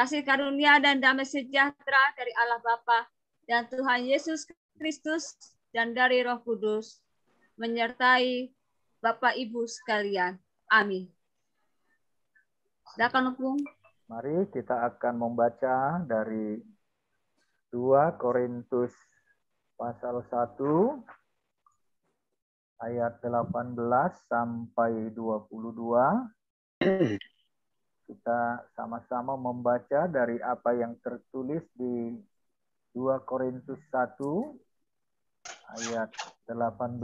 kasih karunia dan damai sejahtera dari Allah Bapa dan Tuhan Yesus Kristus dan dari Roh Kudus menyertai Bapak Ibu sekalian. Amin. Silakan Opung. Mari kita akan membaca dari 2 Korintus pasal 1 ayat 18 sampai 22. Kita sama-sama membaca dari apa yang tertulis di 2 Korintus 1 ayat 18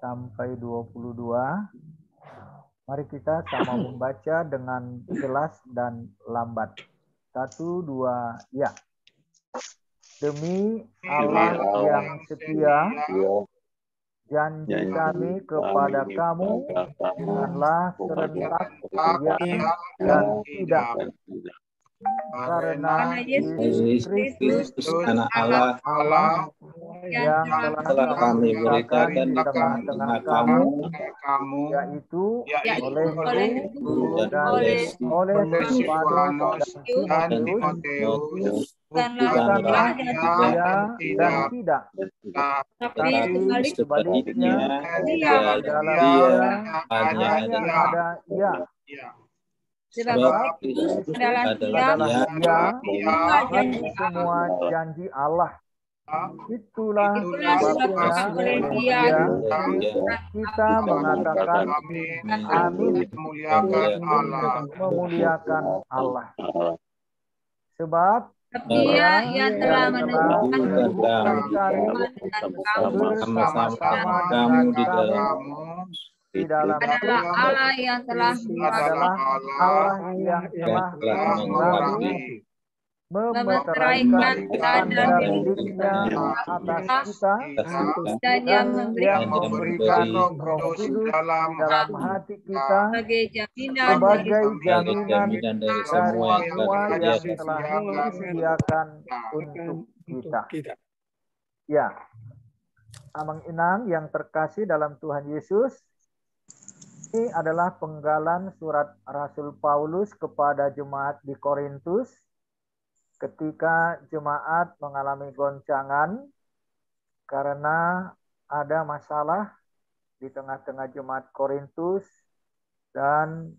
sampai 22. Mari kita sama membaca dengan jelas dan lambat. 1, 2, ya. Demi Allah yang setia, janji kami kepada kamu bukanlah serentak ya dan tidak. Karena Yesus Kristus anak Allah yang telah kami beritakan di tengah-tengah kamu, yaitu oleh Silvanus dan Timotius, bukanlah ya dan tidak, tapi sebaliknya dalam dia hanya ada ya. Sebab Kristus adalah dia bagi semua janji Allah. Itulah sebabnya dia kita mengatakan amin, memuliakan Allah. Sebab Dia yang telah menemukan kami bersama-sama kamu di dalam adalah Allah yang telah memeteraikan tanda miliknya atas kita dan yang memberikan Roh Kudus dalam hati kita sebagai jaminan dari semua yang telah disediakan untuk kita. Ya, Amang Inang yang terkasih dalam Tuhan Yesus, ini adalah penggalan surat Rasul Paulus kepada jemaat di Korintus ketika jemaat mengalami goncangan karena ada masalah di tengah-tengah jemaat Korintus dan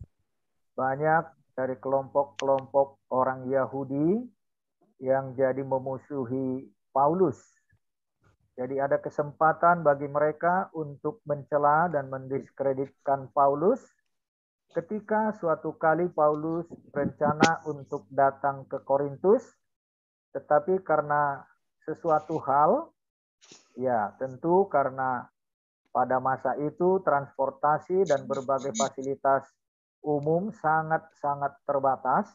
banyak dari kelompok-kelompok orang Yahudi yang jadi memusuhi Paulus. Jadi ada kesempatan bagi mereka untuk mencela dan mendiskreditkan Paulus ketika suatu kali Paulus berencana untuk datang ke Korintus, tetapi karena sesuatu hal, ya tentu karena pada masa itu transportasi dan berbagai fasilitas umum sangat-sangat terbatas,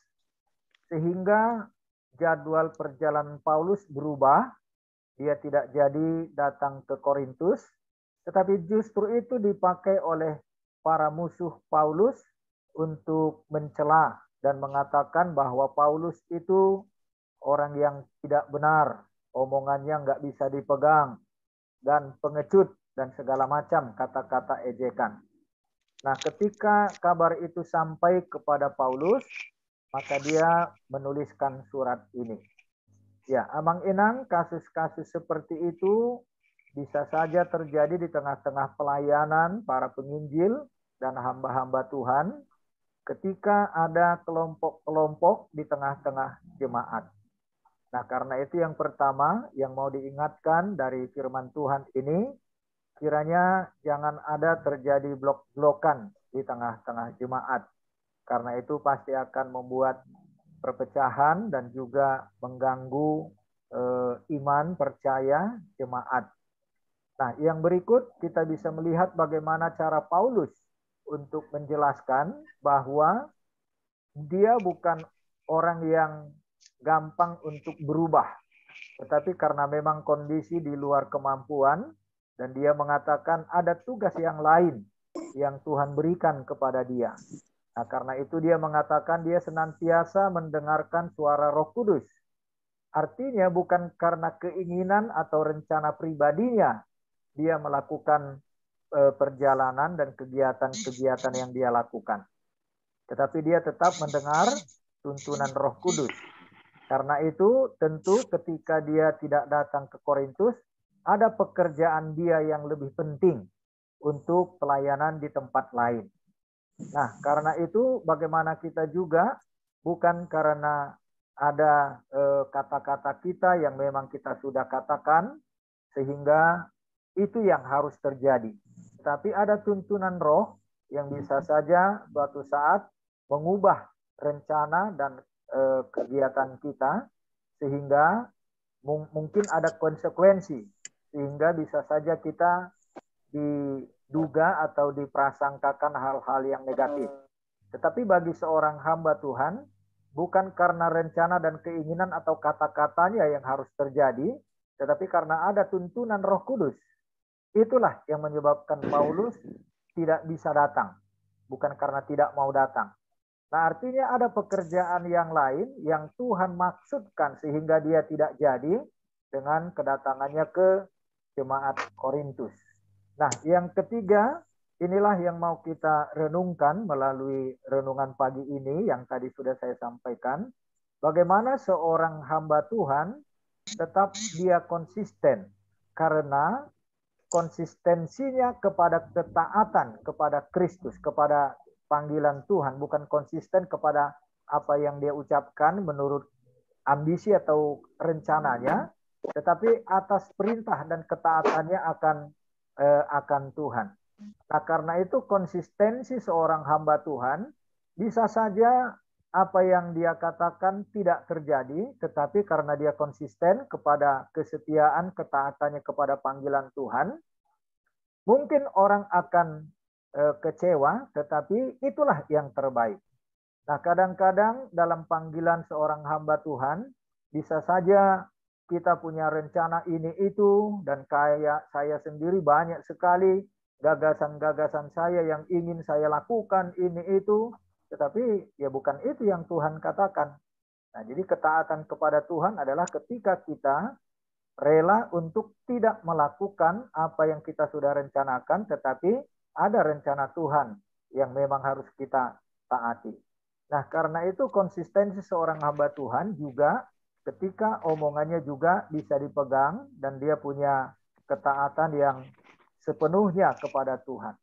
sehingga jadwal perjalanan Paulus berubah. Dia tidak jadi datang ke Korintus, tetapi justru itu dipakai oleh para musuh Paulus untuk mencela dan mengatakan bahwa Paulus itu orang yang tidak benar, omongannya nggak bisa dipegang, dan pengecut, dan segala macam kata-kata ejekan. Nah, ketika kabar itu sampai kepada Paulus, maka dia menuliskan surat ini. Ya, Amang Inang, kasus-kasus seperti itu bisa saja terjadi di tengah-tengah pelayanan para penginjil dan hamba-hamba Tuhan ketika ada kelompok-kelompok di tengah-tengah jemaat. Nah, karena itu yang pertama yang mau diingatkan dari firman Tuhan ini, kiranya jangan ada terjadi blok-blokan di tengah-tengah jemaat. Karena itu pasti akan membuat perpecahan dan juga mengganggu iman percaya jemaat. Nah, yang berikut kita bisa melihat bagaimana cara Paulus untuk menjelaskan bahwa dia bukan orang yang gampang untuk berubah, tetapi karena memang kondisi di luar kemampuan dan dia mengatakan ada tugas yang lain yang Tuhan berikan kepada dia. Nah, karena itu dia mengatakan dia senantiasa mendengarkan suara Roh Kudus. Artinya bukan karena keinginan atau rencana pribadinya dia melakukan perjalanan dan kegiatan-kegiatan yang dia lakukan. Tetapi dia tetap mendengar tuntunan Roh Kudus. Karena itu tentu ketika dia tidak datang ke Korintus, ada pekerjaan dia yang lebih penting untuk pelayanan di tempat lain. Nah, karena itu bagaimana kita juga, bukan karena ada kata-kata kita yang memang kita sudah katakan, sehingga itu yang harus terjadi. Tapi ada tuntunan Roh yang bisa saja suatu saat mengubah rencana dan kegiatan kita, sehingga mungkin ada konsekuensi, sehingga bisa saja kita diduga atau diprasangkakan hal-hal yang negatif. Tetapi bagi seorang hamba Tuhan, bukan karena rencana dan keinginan atau kata-katanya yang harus terjadi, tetapi karena ada tuntunan Roh Kudus. Itulah yang menyebabkan Paulus tidak bisa datang, bukan karena tidak mau datang. Nah, artinya ada pekerjaan yang lain yang Tuhan maksudkan sehingga dia tidak jadi dengan kedatangannya ke jemaat Korintus. Nah, yang ketiga, inilah yang mau kita renungkan melalui renungan pagi ini yang tadi sudah saya sampaikan. Bagaimana seorang hamba Tuhan tetap dia konsisten, karena konsistensinya kepada ketaatan kepada Kristus, kepada panggilan Tuhan, bukan konsisten kepada apa yang dia ucapkan menurut ambisi atau rencananya, tetapi atas perintah dan ketaatannya akan Tuhan. Nah, karena itu konsistensi seorang hamba Tuhan, bisa saja apa yang dia katakan tidak terjadi, tetapi karena dia konsisten kepada kesetiaan, ketaatannya kepada panggilan Tuhan, mungkin orang akan kecewa, tetapi itulah yang terbaik. Nah, kadang-kadang dalam panggilan seorang hamba Tuhan, bisa saja kita punya rencana ini itu, dan kayak saya sendiri banyak sekali gagasan-gagasan saya yang ingin saya lakukan ini itu, tetapi ya bukan itu yang Tuhan katakan. Nah, jadi ketaatan kepada Tuhan adalah ketika kita rela untuk tidak melakukan apa yang kita sudah rencanakan, tetapi ada rencana Tuhan yang memang harus kita taati. Nah, karena itu konsistensi seorang hamba Tuhan juga ketika omongannya juga bisa dipegang dan dia punya ketaatan yang sepenuhnya kepada Tuhan.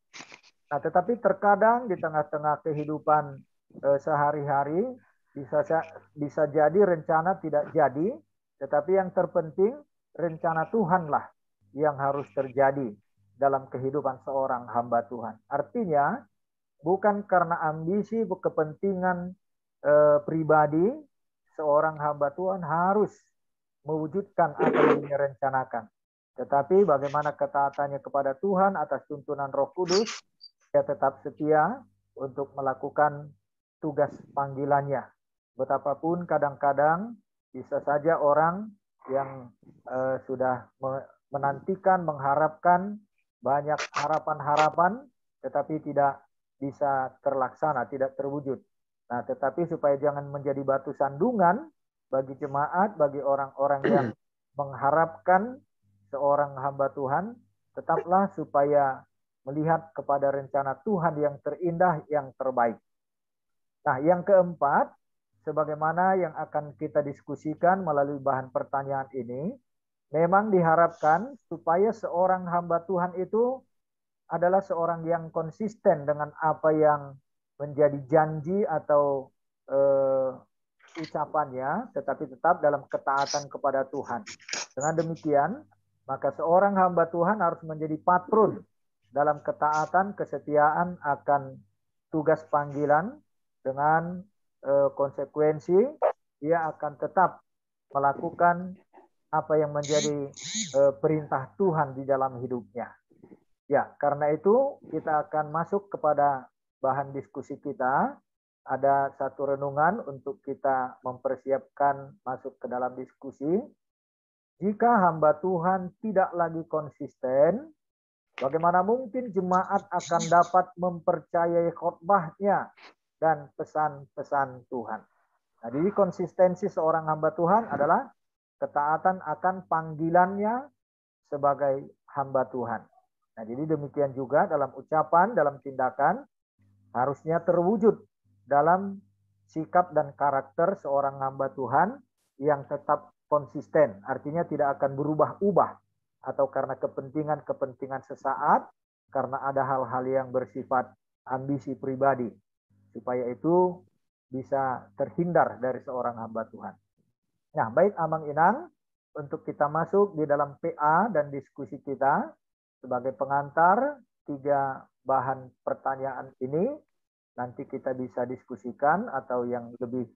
Nah, tetapi terkadang di tengah-tengah kehidupan sehari-hari bisa jadi rencana tidak jadi, tetapi yang terpenting rencana Tuhanlah yang harus terjadi dalam kehidupan seorang hamba Tuhan. Artinya bukan karena ambisi, kepentingan pribadi, seorang hamba Tuhan harus mewujudkan apa yang dia rencanakan. Tetapi bagaimana ketaatannya kepada Tuhan atas tuntunan Roh Kudus, dia tetap setia untuk melakukan tugas panggilannya. Betapapun kadang-kadang bisa saja orang yang sudah menantikan, mengharapkan banyak harapan-harapan, tetapi tidak bisa terlaksana, tidak terwujud. Nah, tetapi supaya jangan menjadi batu sandungan bagi jemaat, bagi orang-orang yang mengharapkan seorang hamba Tuhan, tetaplah supaya melihat kepada rencana Tuhan yang terindah, yang terbaik. Nah, yang keempat, sebagaimana yang akan kita diskusikan melalui bahan pertanyaan ini, memang diharapkan supaya seorang hamba Tuhan itu adalah seorang yang konsisten dengan apa yang menjadi janji atau ucapannya, tetapi tetap dalam ketaatan kepada Tuhan. Dengan demikian, maka seorang hamba Tuhan harus menjadi patron dalam ketaatan, kesetiaan akan tugas panggilan. Dengan konsekuensi, dia akan tetap melakukan apa yang menjadi perintah Tuhan di dalam hidupnya. Ya, karena itu kita akan masuk kepada bahan diskusi kita. Ada satu renungan untuk kita mempersiapkan masuk ke dalam diskusi. Jika hamba Tuhan tidak lagi konsisten, bagaimana mungkin jemaat akan dapat mempercayai khotbahnya dan pesan-pesan Tuhan. Nah, jadi konsistensi seorang hamba Tuhan adalah ketaatan akan panggilannya sebagai hamba Tuhan. Nah, jadi demikian juga dalam ucapan, dalam tindakan, harusnya terwujud dalam sikap dan karakter seorang hamba Tuhan yang tetap konsisten, artinya tidak akan berubah-ubah atau karena kepentingan-kepentingan sesaat, karena ada hal-hal yang bersifat ambisi pribadi, supaya itu bisa terhindar dari seorang hamba Tuhan. Nah, baik Amang Inang, untuk kita masuk di dalam PA dan diskusi kita, sebagai pengantar 3 bahan pertanyaan ini, nanti kita bisa diskusikan atau yang lebih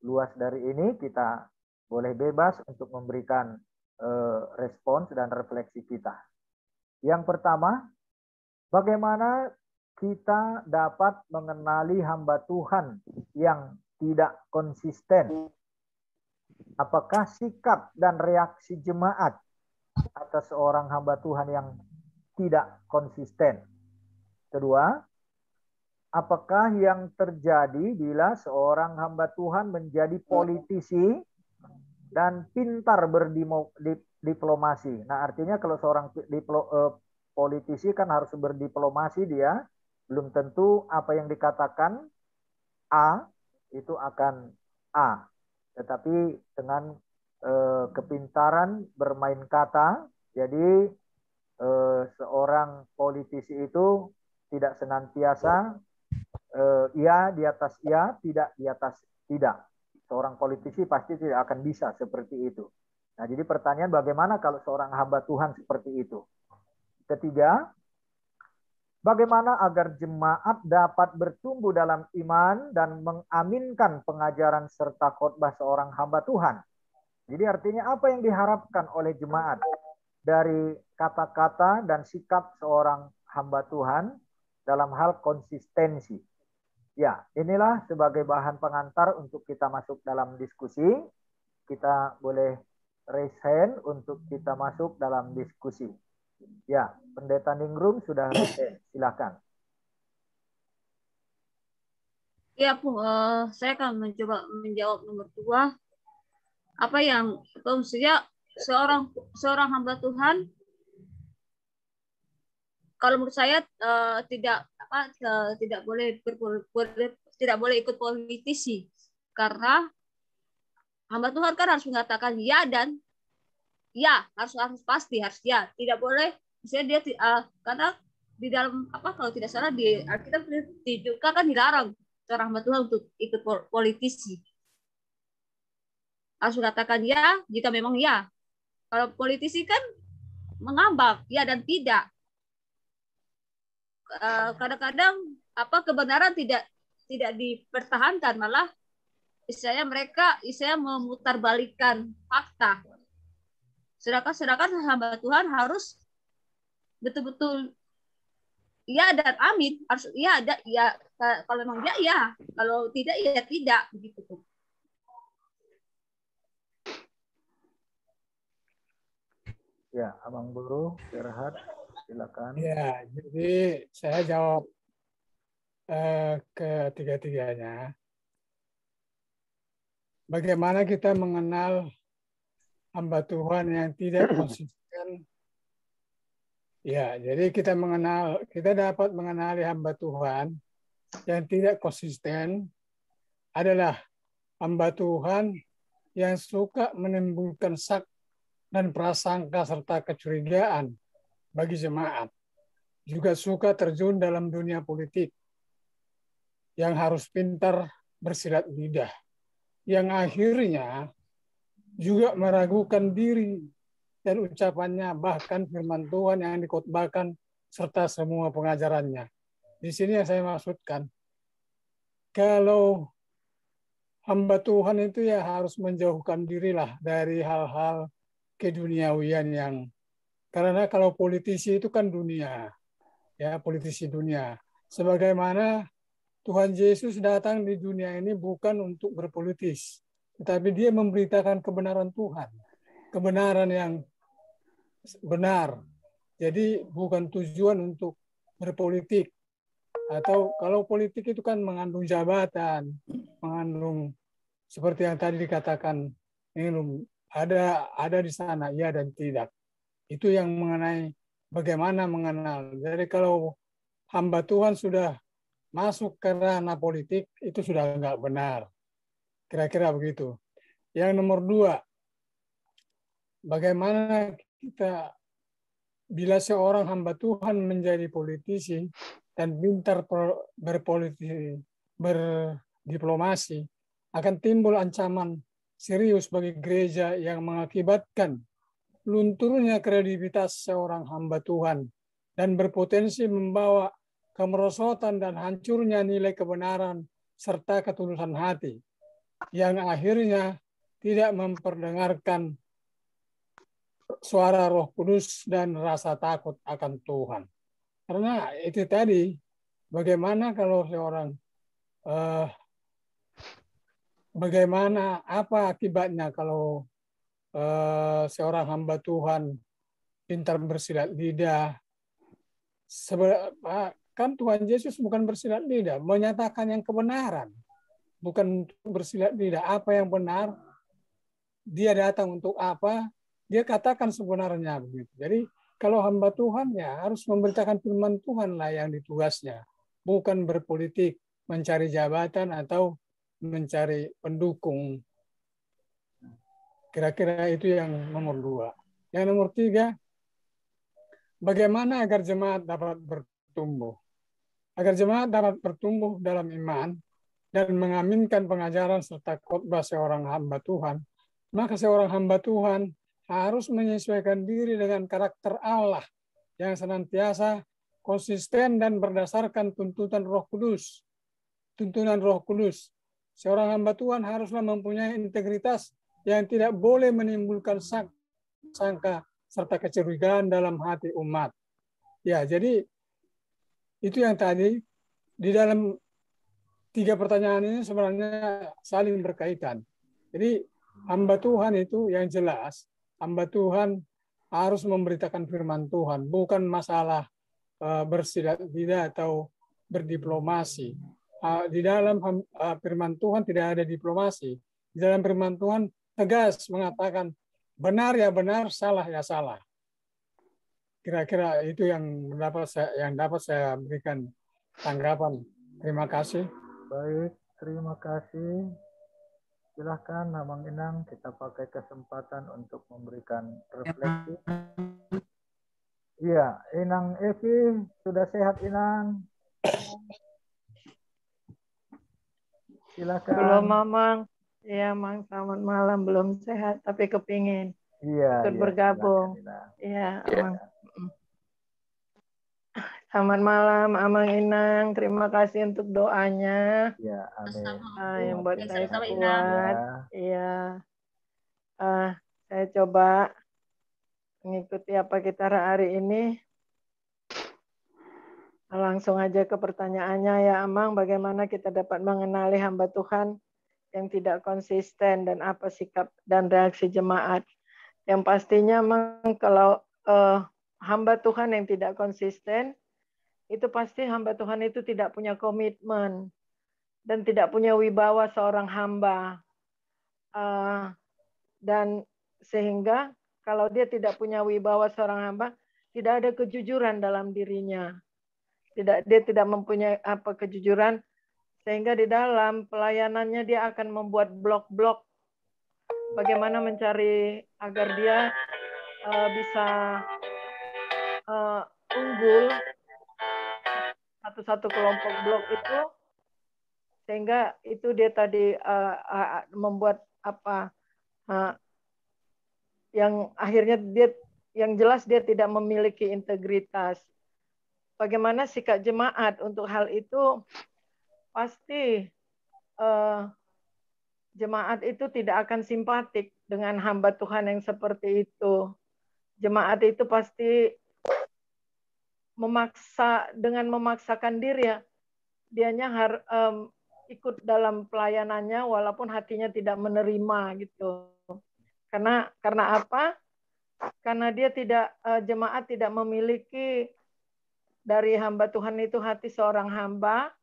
luas dari ini kita boleh bebas untuk memberikan respons dan refleksi kita. Yang pertama, bagaimana kita dapat mengenali hamba Tuhan yang tidak konsisten? Apakah sikap dan reaksi jemaat atas seorang hamba Tuhan yang tidak konsisten? Kedua, apakah yang terjadi bila seorang hamba Tuhan menjadi politisi dan pintar berdiplomasi? Nah, artinya kalau seorang politisi kan harus berdiplomasi, dia belum tentu apa yang dikatakan A itu akan A, tetapi dengan kepintaran bermain kata, jadi seorang politisi itu tidak senantiasa iya di atas iya, tidak di atas tidak. Seorang politisi pasti tidak akan bisa seperti itu. Nah, jadi pertanyaan bagaimana kalau seorang hamba Tuhan seperti itu? Ketiga, bagaimana agar jemaat dapat bertumbuh dalam iman dan mengaminkan pengajaran serta khotbah seorang hamba Tuhan? Jadi artinya apa yang diharapkan oleh jemaat dari kata-kata dan sikap seorang hamba Tuhan dalam hal konsistensi? Ya, inilah sebagai bahan pengantar untuk kita masuk dalam diskusi. Kita boleh raise hand untuk kita masuk dalam diskusi. Ya, Pendeta Ningrum sudah raise hand. Silakan. Ya, saya akan mencoba menjawab nomor 2. Apa yang maksudnya seorang hamba Tuhan, kalau menurut saya tidak boleh ikut politisi, karena hamba Tuhan kan harus mengatakan ya dan ya, harus pasti, harus ya, tidak boleh misalnya dia karena di dalam kalau tidak salah di Alkitab juga kan dilarang seorang hamba Tuhan untuk ikut politisi. Harus mengatakan ya jika memang ya. Kalau politisi kan mengambang ya dan tidak. Kadang-kadang kebenaran tidak dipertahankan, malah mereka memutarbalikkan fakta. Sedangkan hamba Tuhan harus betul-betul ya dan amin, harus ya ada ya, kalau memang ya, kalau tidak ya tidak, begitu. Ya, Abang Guru Gerhard, silakan. Ya, jadi saya jawab ketiga-tiganya. Bagaimana kita mengenal hamba Tuhan yang tidak konsisten? Ya, jadi kita dapat mengenali hamba Tuhan yang tidak konsisten adalah hamba Tuhan yang suka menimbulkan syak dan prasangka serta kecurigaan bagi jemaat. Juga suka terjun dalam dunia politik yang harus pintar bersilat lidah, yang akhirnya juga meragukan diri dan ucapannya, bahkan firman Tuhan yang dikhotbahkan serta semua pengajarannya. Di sini yang saya maksudkan, kalau hamba Tuhan itu ya harus menjauhkan dirilah dari hal-hal keduniawian yang, karena kalau politisi itu kan dunia, ya politisi dunia. Sebagaimana Tuhan Yesus datang di dunia ini bukan untuk berpolitis, tetapi dia memberitakan kebenaran Tuhan, kebenaran yang benar. Jadi bukan tujuan untuk berpolitik. Atau kalau politik itu kan mengandung jabatan, mengandung seperti yang tadi dikatakan, ini ada di sana, ya dan tidak. Itu yang mengenai bagaimana mengenal. Jadi kalau hamba Tuhan sudah masuk ke ranah politik, itu sudah enggak benar. Kira-kira begitu. Yang nomor 2, bagaimana kita bila seorang hamba Tuhan menjadi politisi dan pintar berdiplomasi, akan timbul ancaman serius bagi gereja yang mengakibatkan lunturnya kredibilitas seorang hamba Tuhan dan berpotensi membawa kemerosotan dan hancurnya nilai kebenaran serta ketulusan hati yang akhirnya tidak memperdengarkan suara Roh Kudus dan rasa takut akan Tuhan. Karena itu tadi, bagaimana kalau seorang bagaimana apa akibatnya kalau seorang hamba Tuhan pintar bersilat lidah? Kan Tuhan Yesus bukan bersilat lidah, menyatakan yang kebenaran, bukan bersilat lidah. Apa yang benar, dia datang untuk apa, dia katakan sebenarnya begitu. Jadi kalau hamba Tuhan ya harus memberitakan firman Tuhan lah yang ditugasnya, bukan berpolitik, mencari jabatan atau mencari pendukung. Kira-kira itu yang nomor 2. Yang nomor 3, bagaimana agar jemaat dapat bertumbuh? Agar jemaat dapat bertumbuh dalam iman dan mengaminkan pengajaran serta khotbah seorang hamba Tuhan, maka seorang hamba Tuhan harus menyesuaikan diri dengan karakter Allah yang senantiasa konsisten dan berdasarkan tuntunan Roh Kudus. Tuntunan Roh Kudus. Seorang hamba Tuhan haruslah mempunyai integritas yang tidak boleh menimbulkan sangka serta kecurigaan dalam hati umat. Ya, jadi itu yang tadi di dalam 3 pertanyaan ini sebenarnya saling berkaitan. Jadi hamba Tuhan itu yang jelas, hamba Tuhan harus memberitakan firman Tuhan, bukan masalah bersilat lidah atau berdiplomasi. Di dalam firman Tuhan tidak ada diplomasi. Di dalam firman Tuhan tegas mengatakan benar ya benar, salah ya salah. Kira-kira itu yang dapat saya berikan tanggapan. Terima kasih. Baik, terima kasih. Silahkan Amang Inang, kita pakai kesempatan untuk memberikan refleksi. Iya, Inang Evi, sudah sehat Inang? Silakan. Belum, Mamang. Iya, Mang, selamat malam. Belum sehat, tapi kepingin ikut bergabung. Iya, Amang. Selamat malam, Amang Inang. Terima kasih untuk doanya. Iya, amin. Yang buat saya kuat. Iya. Saya coba mengikuti apa kita hari ini. Langsung aja ke pertanyaannya ya, Amang. Bagaimana kita dapat mengenali hamba Tuhan yang tidak konsisten dan apa sikap dan reaksi jemaat? Yang pastinya, Amang, kalau hamba Tuhan yang tidak konsisten, itu pasti hamba Tuhan itu tidak punya komitmen dan tidak punya wibawa seorang hamba. Dan sehingga kalau dia tidak punya wibawa seorang hamba, tidak ada kejujuran dalam dirinya. Dia tidak mempunyai kejujuran, sehingga di dalam pelayanannya dia akan membuat blok-blok bagaimana mencari agar dia bisa unggul satu-satu kelompok blok itu, sehingga itu dia tadi membuat yang akhirnya yang jelas dia tidak memiliki integritas. Bagaimana sikap jemaat untuk hal itu? Pasti jemaat itu tidak akan simpatik dengan hamba Tuhan yang seperti itu. Jemaat itu pasti memaksakan diri ya, dianya harus ikut dalam pelayanannya walaupun hatinya tidak menerima gitu. Karena apa? Karena dia jemaat tidak memiliki dari hamba Tuhan itu hati seorang hamba,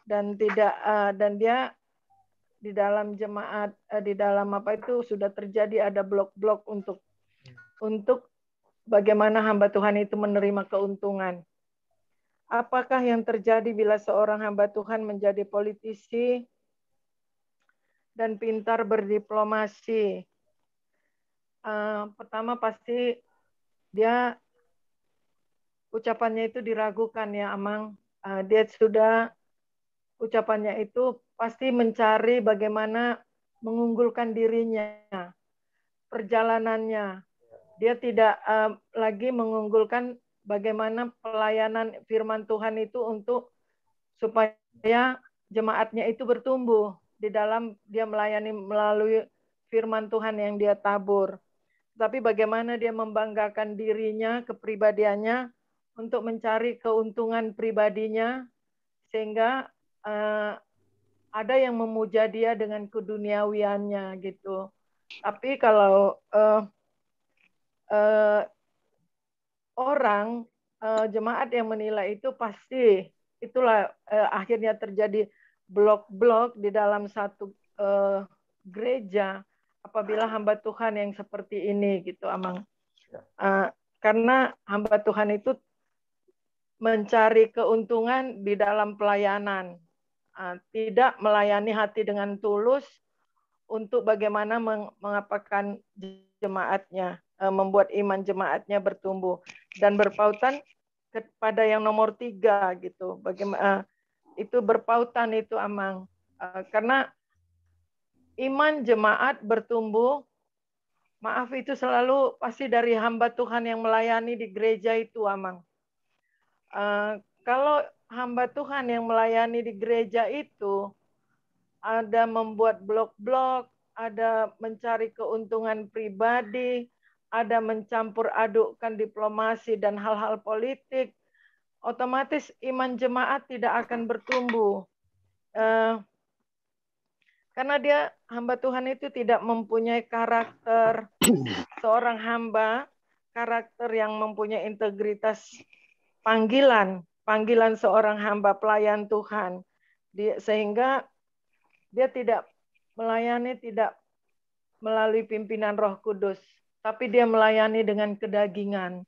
dan dia di dalam jemaat di dalam itu sudah terjadi ada blok-blok untuk bagaimana hamba Tuhan itu menerima keuntungan. Apakah yang terjadi bila seorang hamba Tuhan menjadi politisi dan pintar berdiplomasi. Pertama pasti dia ucapannya itu diragukan ya, Amang. Dia sudah ucapannya itu pasti mencari bagaimana mengunggulkan dirinya, perjalanannya. Dia tidak lagi mengunggulkan bagaimana pelayanan firman Tuhan itu untuk supaya jemaatnya itu bertumbuh di dalam dia melayani melalui firman Tuhan yang dia tabur. Tapi bagaimana dia membanggakan dirinya, kepribadiannya untuk mencari keuntungan pribadinya sehingga ada yang memuja dia dengan keduniawiannya gitu. Tapi kalau orang jemaat yang menilai itu pasti itulah akhirnya terjadi blok-blok di dalam satu gereja apabila hamba Tuhan yang seperti ini gitu, Amang. Karena hamba Tuhan itu mencari keuntungan di dalam pelayanan, tidak melayani hati dengan tulus untuk bagaimana mengapakan jemaatnya, membuat iman jemaatnya bertumbuh dan berpautan kepada yang nomor 3 gitu. Bagaimana itu berpautan itu, Amang, karena iman jemaat bertumbuh, maaf itu selalu pasti dari hamba Tuhan yang melayani di gereja itu, Amang. Kalau hamba Tuhan yang melayani di gereja itu ada membuat blok-blok, ada mencari keuntungan pribadi, ada mencampur adukkan diplomasi dan hal-hal politik, otomatis iman jemaat tidak akan bertumbuh. Karena dia hamba Tuhan itu tidak mempunyai karakter seorang hamba, karakter yang mempunyai integritas panggilan seorang hamba pelayan Tuhan. Sehingga dia tidak melayani tidak melalui pimpinan Roh Kudus, tapi dia melayani dengan kedagingan.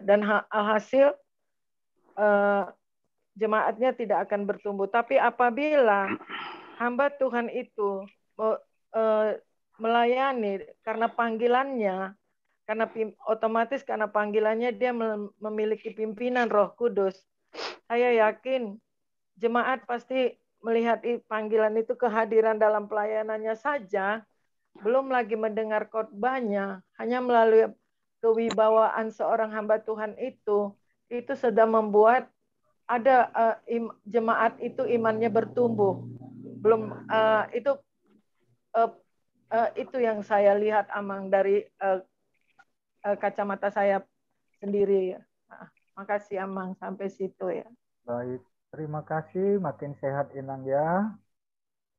Dan alhasil jemaatnya tidak akan bertumbuh. Tapi apabila hamba Tuhan itu melayani karena panggilannya, karena otomatis karena panggilannya dia memiliki pimpinan Roh Kudus, saya yakin jemaat pasti melihat panggilan itu kehadiran dalam pelayanannya saja, belum lagi mendengar khotbahnya, hanya melalui kewibawaan seorang hamba Tuhan itu sedang membuat ada jemaat itu imannya bertumbuh. Belum itu yang saya lihat, Amang, dari kacamata saya sendiri. Makasih, Amang, sampai situ ya. Baik, terima kasih. Makin sehat Inang ya.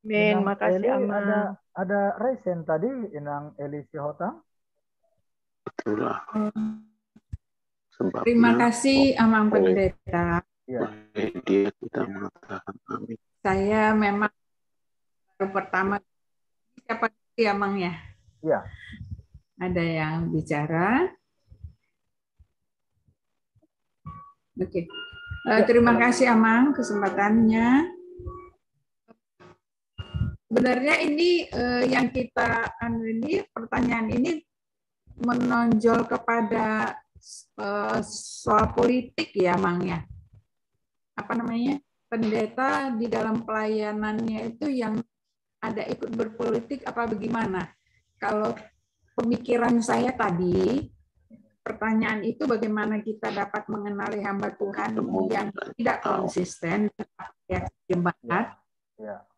Amin, makasih, Eli, Amang. ada resen tadi Inang Eli Sihotang. Betul lah. Terima kasih, Amang Pendeta. Ya. Dia kita mengatakan amin. Saya memang baru pertama. Siapa sih, Amang ya? Ya. Ada yang bicara. Oke. Terima kasih, Amang, kesempatannya. Sebenarnya ini yang kita ini pertanyaan ini menonjol kepada soal politik ya, Mang ya. Apa namanya? Pendeta di dalam pelayanannya itu yang ada ikut berpolitik apa bagaimana? Kalau pemikiran saya tadi, pertanyaan itu bagaimana kita dapat mengenali hamba Tuhan yang tidak konsisten ya jemaat. Ya.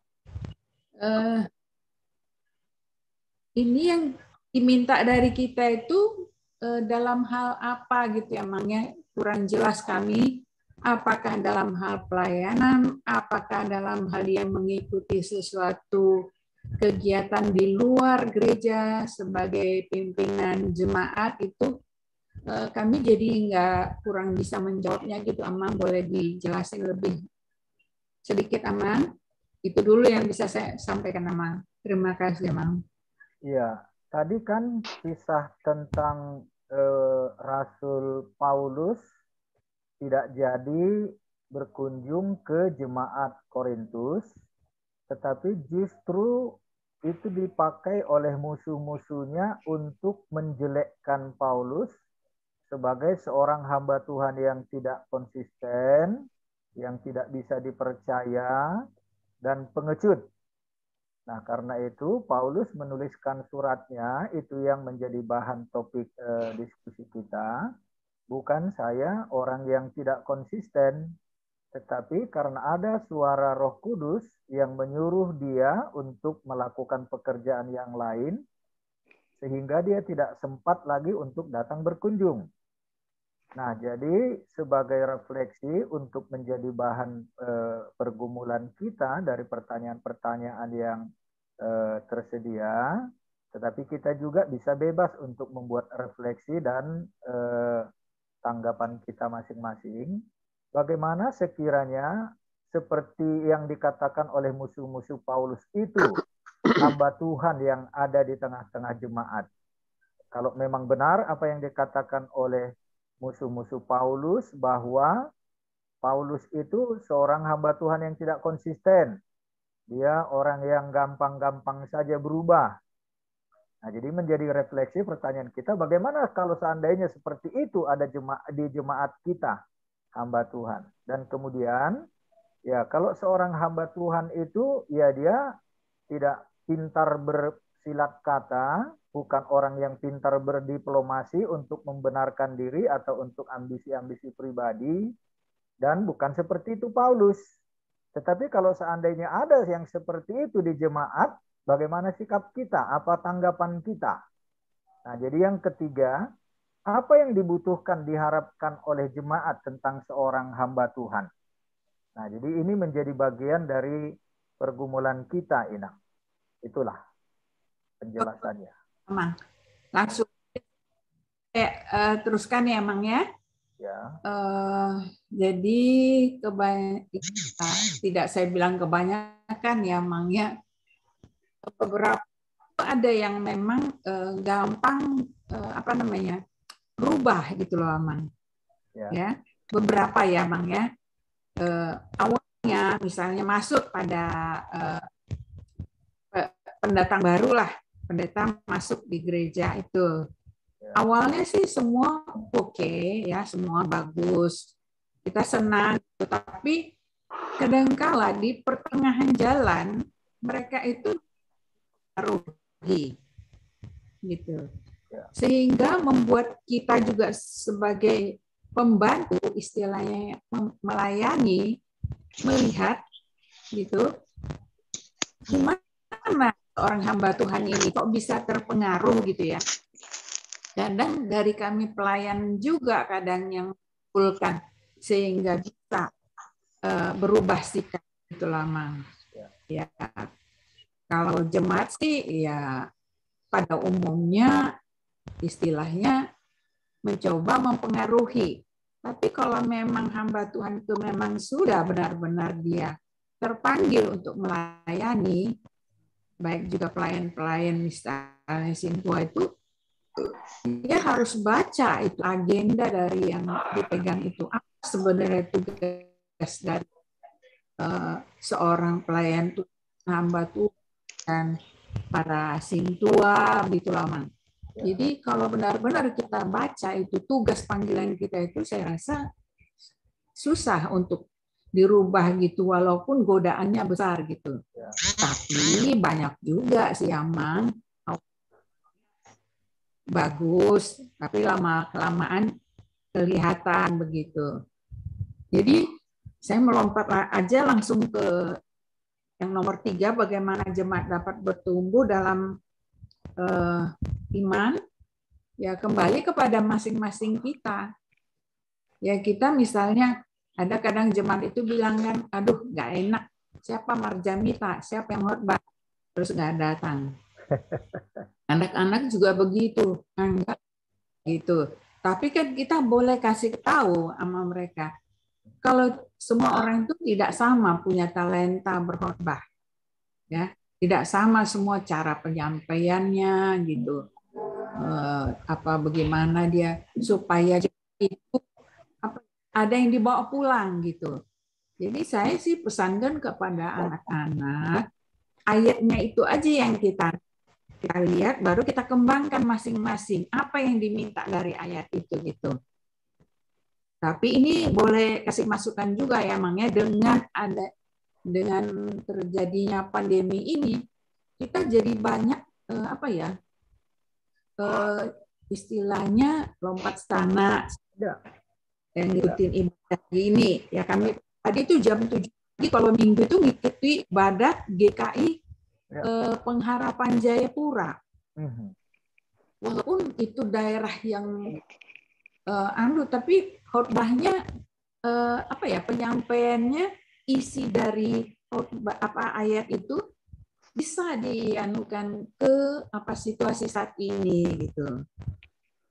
Ini yang diminta dari kita itu dalam hal apa gitu ya, Mangnya kurang jelas kami. Apakah dalam hal pelayanan, apakah dalam hal yang mengikuti sesuatu kegiatan di luar gereja sebagai pimpinan jemaat itu kami jadi nggak kurang bisa menjawabnya gitu, Amang. Boleh dijelasin lebih sedikit, Amang? Itu dulu yang bisa saya sampaikan, Amang. Terima kasih, Amang. Iya, tadi kan kisah tentang Rasul Paulus tidak jadi berkunjung ke jemaat Korintus, tetapi justru itu dipakai oleh musuh-musuhnya untuk menjelekkan Paulus sebagai seorang hamba Tuhan yang tidak konsisten, yang tidak bisa dipercaya, dan pengecut. Nah, karena itu Paulus menuliskan suratnya, itu yang menjadi bahan topik diskusi kita. Bukan saya orang yang tidak konsisten, tetapi karena ada suara Roh Kudus yang menyuruh dia untuk melakukan pekerjaan yang lain, sehingga dia tidak sempat lagi untuk datang berkunjung. Nah, jadi sebagai refleksi untuk menjadi bahan pergumulan kita dari pertanyaan-pertanyaan yang tersedia, tetapi kita juga bisa bebas untuk membuat refleksi dan tanggapan kita masing-masing. Bagaimana sekiranya seperti yang dikatakan oleh musuh-musuh Paulus itu, hamba Tuhan yang ada di tengah-tengah jemaat. Kalau memang benar apa yang dikatakan oleh musuh-musuh Paulus, bahwa Paulus itu seorang hamba Tuhan yang tidak konsisten. Dia orang yang gampang-gampang saja berubah. Nah, jadi menjadi refleksi pertanyaan kita, bagaimana kalau seandainya seperti itu ada di jemaat kita, hamba Tuhan. Dan kemudian, ya kalau seorang hamba Tuhan itu, ya dia tidak pintar bersilat kata, bukan orang yang pintar berdiplomasi untuk membenarkan diri atau untuk ambisi-ambisi pribadi, dan bukan seperti itu Paulus. Tetapi kalau seandainya ada yang seperti itu di jemaat, bagaimana sikap kita? Apa tanggapan kita? Nah, jadi yang ketiga, apa yang dibutuhkan, diharapkan oleh jemaat tentang seorang hamba Tuhan? Nah, jadi ini menjadi bagian dari pergumulan kita, Inang. Itulah penjelasannya. Emang langsung teruskan ya, Mang ya. Ya. Jadi tidak saya bilang kebanyakan ya, Mang ya. Beberapa ada yang memang gampang berubah gitu loh, Mang. Ya. Beberapa ya, Mang ya. Awalnya misalnya masuk pada pendatang baru lah, pendatang masuk di gereja itu. Awalnya sih semua oke ya, semua bagus. Kita senang, tetapi kadangkala di pertengahan jalan mereka itu rugi gitu. Sehingga membuat kita juga sebagai pembantu, istilahnya melayani, melihat gitu, gimana orang hamba Tuhan ini kok bisa terpengaruh gitu ya. Kadang dari kami pelayan juga kadang yang mengumpulkan sehingga bisa berubah sikap itu lama. Ya, kalau jemaat sih ya pada umumnya istilahnya mencoba mempengaruhi. Tapi kalau memang hamba Tuhan itu memang sudah benar-benar dia terpanggil untuk melayani, baik juga pelayan-pelayan misalnya Sintua itu, dia harus baca itu agenda dari yang dipegang itu. Apa sebenarnya tugas dari seorang pelayan Tuhan, hamba Tuhan, para Sintua, gitu lama. Jadi kalau benar-benar kita baca itu tugas panggilan kita itu, saya rasa susah untuk dirubah gitu, walaupun godaannya besar gitu. Tapi banyak juga sih Amang bagus, tapi lama-kelamaan kelihatan begitu. Jadi saya melompat aja langsung ke yang nomor 3, bagaimana jemaat dapat bertumbuh dalam iman. Ya kembali kepada masing-masing kita. Ya kita misalnya ada kadang jemaat itu bilang kan, aduh nggak enak, siapa marjamita, siapa yang khotbah, terus nggak datang. Anak-anak juga begitu, enggak gitu. Tapi kan kita boleh kasih tahu sama mereka, kalau semua orang itu tidak sama punya talenta berkhotbah, ya tidak sama semua cara penyampaiannya gitu. Bagaimana dia supaya itu ada yang dibawa pulang gitu. Jadi saya sih pesankan kepada anak-anak ayatnya itu aja yang kita lihat, baru kita kembangkan masing-masing apa yang diminta dari ayat itu gitu. Tapi ini boleh kasih masukan juga ya, Mang, ya, dengan terjadinya pandemi ini, kita jadi banyak istilahnya lompat stana yang ngikutin ibadah ini ya. Kami tadi itu jam 7 pagi kalau minggu itu ngikuti ibadah GKI Pengharapan Jayapura. Walaupun itu daerah yang tapi khotbahnya penyampaiannya, isi dari ayat itu bisa dianukan ke situasi saat ini gitu.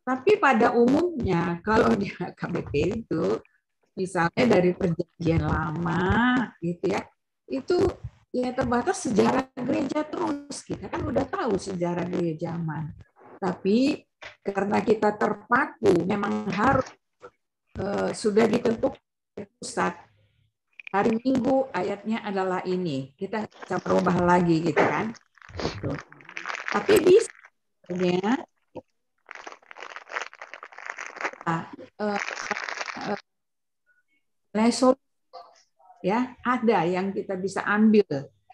Tapi pada umumnya kalau di HKBP itu misalnya dari perjanjian lama gitu ya, itu ya terbatas sejarah gereja terus. Kita kan udah tahu sejarah gereja zaman. Tapi karena kita terpaku memang harus sudah ditentukan pusat, hari Minggu ayatnya adalah ini, kita bisa berubah lagi gitu kan. Gitu. Tapi bisa ya ada yang kita bisa ambil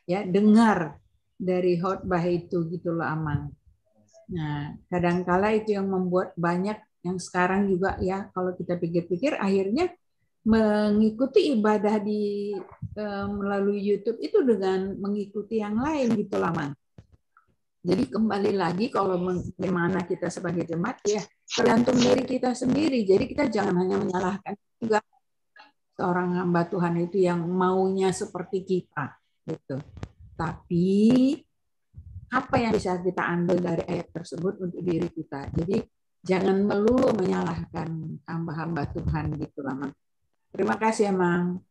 ya, dengar dari khotbah itu gitu loh, Amang. Nah, kadangkala itu yang membuat banyak yang sekarang juga ya, kalau kita pikir-pikir akhirnya mengikuti ibadah di melalui YouTube itu dengan mengikuti yang lain gitu lah, Mang. Jadi kembali lagi kalau bagaimana kita sebagai jemaat ya tergantung dari kita sendiri. Jadi kita jangan hanya menyalahkan juga seorang hamba Tuhan itu yang maunya seperti kita gitu. Tapi apa yang bisa kita ambil dari ayat tersebut untuk diri kita. Jadi jangan melulu menyalahkan hamba-hamba Tuhan gitu lah, Mang. Terima kasih ya, Mang.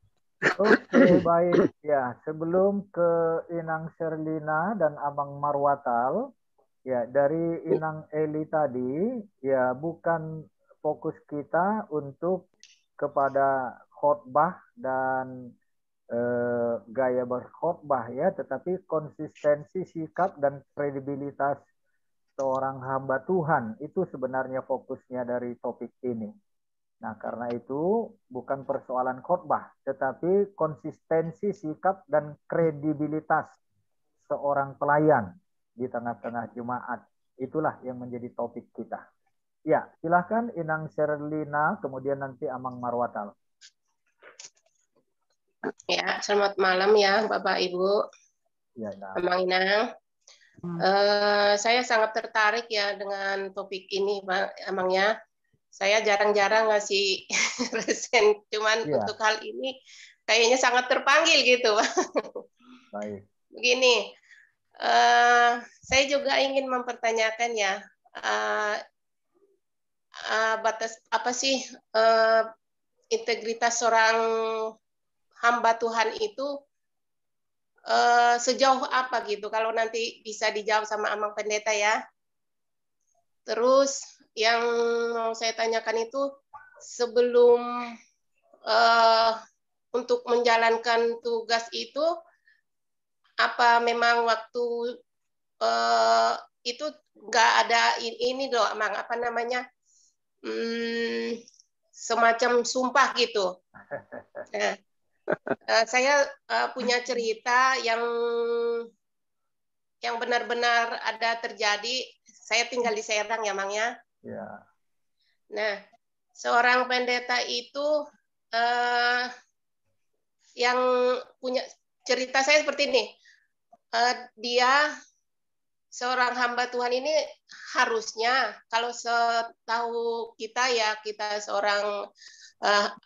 Oke, baik. Ya, sebelum ke Inang Sherlina dan Amang Marwatal, ya dari Inang Eli tadi, ya bukan fokus kita untuk kepada khotbah dan gaya berkhotbah ya, tetapi konsistensi sikap dan kredibilitas seorang hamba Tuhan itu sebenarnya fokusnya dari topik ini. Nah, karena itu bukan persoalan khotbah, tetapi konsistensi sikap dan kredibilitas seorang pelayan di tengah-tengah jemaat. Itulah yang menjadi topik kita. Ya, silakan Inang Sherlina, kemudian nanti Amang Marwatal. Ya, selamat malam ya Bapak Ibu. Ya, nah. Amang Inang. Saya sangat tertarik ya dengan topik ini, Pak Amang ya. Saya jarang-jarang ngasih resen, cuman untuk hal ini kayaknya sangat terpanggil gitu. Baik. Begini, saya juga ingin mempertanyakan ya, batas apa sih integritas seorang hamba Tuhan itu sejauh apa gitu? Kalau nanti bisa dijawab sama Amang Pendeta ya. Terus yang mau saya tanyakan itu sebelum untuk menjalankan tugas itu, apa memang waktu itu nggak ada ini doh, Amang, apa namanya, semacam sumpah gitu. Nah, saya punya cerita yang benar-benar ada terjadi. Saya tinggal di Serang ya, Mang ya. Ya. Nah, seorang pendeta itu yang punya cerita saya seperti ini. Dia seorang hamba Tuhan ini harusnya, kalau setahu kita ya, kita seorang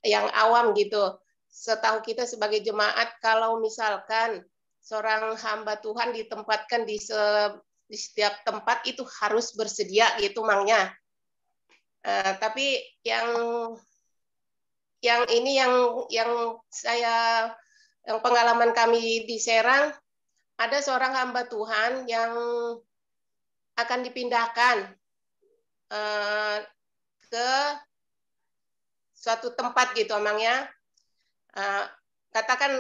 yang awam gitu, setahu kita sebagai jemaat, kalau misalkan seorang hamba Tuhan ditempatkan di setiap tempat itu harus bersedia gitu, Mangnya. Tapi yang ini yang pengalaman kami di Serang, ada seorang hamba Tuhan yang akan dipindahkan ke suatu tempat gitu, Amangnya. Katakan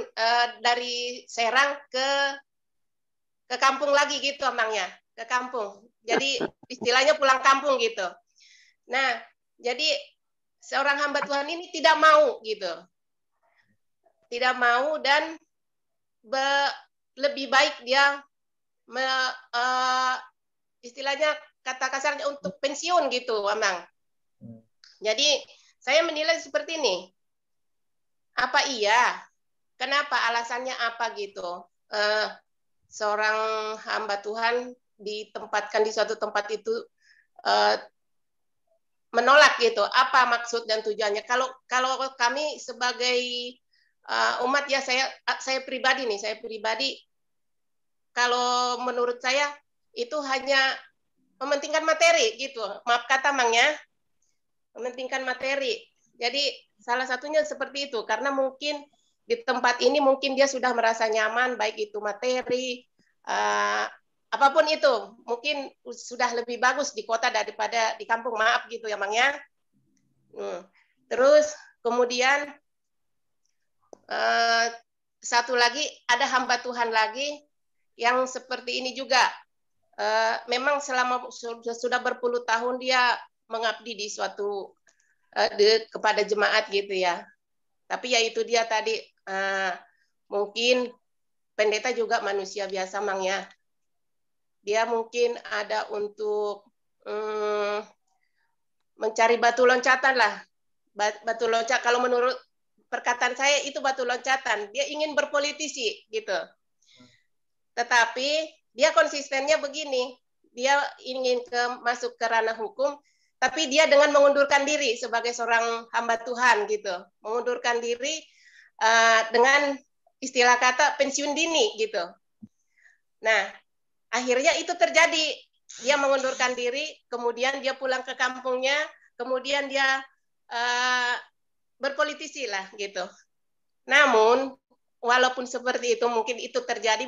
dari Serang ke ke kampung lagi gitu emangnya, ke kampung. Jadi istilahnya pulang kampung gitu. Nah, jadi seorang hamba Tuhan ini tidak mau gitu. Tidak mau dan lebih baik dia istilahnya kata kasarnya untuk pensiun gitu, Amang. Jadi saya menilai seperti ini. Apa iya? Kenapa? Alasannya apa gitu? Seorang hamba Tuhan ditempatkan di suatu tempat itu menolak gitu. Apa maksud dan tujuannya? Kalau kami sebagai umat ya, saya pribadi nih, kalau menurut saya itu hanya mementingkan materi gitu. Maaf kata Mang ya, mementingkan materi. Jadi salah satunya seperti itu, karena mungkin di tempat ini mungkin dia sudah merasa nyaman, baik itu materi, apapun itu, mungkin sudah lebih bagus di kota daripada di kampung, maaf gitu ya Mang ya. Terus kemudian satu lagi, ada hamba Tuhan lagi yang seperti ini juga. Memang selama sudah berpuluh tahun dia mengabdi di suatu kepada jemaat gitu ya. Tapi ya itu dia tadi, mungkin pendeta juga manusia biasa Mang ya. Dia mungkin ada untuk mencari batu loncatan lah. Batu loncat, kalau menurut perkataan saya itu batu loncatan. Dia ingin berpolitisi gitu. Tetapi dia konsistennya begini. Dia ingin masuk ke ranah hukum, tapi dia dengan mengundurkan diri sebagai seorang hamba Tuhan gitu, mengundurkan diri dengan istilah kata pensiun dini gitu. Nah, akhirnya itu terjadi. Dia mengundurkan diri, kemudian dia pulang ke kampungnya, kemudian dia berpolitisi lah gitu. Namun, walaupun seperti itu, mungkin itu terjadi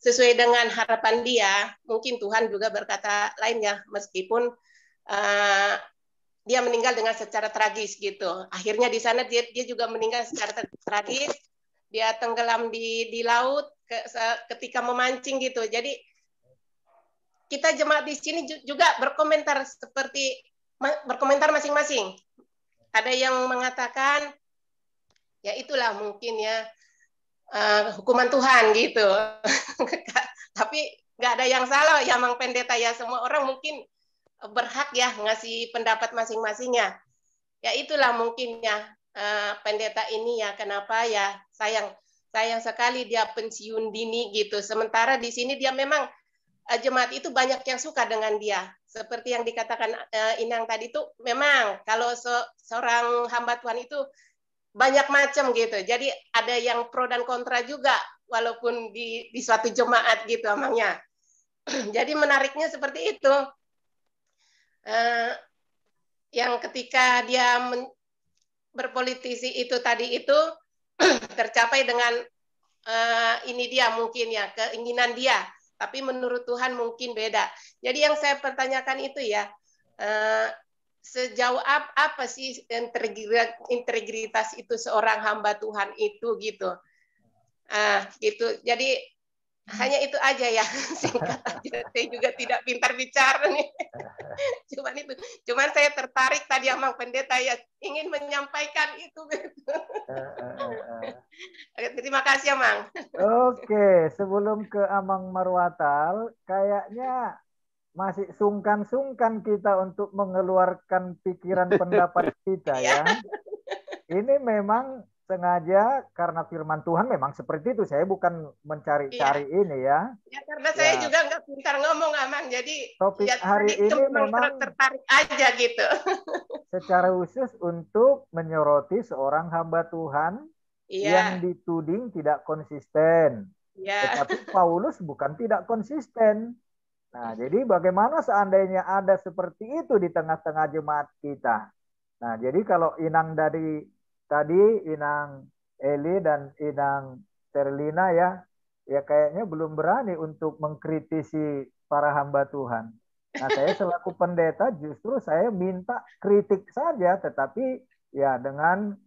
sesuai dengan harapan dia, mungkin Tuhan juga berkata lainnya, meskipun dia meninggal dengan secara tragis gitu. Akhirnya di sana dia juga meninggal secara tragis. Dia tenggelam di laut ketika memancing gitu. Jadi kita jemaat di sini juga berkomentar masing-masing. Ada yang mengatakan ya itulah mungkin ya hukuman Tuhan gitu. Tapi nggak ada yang salah ya Mang Pendeta ya, semua orang mungkin berhak ya ngasih pendapat masing-masingnya. Ya itulah mungkin ya pendeta ini ya, kenapa ya sayang sekali dia pensiun dini gitu. Sementara di sini dia memang jemaat itu banyak yang suka dengan dia. Seperti yang dikatakan Inang tadi itu, memang kalau seorang hamba Tuhan itu banyak macam gitu. Jadi ada yang pro dan kontra juga walaupun di suatu jemaat gitu amangnya. Jadi menariknya seperti itu. Yang ketika dia berpolitisi itu tadi itu tercapai dengan ini dia mungkin ya keinginan dia, tapi menurut Tuhan mungkin beda. Jadi yang saya pertanyakan itu ya, sejauh apa sih integritas itu seorang hamba Tuhan itu gitu. Gitu. Jadi hanya itu aja ya, singkat aja. Saya juga tidak pintar bicara nih. Cuman saya tertarik tadi Amang Pendeta ya, ingin menyampaikan itu. Terima kasih Amang. Oke, sebelum ke Amang Marwatal, kayaknya masih sungkan-sungkan kita untuk mengeluarkan pikiran pendapat kita ya. Ini memang sengaja karena firman Tuhan memang seperti itu. Saya bukan mencari-cari ini ya. Ya karena saya juga nggak pintar ngomong Amang, jadi topik ya, hari ini memang tertarik aja gitu. Secara khusus untuk menyoroti seorang hamba Tuhan yang dituding tidak konsisten. Tetapi Paulus bukan tidak konsisten. Nah, jadi bagaimana seandainya ada seperti itu di tengah-tengah jemaat kita? Nah, jadi kalau Inang tadi Inang Eli dan Inang Terlina ya kayaknya belum berani untuk mengkritisi para hamba Tuhan. Nah, saya selaku pendeta justru saya minta kritik saja, tetapi ya dengan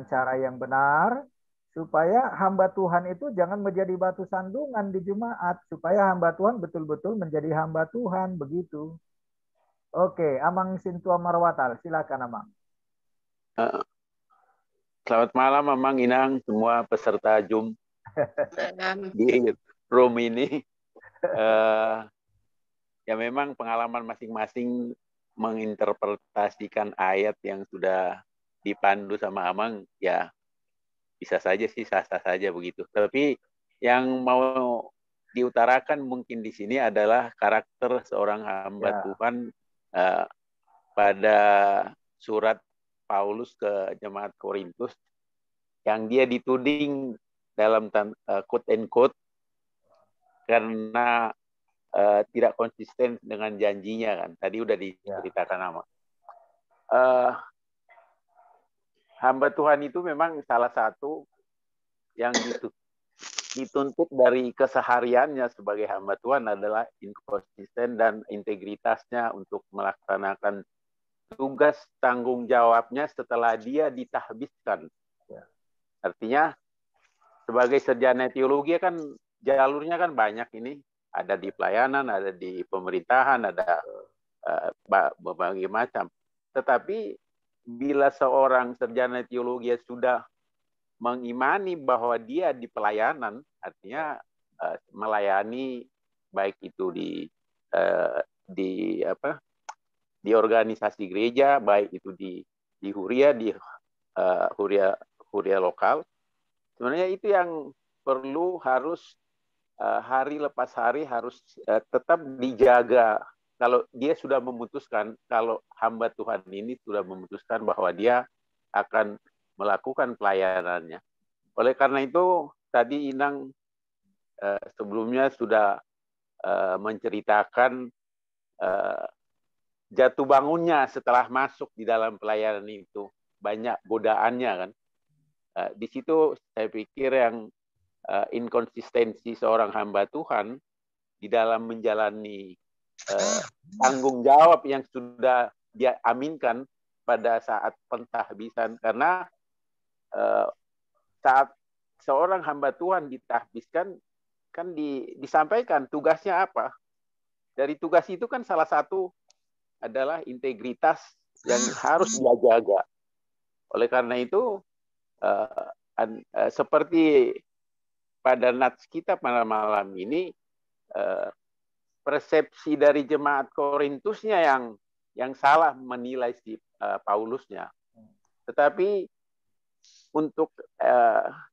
cara yang benar, supaya hamba Tuhan itu jangan menjadi batu sandungan di jemaat, supaya hamba Tuhan betul-betul menjadi hamba Tuhan, begitu. Oke, Amang Sintua Marwatal, silakan Amang. Selamat malam Amang Inang, semua peserta Zoom di room ini. Ya memang pengalaman masing-masing menginterpretasikan ayat yang sudah dipandu sama Amang, ya bisa saja sih, sah-sah saja begitu. Tapi yang mau diutarakan mungkin di sini adalah karakter seorang hamba Tuhan pada surat Paulus ke jemaat Korintus yang dia dituding dalam quote and quote karena tidak konsisten dengan janjinya kan. Tadi udah diceritakan nama. Hamba Tuhan itu memang salah satu yang dituntut dari kesehariannya sebagai hamba Tuhan adalah inkonsisten dan integritasnya untuk melaksanakan tugas tanggung jawabnya setelah dia ditahbiskan. Artinya sebagai sarjana teologi kan jalurnya kan banyak ini, ada di pelayanan, ada di pemerintahan, ada berbagai macam. Tetapi bila seorang sarjana teologi sudah mengimani bahwa dia di pelayanan, artinya melayani baik itu di organisasi gereja, baik itu di Huria, Huria lokal. Sebenarnya itu yang perlu harus hari lepas hari harus tetap dijaga. Kalau dia sudah memutuskan, kalau hamba Tuhan ini sudah memutuskan bahwa dia akan melakukan pelayanannya. Oleh karena itu, tadi Inang sebelumnya sudah menceritakan jatuh bangunnya setelah masuk di dalam pelayanan itu. Banyak godaannya kan. Di situ saya pikir yang inkonsistensi seorang hamba Tuhan di dalam menjalani tanggung jawab yang sudah dia aminkan pada saat pentahbisan, karena saat seorang hamba Tuhan ditahbiskan kan disampaikan tugasnya apa. Dari tugas itu kan salah satu adalah integritas yang harus dia jaga. Oleh karena itu seperti pada nats kita pada malam ini, persepsi dari jemaat Korintusnya yang salah menilai si Paulusnya. Tetapi untuk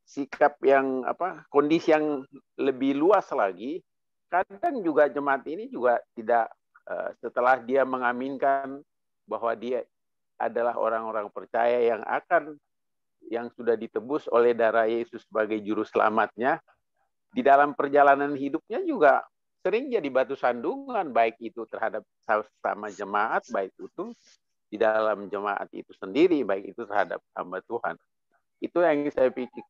sikap yang kondisi yang lebih luas lagi, kadang juga jemaat ini juga tidak setelah dia mengaminkan bahwa dia adalah orang-orang percaya yang sudah ditebus oleh darah Yesus sebagai juru selamatnya, di dalam perjalanan hidupnya juga sering jadi batu sandungan, baik itu terhadap sama jemaat, baik itu di dalam jemaat itu sendiri, baik itu terhadap hamba Tuhan. Itu yang saya pikir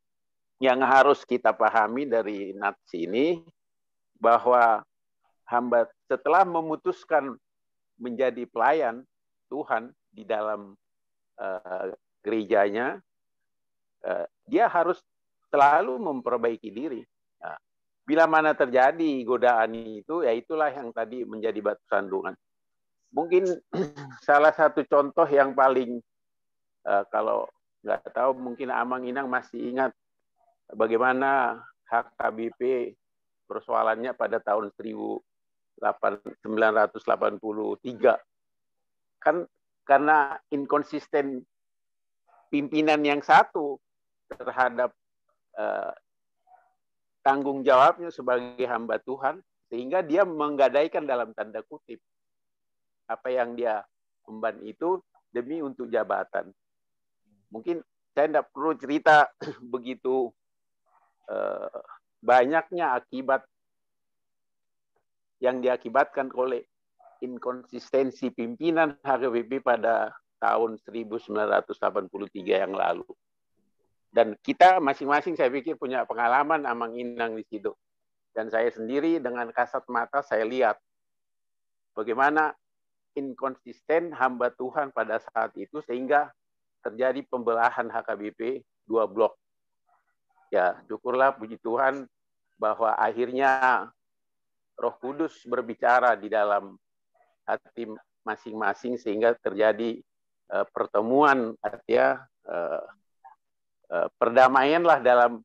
yang harus kita pahami dari nats ini, bahwa hamba setelah memutuskan menjadi pelayan Tuhan di dalam gerejanya, dia harus selalu memperbaiki diri. Nah, bila mana terjadi godaan itu, ya itulah yang tadi menjadi batu sandungan. Mungkin salah satu contoh yang paling, kalau nggak tahu mungkin Amang Inang masih ingat bagaimana HKBP persoalannya pada tahun 1983. Kan karena inkonsisten pimpinan yang satu terhadap tanggung jawabnya sebagai hamba Tuhan, sehingga dia menggadaikan dalam tanda kutip apa yang dia emban itu demi untuk jabatan. Mungkin saya tidak perlu cerita begitu banyaknya akibat yang diakibatkan oleh inkonsistensi pimpinan HKBP pada tahun 1983 yang lalu. Dan kita masing-masing saya pikir punya pengalaman Amang Inang di situ. Dan saya sendiri dengan kasat mata saya lihat bagaimana inkonsisten hamba Tuhan pada saat itu sehingga terjadi pembelahan HKBP 2 blok. Ya, syukurlah puji Tuhan bahwa akhirnya Roh Kudus berbicara di dalam hati masing-masing sehingga terjadi pertemuan, artinya perdamaianlah dalam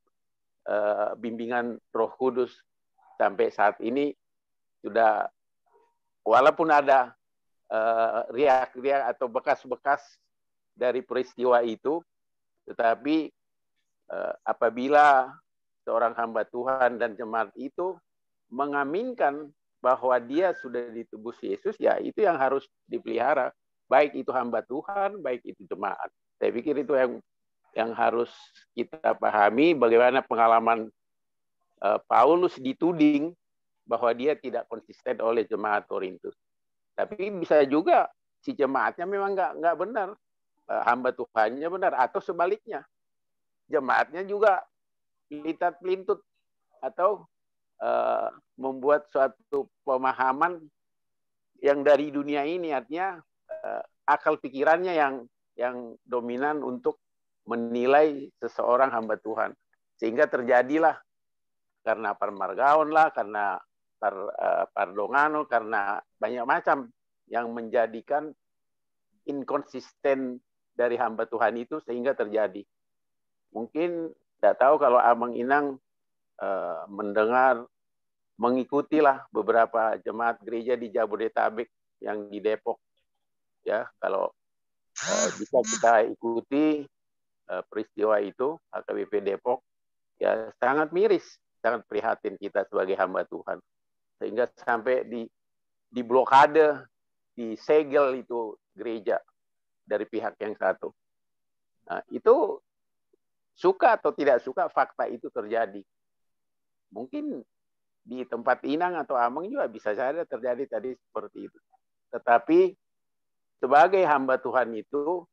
bimbingan Roh Kudus. Sampai saat ini sudah, walaupun ada riak-riak atau bekas-bekas dari peristiwa itu, tetapi apabila seorang hamba Tuhan dan jemaat itu mengaminkan bahwa dia sudah ditebus Yesus, ya itu yang harus dipelihara, baik itu hamba Tuhan, baik itu jemaat. Saya pikir itu yang harus kita pahami, bagaimana pengalaman Paulus dituding bahwa dia tidak konsisten oleh jemaat Korintus. Tapi bisa juga si jemaatnya memang nggak benar, hamba Tuhannya benar, atau sebaliknya jemaatnya juga litat-lintut atau membuat suatu pemahaman yang dari dunia ini, artinya akal pikirannya yang dominan untuk menilai seseorang hamba Tuhan, sehingga terjadilah karena parmargaon lah, karena pardongano, karena banyak macam yang menjadikan inkonsisten dari hamba Tuhan itu sehingga terjadi. Mungkin tidak tahu kalau Abang Inang mendengar, mengikutilah beberapa jemaat gereja di Jabodetabek yang di Depok, ya, kalau bisa kita ikuti peristiwa itu, HKBP Depok, ya sangat miris, sangat prihatin kita sebagai hamba Tuhan, sehingga sampai di blokade, disegel itu gereja dari pihak yang satu. Nah, itu suka atau tidak suka, fakta itu terjadi. Mungkin di tempat Inang atau Amang juga bisa saja terjadi tadi seperti itu. Tetapi sebagai hamba Tuhan itu,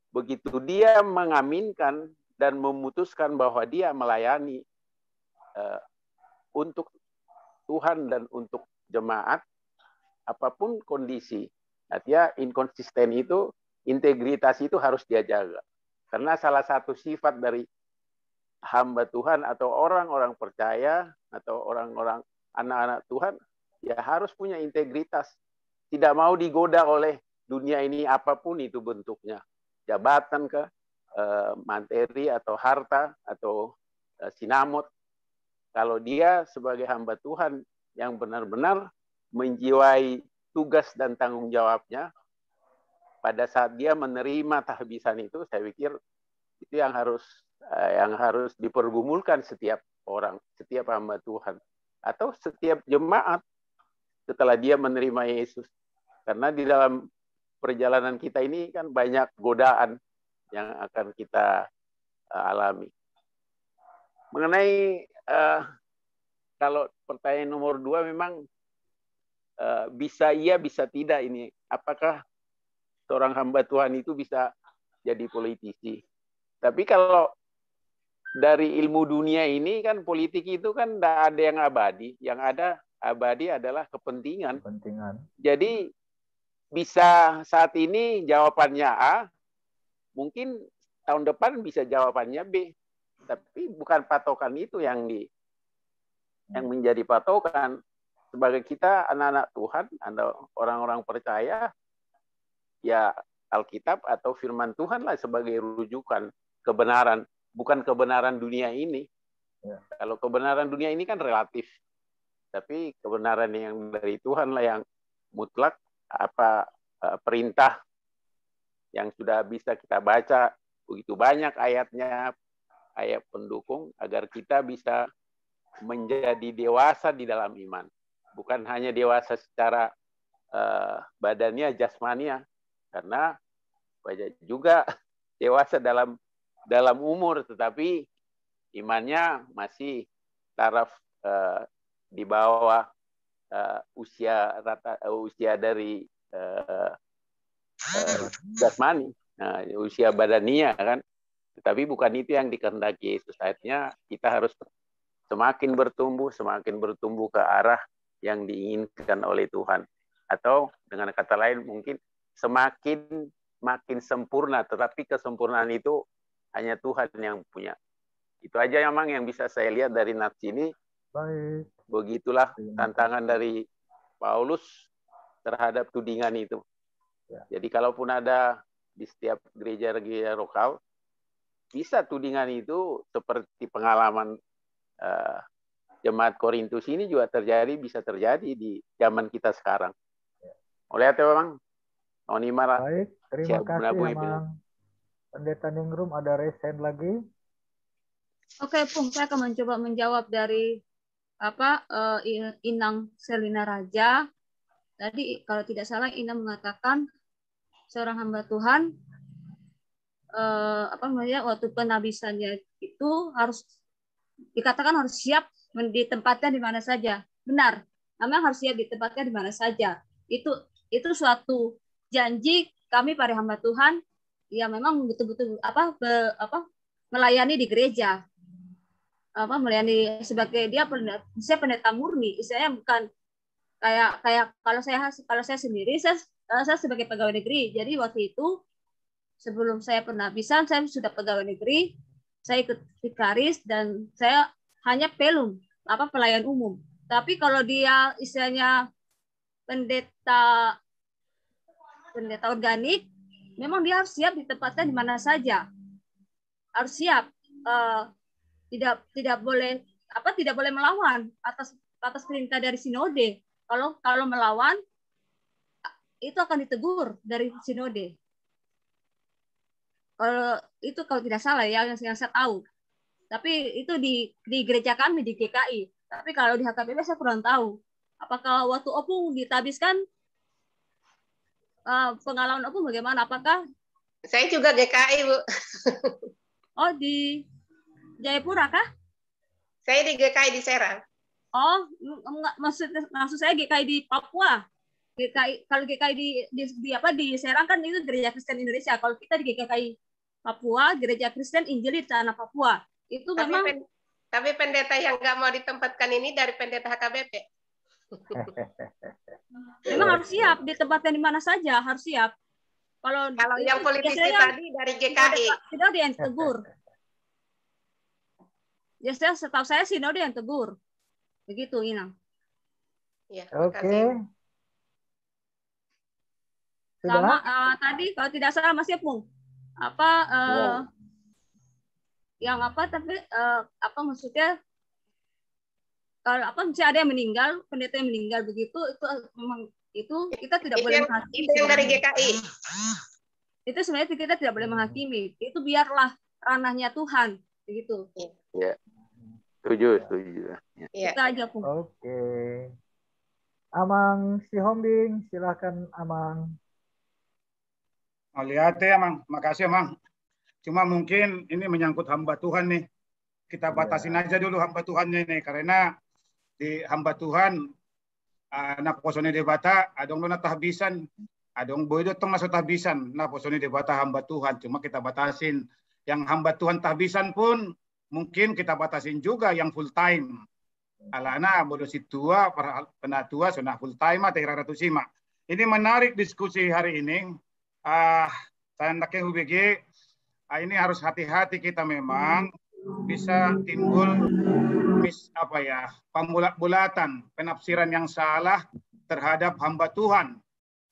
begitu dia mengaminkan dan memutuskan bahwa dia melayani untuk Tuhan dan untuk jemaat, apapun kondisi, artinya inkonsisten itu, integritas itu harus dia jaga. Karena salah satu sifat dari hamba Tuhan atau orang-orang percaya atau orang-orang anak-anak Tuhan, ya harus punya integritas. Tidak mau digoda oleh dunia ini apapun itu bentuknya. Jabatan ke, materi atau harta atau sinamot. Kalau dia sebagai hamba Tuhan yang benar-benar menjiwai tugas dan tanggung jawabnya, pada saat dia menerima tahbisan itu, saya pikir itu yang harus dipergumulkan setiap orang, setiap hamba Tuhan, atau setiap jemaat setelah dia menerima Yesus. Karena di dalam perjalanan kita ini kan banyak godaan yang akan kita alami. Mengenai kalau pertanyaan nomor 2, memang bisa iya, bisa tidak ini. Apakah seorang hamba Tuhan itu bisa jadi politisi? Tapi kalau dari ilmu dunia ini kan, politik itu kan tidak ada yang abadi. Yang ada abadi adalah kepentingan. Jadi bisa saat ini jawabannya A, mungkin tahun depan bisa jawabannya B. Tapi bukan patokan itu yang menjadi patokan. Sebagai kita anak-anak Tuhan atau orang-orang percaya, ya Alkitab atau firman Tuhan lah sebagai rujukan kebenaran, bukan kebenaran dunia ini. Ya. Kalau kebenaran dunia ini kan relatif, tapi kebenaran yang dari Tuhan lah yang mutlak. Apa perintah yang sudah bisa kita baca, begitu banyak ayatnya, ayat pendukung agar kita bisa menjadi dewasa di dalam iman. Bukan hanya dewasa secara badannya, jasmania, karena banyak juga dewasa dalam umur, tetapi imannya masih taraf di bawah usia dari jasmani, usia badania kan. Tetapi bukan itu yang dikehendaki Yesus. Artinya kita harus semakin bertumbuh ke arah yang diinginkan oleh Tuhan. Atau dengan kata lain mungkin makin sempurna, tetapi kesempurnaan itu hanya Tuhan yang punya. Itu aja memang yang bisa saya lihat dari nats ini. Baik. Begitulah tantangan dari Paulus terhadap tudingan itu. Ya. Jadi kalaupun ada di setiap gereja-gereja lokal, bisa tudingan itu seperti pengalaman jemaat Korintus ini juga terjadi, bisa terjadi di zaman kita sekarang. Oleh itu memang, baik, terima kasih Amang. Pendeta Ningrum, ada raise hand lagi? Oke, Pung, saya akan mencoba menjawab dari Inang Selina Raja. Tadi kalau tidak salah Inang mengatakan seorang hamba Tuhan waktu penabisannya itu harus dikatakan harus siap ditempatkan di mana saja. Benar, memang harus siap ditempatkan di mana saja. Itu suatu janji kami para hamba Tuhan yang memang betul-betul melayani di gereja. Melayani sebagai saya pendeta murni, saya bukan kayak kalau saya sendiri saya sebagai pegawai negeri. Jadi waktu itu sebelum saya penabisan saya sudah pegawai negeri, saya ikut vikaris dan saya hanya pelayan umum. Tapi kalau dia istilahnya pendeta organik, memang dia harus siap ditempatkan di mana saja. Harus siap. Tidak boleh melawan atas perintah dari sinode. Kalau melawan itu akan ditegur dari sinode. Kalau tidak salah ya yang saya tahu. Tapi itu di gereja kami di GKI. Tapi kalau di HKBP saya kurang tahu. Apakah waktu Opung ditabiskan pengalaman Opung bagaimana? Apakah saya juga GKI, Bu. Oh, di Jayapura kah? Saya di GKI di Serang. Oh, maksud saya GKI di Papua. Kalau GKI di Serang kan itu Gereja Kristen Indonesia. Kalau kita di GKI Papua, Gereja Kristen Injil di tanah Papua. Itu memang tapi pendeta yang nggak mau ditempatkan ini dari pendeta HKBP. Memang harus siap ditempatkan di mana saja, harus siap. Kalau yang politisi tadi dari GKI. Tidak ada yang tegur. Ya, setahu saya sinode yang tegur. Begitu, Inang. Ya, oke. Sama tadi kalau tidak salah Mas Pung. Maksudnya kalau misalnya ada yang meninggal, pendeta yang meninggal begitu, itu memang itu kita tidak boleh menghakimi. Itu yang dari GKI. Itu sebenarnya kita tidak boleh menghakimi. Itu biarlah ranahnya Tuhan, begitu. Ya. Setuju. Ya. Kita aja, Pung. Oke. Amang Sihombing, silakan Amang. Lihat ya, Amang. Makasih, Amang. Cuma mungkin ini menyangkut hamba Tuhan nih. Kita batasin aja dulu hamba Tuhannya ini, karena di hamba Tuhan na posone debata adong na tahbisan, adong boydo tong nasa tahbisan na posone debata hamba Tuhan. Cuma kita batasin yang hamba Tuhan tahbisan pun mungkin kita batasin juga yang full time. Alana bodo situa para penatua sudah full time atau ratusima. Ini menarik diskusi hari ini. Saya nakeng UBG ini harus hati-hati kita memang bisa timbul pembulat-bulatan, penafsiran yang salah terhadap hamba Tuhan.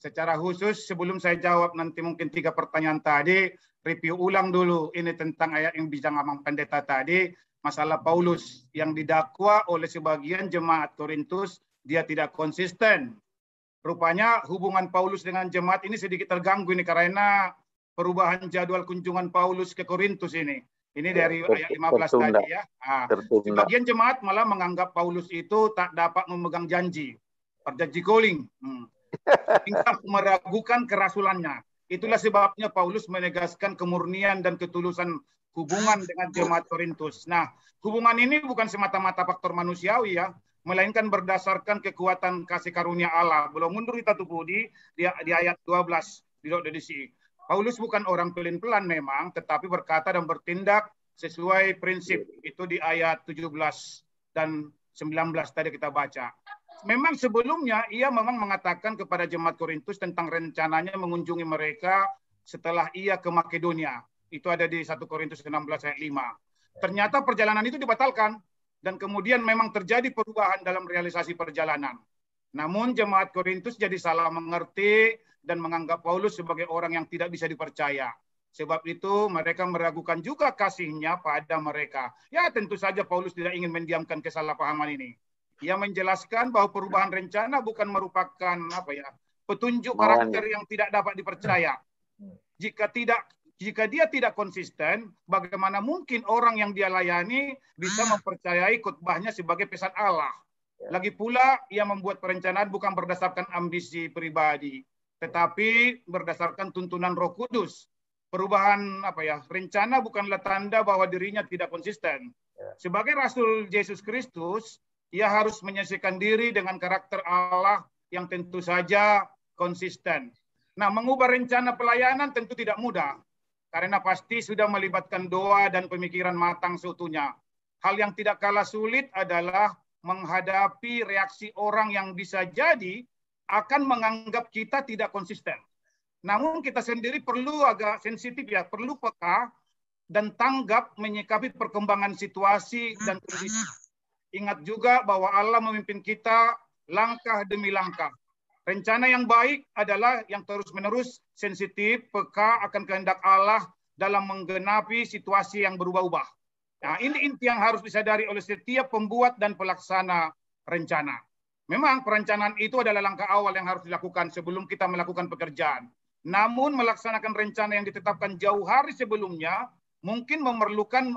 Secara khusus sebelum saya jawab nanti mungkin 3 pertanyaan tadi, review ulang dulu ini tentang ayat yang bicara Amang Pendeta tadi, masalah Paulus yang didakwa oleh sebagian jemaat Korintus dia tidak konsisten. Rupanya hubungan Paulus dengan jemaat ini sedikit terganggu ini karena perubahan jadwal kunjungan Paulus ke Korintus ini. Ini dari ayat 15 tadi ya. Sebagian jemaat malah menganggap Paulus itu tak dapat memegang janji. Perjanji calling. Hingga meragukan kerasulannya. Itulah sebabnya Paulus menegaskan kemurnian dan ketulusan hubungan dengan jemaat Korintus. Nah, hubungan ini bukan semata-mata faktor manusiawi ya, melainkan berdasarkan kekuatan kasih karunia Allah. Belum mundur kita tuh di ayat 12 di sini. Paulus bukan orang pelin-pelan memang, tetapi berkata dan bertindak sesuai prinsip. Itu di ayat 17 dan 19 tadi kita baca. Memang sebelumnya ia memang mengatakan kepada jemaat Korintus tentang rencananya mengunjungi mereka setelah ia ke Makedonia. Itu ada di 1 Korintus 16 ayat 5. Ternyata perjalanan itu dibatalkan dan kemudian memang terjadi perubahan dalam realisasi perjalanan. Namun jemaat Korintus jadi salah mengerti dan menganggap Paulus sebagai orang yang tidak bisa dipercaya. Sebab itu mereka meragukan juga kasihnya pada mereka. Ya tentu saja Paulus tidak ingin mendiamkan kesalahpahaman ini. Ia menjelaskan bahwa perubahan rencana bukan merupakan petunjuk karakter yang tidak dapat dipercaya. Jika dia tidak konsisten, bagaimana mungkin orang yang dia layani bisa mempercayai khotbahnya sebagai pesan Allah? Lagi pula, ia membuat perencanaan bukan berdasarkan ambisi pribadi, tetapi berdasarkan tuntunan Roh Kudus. Perubahan rencana bukanlah tanda bahwa dirinya tidak konsisten. Sebagai Rasul Yesus Kristus, ia harus menyesuaikan diri dengan karakter Allah yang tentu saja konsisten. Nah, mengubah rencana pelayanan tentu tidak mudah, karena pasti sudah melibatkan doa dan pemikiran matang seutuhnya. Hal yang tidak kalah sulit adalah menghadapi reaksi orang yang bisa jadi akan menganggap kita tidak konsisten. Namun kita sendiri perlu agak sensitif ya, perlu peka dan tanggap menyikapi perkembangan situasi dan kondisi. Ingat juga bahwa Allah memimpin kita langkah demi langkah. Rencana yang baik adalah yang terus-menerus sensitif, peka akan kehendak Allah dalam menggenapi situasi yang berubah-ubah. Nah, ini inti yang harus disadari oleh setiap pembuat dan pelaksana rencana. Memang perencanaan itu adalah langkah awal yang harus dilakukan sebelum kita melakukan pekerjaan. Namun melaksanakan rencana yang ditetapkan jauh hari sebelumnya mungkin memerlukan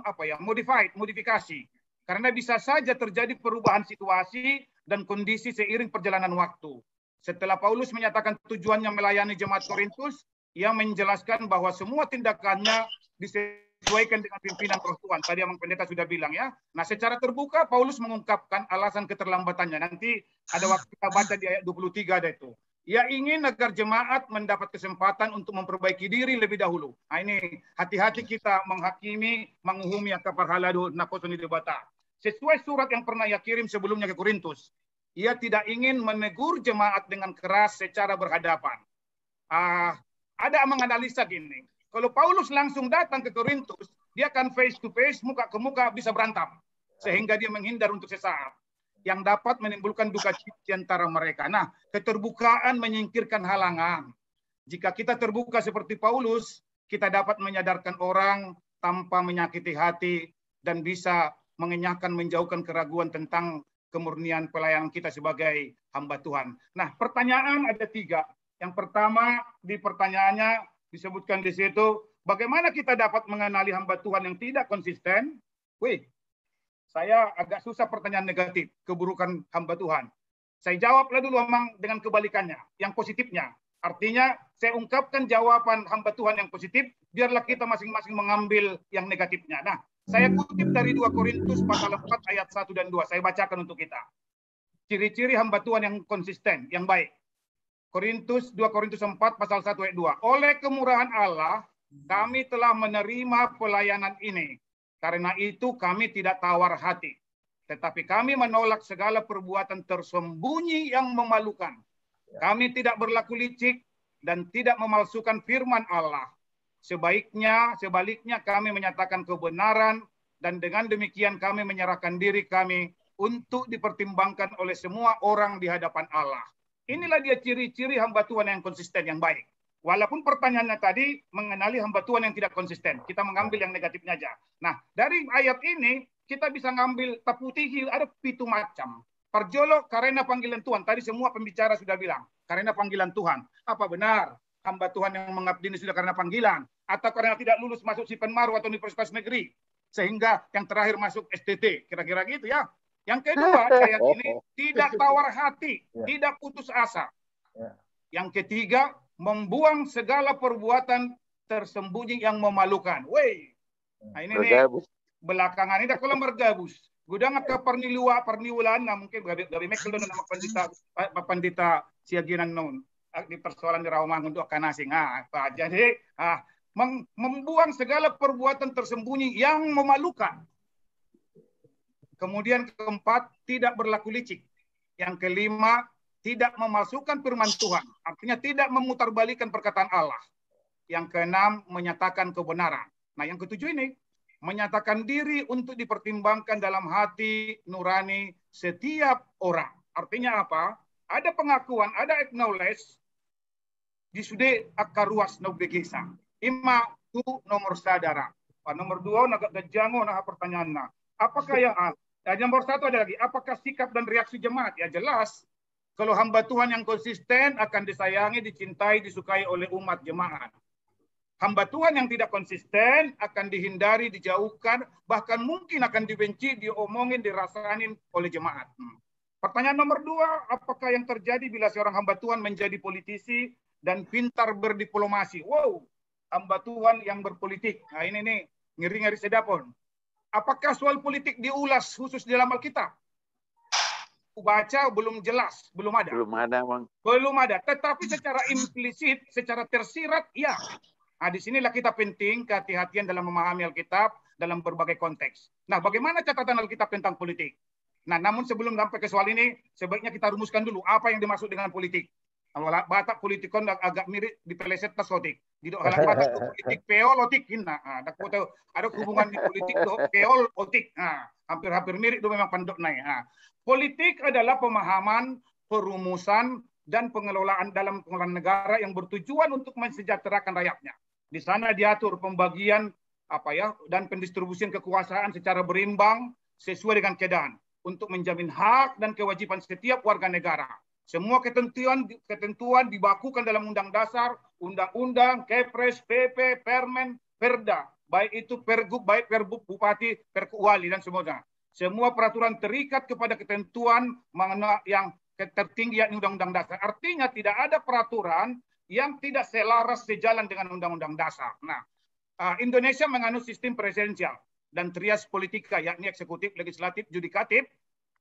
modifikasi. Karena bisa saja terjadi perubahan situasi dan kondisi seiring perjalanan waktu. Setelah Paulus menyatakan tujuannya melayani jemaat Korintus, ia menjelaskan bahwa semua tindakannya disesuaikan dengan pimpinan Roh Tuhan. Tadi Abang Pendeta sudah bilang ya. Nah, secara terbuka Paulus mengungkapkan alasan keterlambatannya. Nanti ada waktu kita baca di ayat 23 ada itu. Ia ingin agar jemaat mendapat kesempatan untuk memperbaiki diri lebih dahulu. Nah, ini hati-hati kita menghakimi, menghukumi akaparhaladu nakosoni debata. Sesuai surat yang pernah ia kirim sebelumnya ke Korintus. Ia tidak ingin menegur jemaat dengan keras secara berhadapan. Ada menganalisa gini. Kalau Paulus langsung datang ke Korintus, dia akan face to face, muka ke muka bisa berantem. Sehingga dia menghindar untuk sesaat. Yang dapat menimbulkan duka cita di antara mereka. Nah, keterbukaan menyingkirkan halangan. Jika kita terbuka seperti Paulus, kita dapat menyadarkan orang tanpa menyakiti hati dan bisa mengenyahkan, menjauhkan keraguan tentang kemurnian pelayanan kita sebagai hamba Tuhan. Nah, pertanyaan ada 3. Yang pertama, di pertanyaannya disebutkan di situ, bagaimana kita dapat mengenali hamba Tuhan yang tidak konsisten? Saya agak susah pertanyaan negatif, keburukan hamba Tuhan. Saya jawablah dulu memang dengan kebalikannya, yang positifnya. Artinya, saya ungkapkan jawaban hamba Tuhan yang positif, biarlah kita masing-masing mengambil yang negatifnya. Nah, saya kutip dari 2 Korintus pasal 4 ayat 1 dan 2. Saya bacakan untuk kita. Ciri-ciri hamba Tuhan yang konsisten, yang baik. 2 Korintus 4 pasal 1 ayat 2. Oleh kemurahan Allah, kami telah menerima pelayanan ini. Karena itu kami tidak tawar hati. Tetapi kami menolak segala perbuatan tersembunyi yang memalukan. Kami tidak berlaku licik dan tidak memalsukan firman Allah. Sebaliknya kami menyatakan kebenaran dan dengan demikian kami menyerahkan diri kami untuk dipertimbangkan oleh semua orang di hadapan Allah. Inilah dia ciri-ciri hamba Tuhan yang konsisten, yang baik. Walaupun pertanyaannya tadi mengenali hamba Tuhan yang tidak konsisten. Kita mengambil yang negatifnya aja. Nah, dari ayat ini kita bisa ngambil taputihi, ada 7 macam. Parjolo karena panggilan Tuhan. Tadi semua pembicara sudah bilang, karena panggilan Tuhan. Apa benar hamba Tuhan yang mengabdi ini sudah karena panggilan? Atau karena tidak lulus masuk Sipenmaru atau Universitas Negeri? Sehingga yang terakhir masuk STT. Kira-kira gitu ya. Yang kedua, ayat ini tidak tawar hati, tidak putus asa. Yang ketiga, membuang segala perbuatan tersembunyi yang memalukan. Nah, ini nih, belakangan ini kalau mergabus. Gudang ke perniwulan, nah mungkin dari Mekel dan nama pandita siaginan non di persoalan di Rawamangun untuk akan asing. Jadi membuang segala perbuatan tersembunyi yang memalukan. Kemudian keempat, tidak berlaku licik. Yang kelima, tidak memalsukan firman Tuhan. Artinya tidak memutarbalikan perkataan Allah. Yang keenam, menyatakan kebenaran. Nah, yang ketujuh ini, menyatakan diri untuk dipertimbangkan dalam hati nurani setiap orang. Artinya apa? Ada pengakuan, ada acknowledge di sude akar ruas no begesa. Ima tu nomor sadara. Nomor 2 agak gajango nah pertanyaannya. Apakah yang nomor 1 ada lagi? Apakah sikap dan reaksi jemaat? Ya jelas. Kalau hamba Tuhan yang konsisten akan disayangi, dicintai, disukai oleh umat jemaat. Hamba Tuhan yang tidak konsisten akan dihindari, dijauhkan, bahkan mungkin akan dibenci, diomongin, dirasain oleh jemaat. Pertanyaan nomor 2, apakah yang terjadi bila seorang hamba Tuhan menjadi politisi dan pintar berdiplomasi? Wow, hamba Tuhan yang berpolitik. Nah ini nih, ngeri-ngeri sedapon. Apakah soal politik diulas khusus di dalam Alkitab? Baca belum jelas, belum ada. Belum ada, Bang. Belum ada, tetapi secara implisit, secara tersirat, ya. Nah, disinilah kita penting kehati-hatian dalam memahami Alkitab dalam berbagai konteks. Nah, bagaimana catatan Alkitab tentang politik? Nah, namun sebelum sampai ke soal ini, sebaiknya kita rumuskan dulu apa yang dimaksud dengan politik. Kalau Batak politikon agak mirip dipeleset tasotik. Di halak Batak itu politik peolotik. Nah, ada hubungan di politik itu peolotik. Nah, hampir-hampir mirip itu memang pandok naik. Nah, politik adalah pemahaman, perumusan, dan pengelolaan dalam pengelolaan negara yang bertujuan untuk mensejahterakan rakyatnya. Di sana diatur pembagian dan pendistribusian kekuasaan secara berimbang sesuai dengan keadaan untuk menjamin hak dan kewajiban setiap warga negara. Semua ketentuan dibakukan dalam undang dasar, undang-undang, Kepres, PP, Permen, Perda, baik itu Pergub, baik Perbuk, Bupati, Perkuwali dan semuanya. Semua peraturan terikat kepada ketentuan yang tertinggi yakni undang-undang dasar. Artinya tidak ada peraturan yang tidak selaras sejalan dengan undang-undang dasar. Nah, Indonesia menganut sistem presidensial dan trias politika yakni eksekutif, legislatif, yudikatif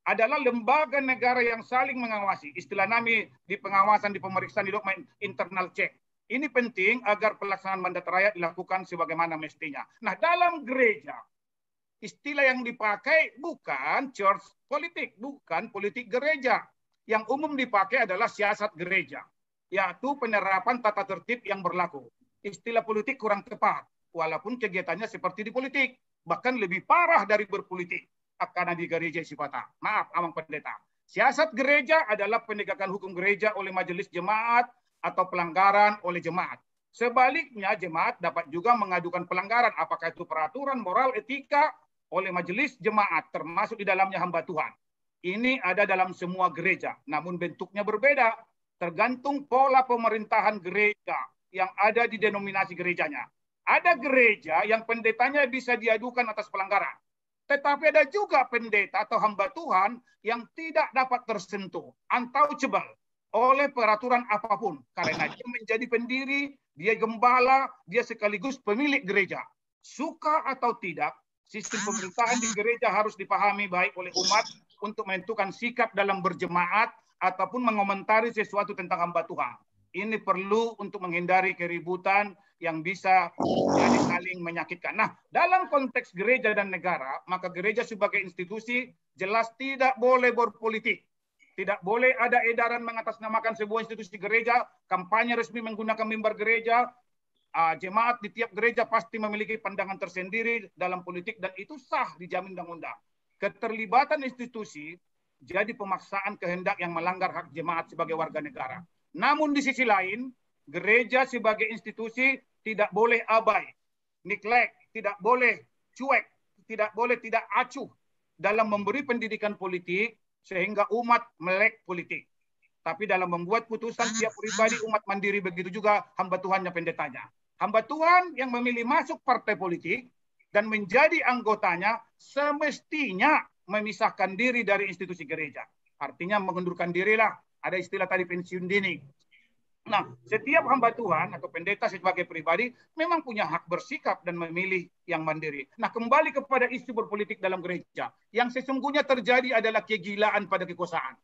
adalah lembaga negara yang saling mengawasi. Istilah kami di pengawasan, di pemeriksaan, di dokumen internal check. Ini penting agar pelaksanaan mandat rakyat dilakukan sebagaimana mestinya. Nah, dalam gereja, istilah yang dipakai bukan church politik, bukan politik gereja. Yang umum dipakai adalah siasat gereja, yaitu penerapan tata tertib yang berlaku. Istilah politik kurang tepat, walaupun kegiatannya seperti di politik, bahkan lebih parah dari berpolitik. Karena di gereja sifatnya. Maaf, Amang Pendeta. Siasat gereja adalah penegakan hukum gereja oleh majelis jemaat atau pelanggaran oleh jemaat. Sebaliknya, jemaat dapat juga mengadukan pelanggaran, apakah itu peraturan, moral, etika, oleh majelis jemaat, termasuk di dalamnya hamba Tuhan. Ini ada dalam semua gereja, namun bentuknya berbeda, tergantung pola pemerintahan gereja yang ada di denominasi gerejanya. Ada gereja yang pendetanya bisa diadukan atas pelanggaran. Tetapi ada juga pendeta atau hamba Tuhan yang tidak dapat tersentuh, untouchable oleh peraturan apapun. Karena dia menjadi pendiri, dia gembala, dia sekaligus pemilik gereja. Suka atau tidak, sistem pemerintahan di gereja harus dipahami baik oleh umat untuk menentukan sikap dalam berjemaat ataupun mengomentari sesuatu tentang hamba Tuhan. Ini perlu untuk menghindari keributan yang bisa jadi saling menyakitkan. Nah, dalam konteks gereja dan negara, maka gereja sebagai institusi jelas tidak boleh berpolitik. Tidak boleh ada edaran mengatasnamakan sebuah institusi gereja, kampanye resmi menggunakan mimbar gereja. Jemaat di tiap gereja pasti memiliki pandangan tersendiri dalam politik dan itu sah dijamin undang-undang. Keterlibatan institusi jadi pemaksaan kehendak yang melanggar hak jemaat sebagai warga negara. Namun di sisi lain, gereja sebagai institusi tidak boleh abai, neglect, tidak boleh cuek, tidak boleh tidak acuh dalam memberi pendidikan politik sehingga umat melek politik. Tapi dalam membuat putusan tiap pribadi umat mandiri, begitu juga hamba Tuhannya pendetanya. Hamba Tuhan yang memilih masuk partai politik dan menjadi anggotanya semestinya memisahkan diri dari institusi gereja. Artinya mengundurkan dirilah. Ada istilah tadi pensiun dini. Nah, setiap hamba Tuhan atau pendeta sebagai pribadi memang punya hak bersikap dan memilih yang mandiri. Nah, kembali kepada isu berpolitik dalam gereja. Yang sesungguhnya terjadi adalah kegilaan pada kekuasaan.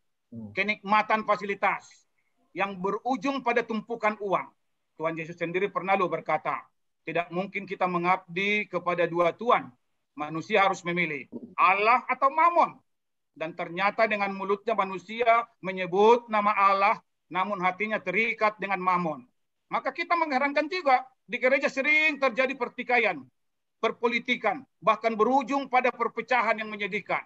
Kenikmatan fasilitas yang berujung pada tumpukan uang. Tuhan Yesus sendiri pernah berkata, tidak mungkin kita mengabdi kepada dua tuan. Manusia harus memilih Allah atau Mamon. Dan ternyata dengan mulutnya manusia menyebut nama Allah, namun hatinya terikat dengan Mamon. Maka kita mengherankan juga, di gereja sering terjadi pertikaian perpolitikan, bahkan berujung pada perpecahan yang menyedihkan.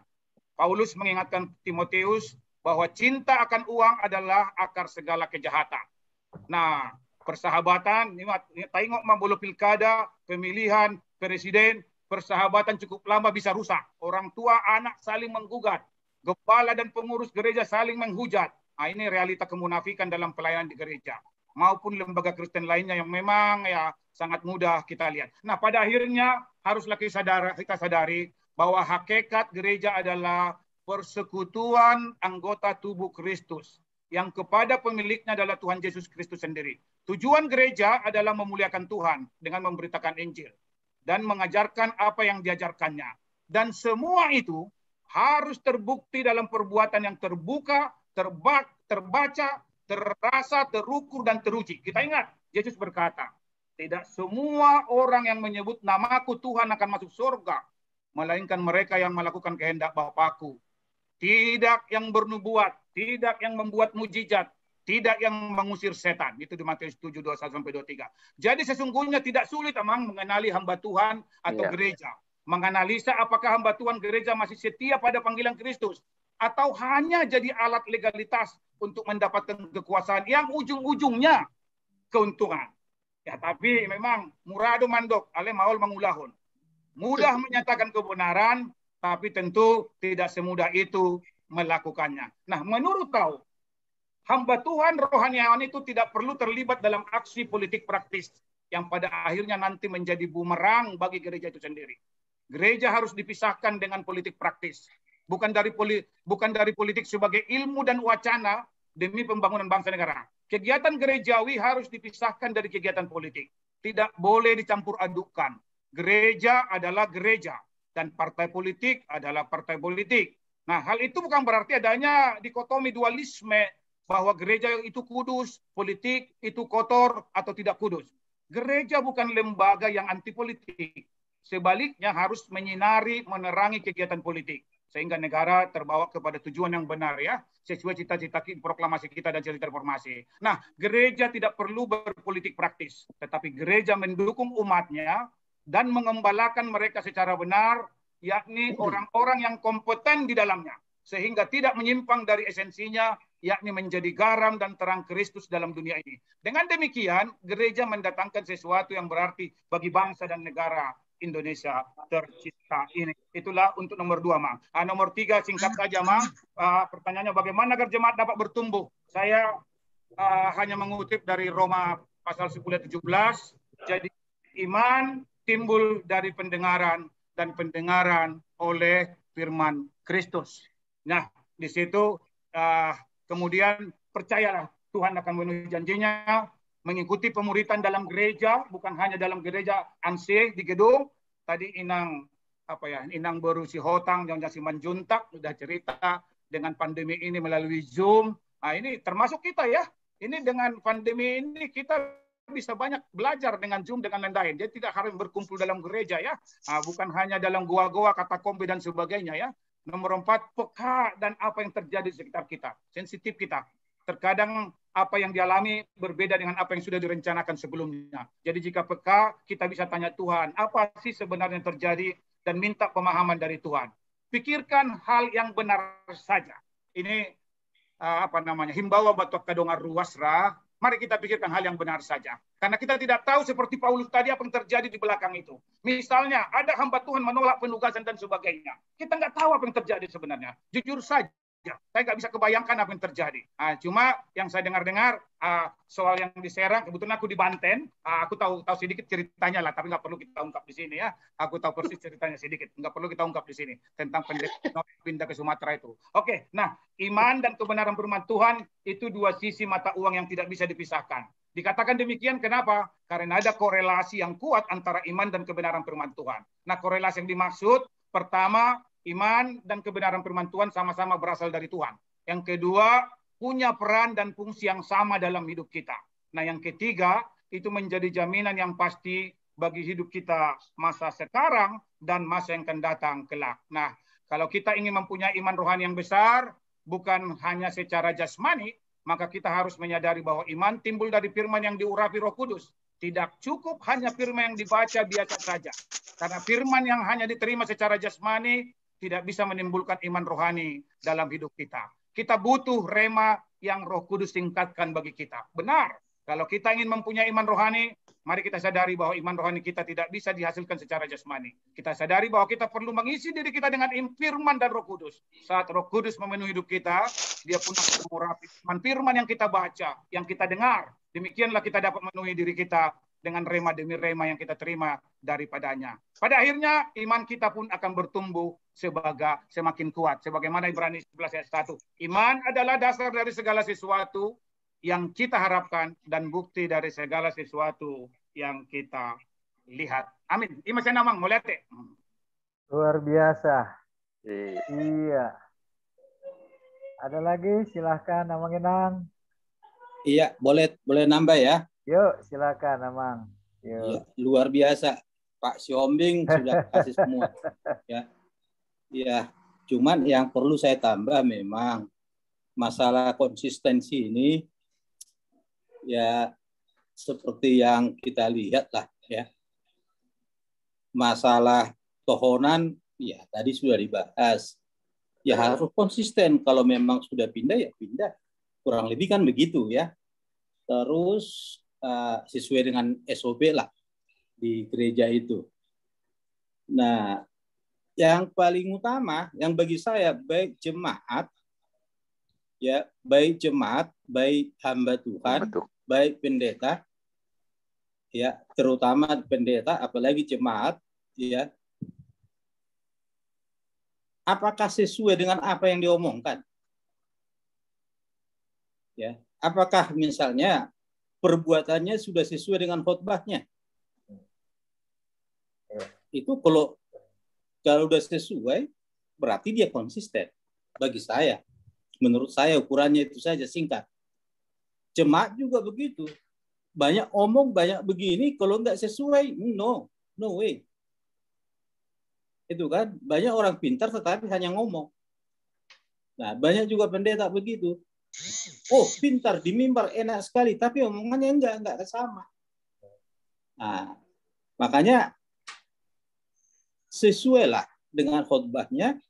Paulus mengingatkan Timotius bahwa cinta akan uang adalah akar segala kejahatan. Nah, persahabatan, tengok mambolo pilkada, pemilihan presiden, persahabatan cukup lama bisa rusak. Orang tua anak saling menggugat, kepala dan pengurus gereja saling menghujat. Nah, ini realita kemunafikan dalam pelayanan di gereja maupun lembaga Kristen lainnya yang memang ya sangat mudah kita lihat. Nah, pada akhirnya haruslah kita sadari bahwa hakikat gereja adalah persekutuan anggota tubuh Kristus yang kepada pemiliknya adalah Tuhan Yesus Kristus sendiri. Tujuan gereja adalah memuliakan Tuhan dengan memberitakan Injil dan mengajarkan apa yang diajarkannya. Dan semua itu harus terbukti dalam perbuatan yang terbuka, terbaca, terasa, terukur, dan teruji. Kita ingat, Yesus berkata, tidak semua orang yang menyebut namaku Tuhan akan masuk surga, melainkan mereka yang melakukan kehendak Bapakku. Tidak yang bernubuat, tidak yang membuat mujizat, tidak yang mengusir setan. Itu di Matius 7, 21-23. Jadi sesungguhnya tidak sulit memang mengenali hamba Tuhan atau gereja. Menganalisa apakah hamba Tuhan gereja masih setia pada panggilan Kristus, atau hanya jadi alat legalitas untuk mendapatkan kekuasaan yang ujung-ujungnya keuntungan. Ya, tapi memang murado mandok, ale maul mangulahun. Mudah menyatakan kebenaran, tapi tentu tidak semudah itu melakukannya. Nah, menurut kau, hamba Tuhan rohaniawan itu tidak perlu terlibat dalam aksi politik praktis yang pada akhirnya nanti menjadi bumerang bagi gereja itu sendiri. Gereja harus dipisahkan dengan politik praktis. Bukan dari politik sebagai ilmu dan wacana demi pembangunan bangsa negara. Kegiatan gerejawi harus dipisahkan dari kegiatan politik. Tidak boleh dicampur adukkan. Gereja adalah gereja dan partai politik adalah partai politik. Nah, hal itu bukan berarti adanya dikotomi dualisme bahwa gereja itu kudus, politik itu kotor atau tidak kudus. Gereja bukan lembaga yang anti politik. Sebaliknya harus menyinari, menerangi kegiatan politik. Sehingga negara terbawa kepada tujuan yang benar ya, sesuai cita-cita proklamasi kita dan cerita reformasi. Nah, gereja tidak perlu berpolitik praktis, tetapi gereja mendukung umatnya dan mengembalakan mereka secara benar, yakni orang-orang yang kompeten di dalamnya, sehingga tidak menyimpang dari esensinya, yakni menjadi garam dan terang Kristus dalam dunia ini. Dengan demikian, gereja mendatangkan sesuatu yang berarti bagi bangsa dan negara Indonesia tercipta ini. Itulah untuk nomor 2, Mang. Nomor 3 singkat saja, Mang. Pertanyaannya bagaimana agar jemaat dapat bertumbuh? Saya hanya mengutip dari Roma pasal 10 ayat 17. Jadi iman timbul dari pendengaran dan pendengaran oleh firman Kristus. Nah, di situ kemudian percayalah Tuhan akan memenuhi janjinya, mengikuti pemuritan dalam gereja, bukan hanya dalam gereja ansih di gedung. Tadi Inang baru si Hotang yang si Manjuntak sudah cerita dengan pandemi ini melalui Zoom. Nah, ini termasuk kita ya. Ini dengan pandemi ini kita bisa banyak belajar dengan Zoom dengan lain-lain. Jadi tidak harus berkumpul dalam gereja ya. Nah, bukan hanya dalam goa-goa, katakombe dan sebagainya ya. Nomor 4, peka dan apa yang terjadi di sekitar kita. Sensitif kita. Terkadang apa yang dialami berbeda dengan apa yang sudah direncanakan sebelumnya. Jadi jika peka, kita bisa tanya Tuhan, apa sih sebenarnya yang terjadi dan minta pemahaman dari Tuhan. Pikirkan hal yang benar saja. Ini himbauan batu kadongar ruasra. Mari kita pikirkan hal yang benar saja. Karena kita tidak tahu seperti Paulus tadi apa yang terjadi di belakang itu. Misalnya ada hamba Tuhan menolak penugasan dan sebagainya. Kita nggak tahu apa yang terjadi sebenarnya. Jujur saja. Saya nggak bisa kebayangkan apa yang terjadi. Cuma yang saya dengar-dengar soal yang di Serang, kebetulan aku di Banten, aku tahu sedikit ceritanya lah, tapi nggak perlu kita ungkap di sini ya. Aku tahu persis ceritanya sedikit, nggak perlu kita ungkap di sini tentang pindah ke Sumatera itu. Oke, nah iman dan kebenaran firman Tuhan itu dua sisi mata uang yang tidak bisa dipisahkan. Dikatakan demikian kenapa? Karena ada korelasi yang kuat antara iman dan kebenaran firman Tuhan. Nah, korelasi yang dimaksud pertama, iman dan kebenaran firman Tuhan sama-sama berasal dari Tuhan. Yang kedua, punya peran dan fungsi yang sama dalam hidup kita. Nah, yang ketiga, itu menjadi jaminan yang pasti bagi hidup kita masa sekarang dan masa yang akan datang kelak. Nah, kalau kita ingin mempunyai iman rohani yang besar, bukan hanya secara jasmani, maka kita harus menyadari bahwa iman timbul dari firman yang diurapi Roh Kudus. Tidak cukup hanya firman yang dibaca biasa saja. Karena firman yang hanya diterima secara jasmani tidak bisa menimbulkan iman rohani dalam hidup kita. Kita butuh rema yang Roh Kudus tingkatkan bagi kita. Benar, kalau kita ingin mempunyai iman rohani, mari kita sadari bahwa iman rohani kita tidak bisa dihasilkan secara jasmani. Kita sadari bahwa kita perlu mengisi diri kita dengan firman dan Roh Kudus. Saat Roh Kudus memenuhi hidup kita, dia pun akan mengurapi firman yang kita baca, yang kita dengar. Demikianlah kita dapat memenuhi diri kita dengan rema demi rema yang kita terima daripadanya. Pada akhirnya iman kita pun akan bertumbuh semakin kuat. Sebagaimana Ibrani 11 ayat 1. Iman adalah dasar dari segala sesuatu yang kita harapkan dan bukti dari segala sesuatu yang kita lihat. Amin. Ima saya namang mulate. Luar biasa. Iya. Ada lagi? Silahkan Amang Inang. Iya, boleh nambah ya. Yuk, silakan Amang. Ya, luar biasa. Pak Siombing sudah kasih semua. Ya. Ya, cuman yang perlu saya tambah memang masalah konsistensi ini ya seperti yang kita lihat lah ya. Masalah tohonan ya tadi sudah dibahas. Ya harus konsisten, kalau memang sudah pindah ya pindah. Kurang lebih kan begitu ya. Terus sesuai dengan SOP lah di gereja itu. Nah, yang paling utama, yang bagi saya baik jemaat, ya baik jemaat, baik hamba Tuhan, baik pendeta, ya terutama pendeta, apalagi jemaat, ya apakah sesuai dengan apa yang diomongkan? Ya, apakah misalnya perbuatannya sudah sesuai dengan khotbahnya? Itu kalau sudah sesuai, berarti dia konsisten. Bagi saya, menurut saya ukurannya itu saja, singkat. Jemaat juga begitu. Banyak omong, banyak begini, kalau nggak sesuai, no way. Itu kan, banyak orang pintar tetapi hanya ngomong. Nah, banyak juga pendeta begitu. Oh, pintar di mimbar enak sekali, tapi omongannya enggak sama. Nah, makanya sesuailah dengan khotbahnya.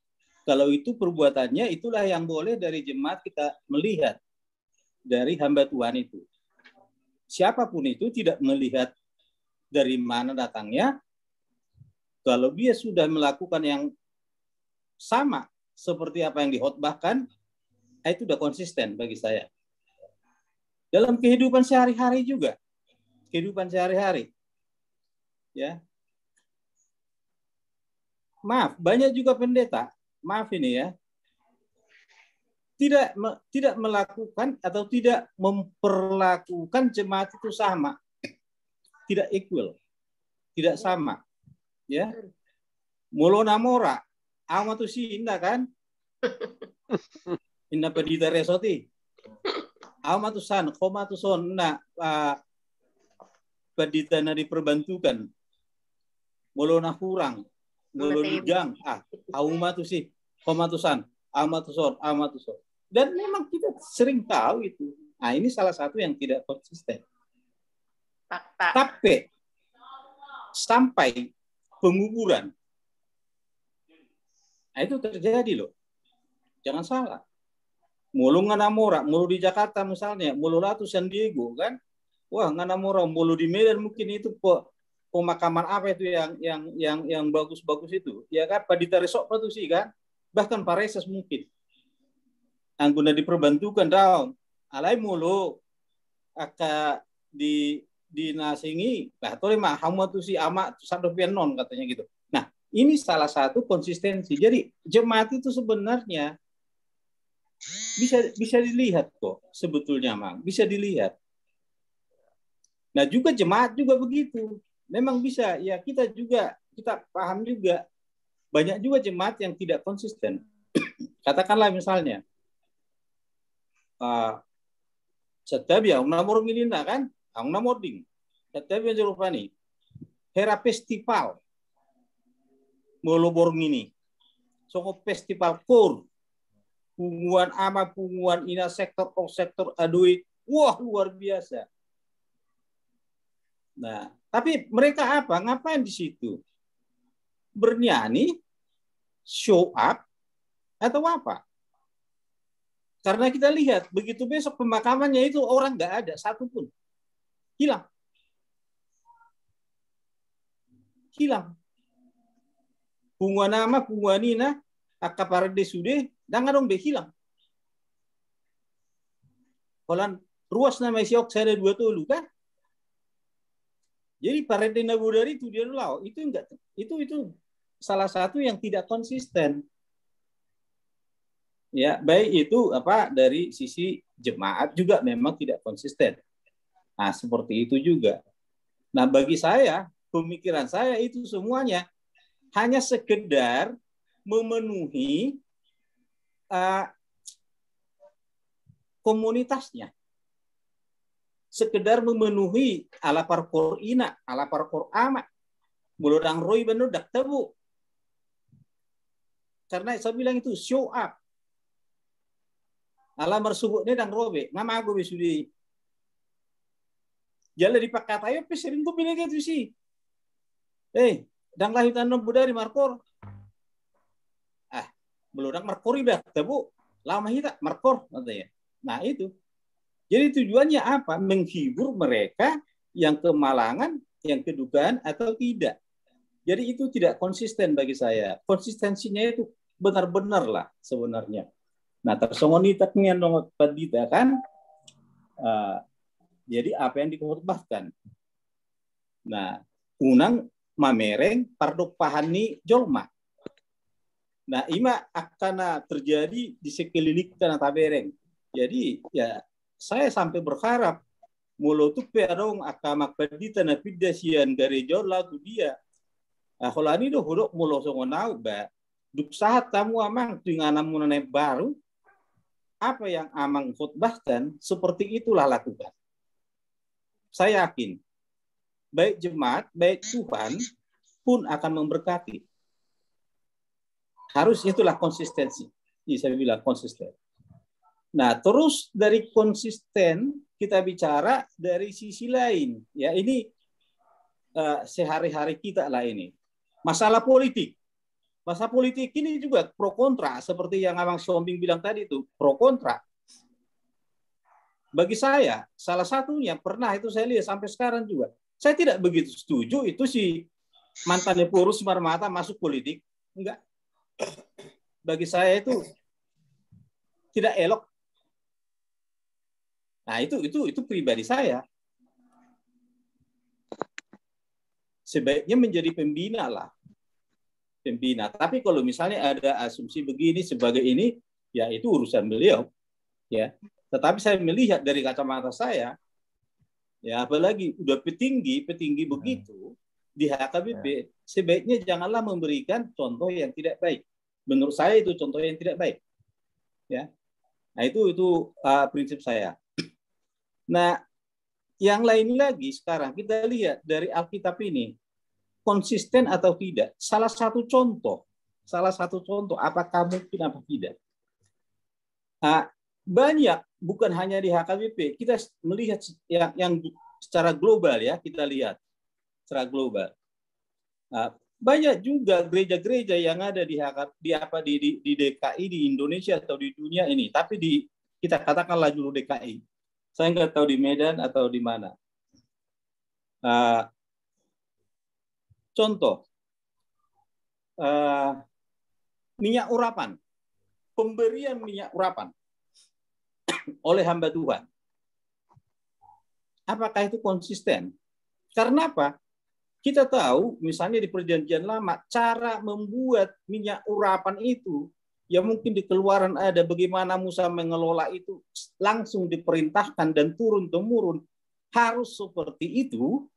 Kalau itu perbuatannya, itulah yang boleh dari jemaat kita melihat dari hamba Tuhan itu. Siapapun itu tidak melihat dari mana datangnya. Kalau dia sudah melakukan yang sama seperti apa yang dikhotbahkan, itu sudah konsisten bagi saya. Dalam kehidupan sehari-hari juga. Kehidupan sehari-hari. Ya. Maaf, banyak juga pendeta, maaf ini ya, tidak melakukan atau tidak memperlakukan jemaat itu sama. Tidak equal. Tidak sama. Ya. Molo namora, amat tuh sih indah kan? Inna pedita resoti. Amatusan, komatuson, na pedita na diperbantukan. Molo na kurang, molo ligang, aumatu sih, komatusan, amatuson. Dan memang kita sering tahu itu. Nah, ini salah satu yang tidak konsisten. Tapi sampai penguburan, nah, itu terjadi loh. Jangan salah. Mulu nganamora, mulu di Jakarta misalnya, mulu Ratu San Diego kan, wah nganamora, mulu di Medan mungkin itu pemakaman apa itu yang bagus-bagus itu, ya kan, Padita Resort itu sih kan, bahkan Pareses mungkin, angguna diperbantukan daun, alai mulu, aka di nasingi, lah tuh mah hamu tuh si ama satu non katanya gitu. Nah ini salah satu konsistensi. Jadi jemaat itu sebenarnya bisa dilihat kok sebetulnya, Mang. Bisa dilihat. Nah, juga jemaat juga begitu. Memang bisa, ya kita paham juga. Banyak juga jemaat yang tidak konsisten. Katakanlah misalnya, setiap yang nomor milina kan, ang nomor ding. Setiap yang jerupani. Hera festival. Molobor ini. Soko festival kur. Punguan ama, punguan ina sektor adui. Wah, luar biasa. Nah, tapi mereka apa? Ngapain di situ? Bernyanyi, show up, atau apa? Karena kita lihat, begitu besok pemakamannya itu orang nggak ada, satupun. Hilang. Hilang. Pungwa nama, pungwa nina, akaparade sude, dangan dong deh hilang. Kalau ruas nama siok saya ada 2 tolu kan? Jadi parade nabudari itu dia lau, itu enggak, itu salah satu yang tidak konsisten. Ya, baik itu apa dari sisi jemaat juga memang tidak konsisten. Nah, seperti itu juga. Nah, bagi saya, pemikiran saya itu semuanya hanya sekedar memenuhi komunitasnya. Sekedar memenuhi alapar Qur'ina, alapar Qur'ama. Mulodang roi benudak tabu. Karena saya bilang itu show up. Alamar subuknya dan robe. Nama aku besudi. Jala dipakat ayo pesering ko pinagay itu sih. Dang lahitan ng budari markor. Beludang markor iba, tabu. Lama hita markor katanya. Nah, itu. Jadi tujuannya apa? Menghibur mereka yang kemalangan, yang kedukaan atau tidak. Jadi itu tidak konsisten bagi saya. Konsistensinya itu benar-benar lah sebenarnya. Nah, tersongonitaknya nongot padita kan. Jadi apa yang dikhotbahkan. Nah, unang mamereng pardok pahani jolma. Nah, ima akan terjadi di sekeliling tanah tabereng. Jadi ya saya sampai berharap mulo tu perong akamak padita na pidasian garejol lagu dia. Holani do hudok mulo songonau ba. Duk saat tamu amang dengan namunane baru apa yang amang khotbahkan seperti itulah lakukan. Saya yakin baik jemaat, baik Tuhan pun akan memberkati. Harus itulah konsistensi. Ini saya bilang konsisten. Nah, terus dari konsisten kita bicara dari sisi lain. Ya, ini sehari-hari kita lah ini. Masalah politik. Masalah politik ini juga pro kontra. Seperti yang Abang Sombing bilang tadi itu, pro kontra. Bagi saya, salah satunya pernah itu saya lihat sampai sekarang juga. Saya tidak begitu setuju itu si mantannya Purus Marmata masuk politik. Enggak. Bagi saya itu tidak elok. Nah, itu pribadi saya. Sebaiknya menjadi pembina lah. Pembina. Tapi kalau misalnya ada asumsi begini sebagai ini, ya itu urusan beliau. Ya. Tetapi saya melihat dari kacamata saya, ya apalagi udah petinggi begitu di HKBP, sebaiknya janganlah memberikan contoh yang tidak baik. Menurut saya itu contoh yang tidak baik. Ya, nah itu prinsip saya. Nah, yang lain lagi sekarang kita lihat dari Alkitab ini konsisten atau tidak. Salah satu contoh apakah mungkin apa tidak? Banyak, bukan hanya di HKBP, kita melihat yang secara global ya, kita lihat secara global. Banyak juga gereja-gereja yang ada di DKI di Indonesia atau di dunia ini, tapi kita katakanlah dulu DKI. Saya nggak tahu di Medan atau di mana. Contoh, minyak urapan, pemberian minyak urapan oleh hamba Tuhan. Apakah itu konsisten? Karena apa? Kita tahu misalnya di Perjanjian Lama cara membuat minyak urapan itu ya mungkin di Keluaran ada bagaimana Musa mengelola itu langsung diperintahkan dan turun-temurun harus seperti itu.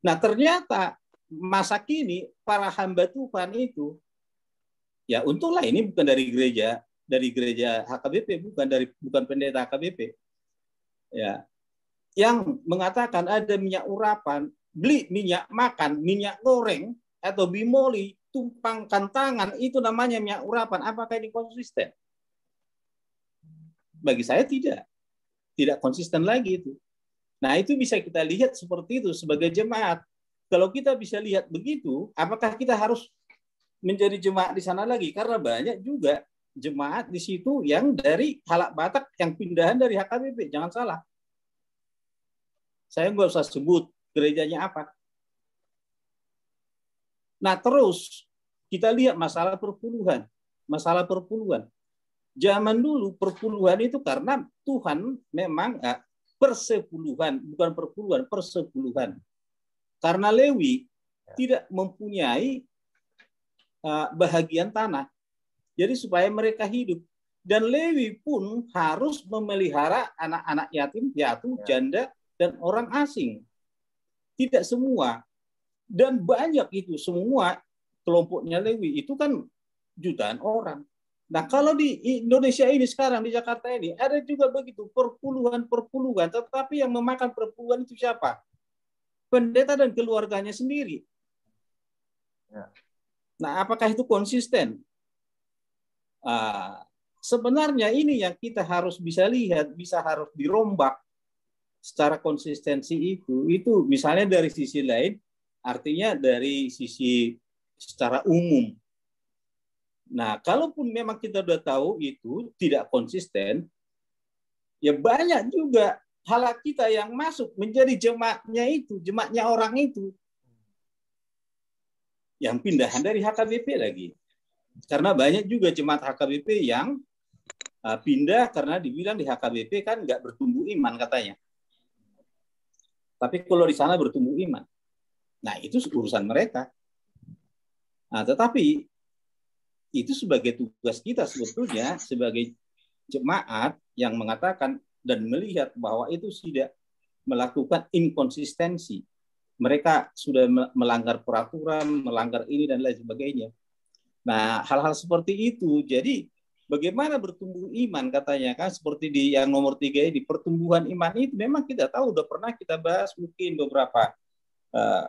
Nah, ternyata masa kini para hamba Tuhan itu ya untunglah ini bukan dari gereja HKBP, bukan pendeta HKBP. Ya. Yang mengatakan ada minyak urapan, beli minyak makan, minyak goreng atau bimoli, tumpangkan tangan, itu namanya minyak urapan. Apakah ini konsisten? Bagi saya tidak konsisten lagi itu. Nah, itu bisa kita lihat seperti itu sebagai jemaat. Kalau kita bisa lihat begitu, apakah kita harus menjadi jemaat di sana lagi? Karena banyak juga jemaat di situ yang dari Halak Batak yang pindahan dari HKBP. Jangan salah. Saya nggak usah sebut gerejanya apa. Nah, terus kita lihat masalah perpuluhan. Masalah perpuluhan. Zaman dulu perpuluhan itu karena Tuhan memang persepuluhan, bukan perpuluhan, persepuluhan. Karena Lewi tidak mempunyai bahagian tanah. Jadi supaya mereka hidup. Dan Lewi pun harus memelihara anak-anak yatim, piatu, janda, dan orang asing. Tidak semua. Dan banyak itu semua kelompoknya Lewi. Itu kan jutaan orang. Nah, kalau di Indonesia ini sekarang, di Jakarta ini, ada juga begitu, perpuluhan-perpuluhan. Tetapi yang memakan perpuluhan itu siapa? Pendeta dan keluarganya sendiri. Nah, apakah itu konsisten? Sebenarnya ini yang kita harus bisa lihat, harus dirombak secara konsistensi itu misalnya dari sisi lain, artinya dari sisi secara umum. Nah, kalaupun memang kita sudah tahu itu tidak konsisten, ya banyak juga halak kita yang masuk menjadi jemaatnya orang itu, yang pindahan dari HKBP lagi. Karena banyak juga jemaat HKBP yang pindah karena dibilang di HKBP kan nggak bertumbuh iman katanya. Tapi kalau di sana bertumbuh iman. Nah, itu urusan mereka. Nah, tetapi itu sebagai tugas kita sebetulnya sebagai jemaat yang mengatakan dan melihat bahwa itu tidak melakukan inkonsistensi. Mereka sudah melanggar peraturan, melanggar ini dan lain sebagainya. Nah, hal-hal seperti itu. Jadi, bagaimana bertumbuh iman katanya kan seperti di yang nomor 3 ini, pertumbuhan iman itu memang kita tahu udah pernah kita bahas mungkin beberapa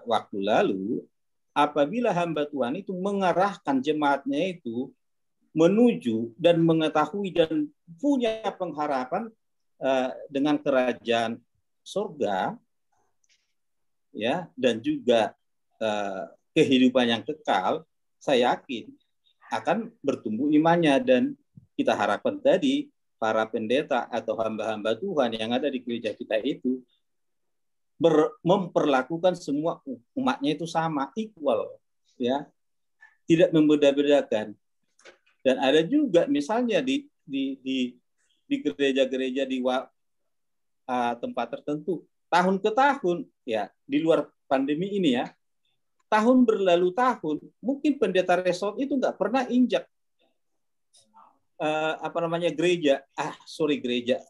waktu lalu. Apabila hamba Tuhan itu mengarahkan jemaatnya itu menuju dan mengetahui dan punya pengharapan dengan kerajaan surga, ya, dan juga kehidupan yang kekal, saya yakin akan bertumbuh imannya. Dan kita harapkan tadi para pendeta atau hamba-hamba Tuhan yang ada di gereja kita itu memperlakukan semua umatnya itu sama, equal, ya, tidak membeda-bedakan. Dan ada juga misalnya di gereja-gereja di tempat tertentu tahun ke tahun, ya, di luar pandemi ini ya, tahun berlalu tahun, mungkin pendeta resort itu nggak pernah injak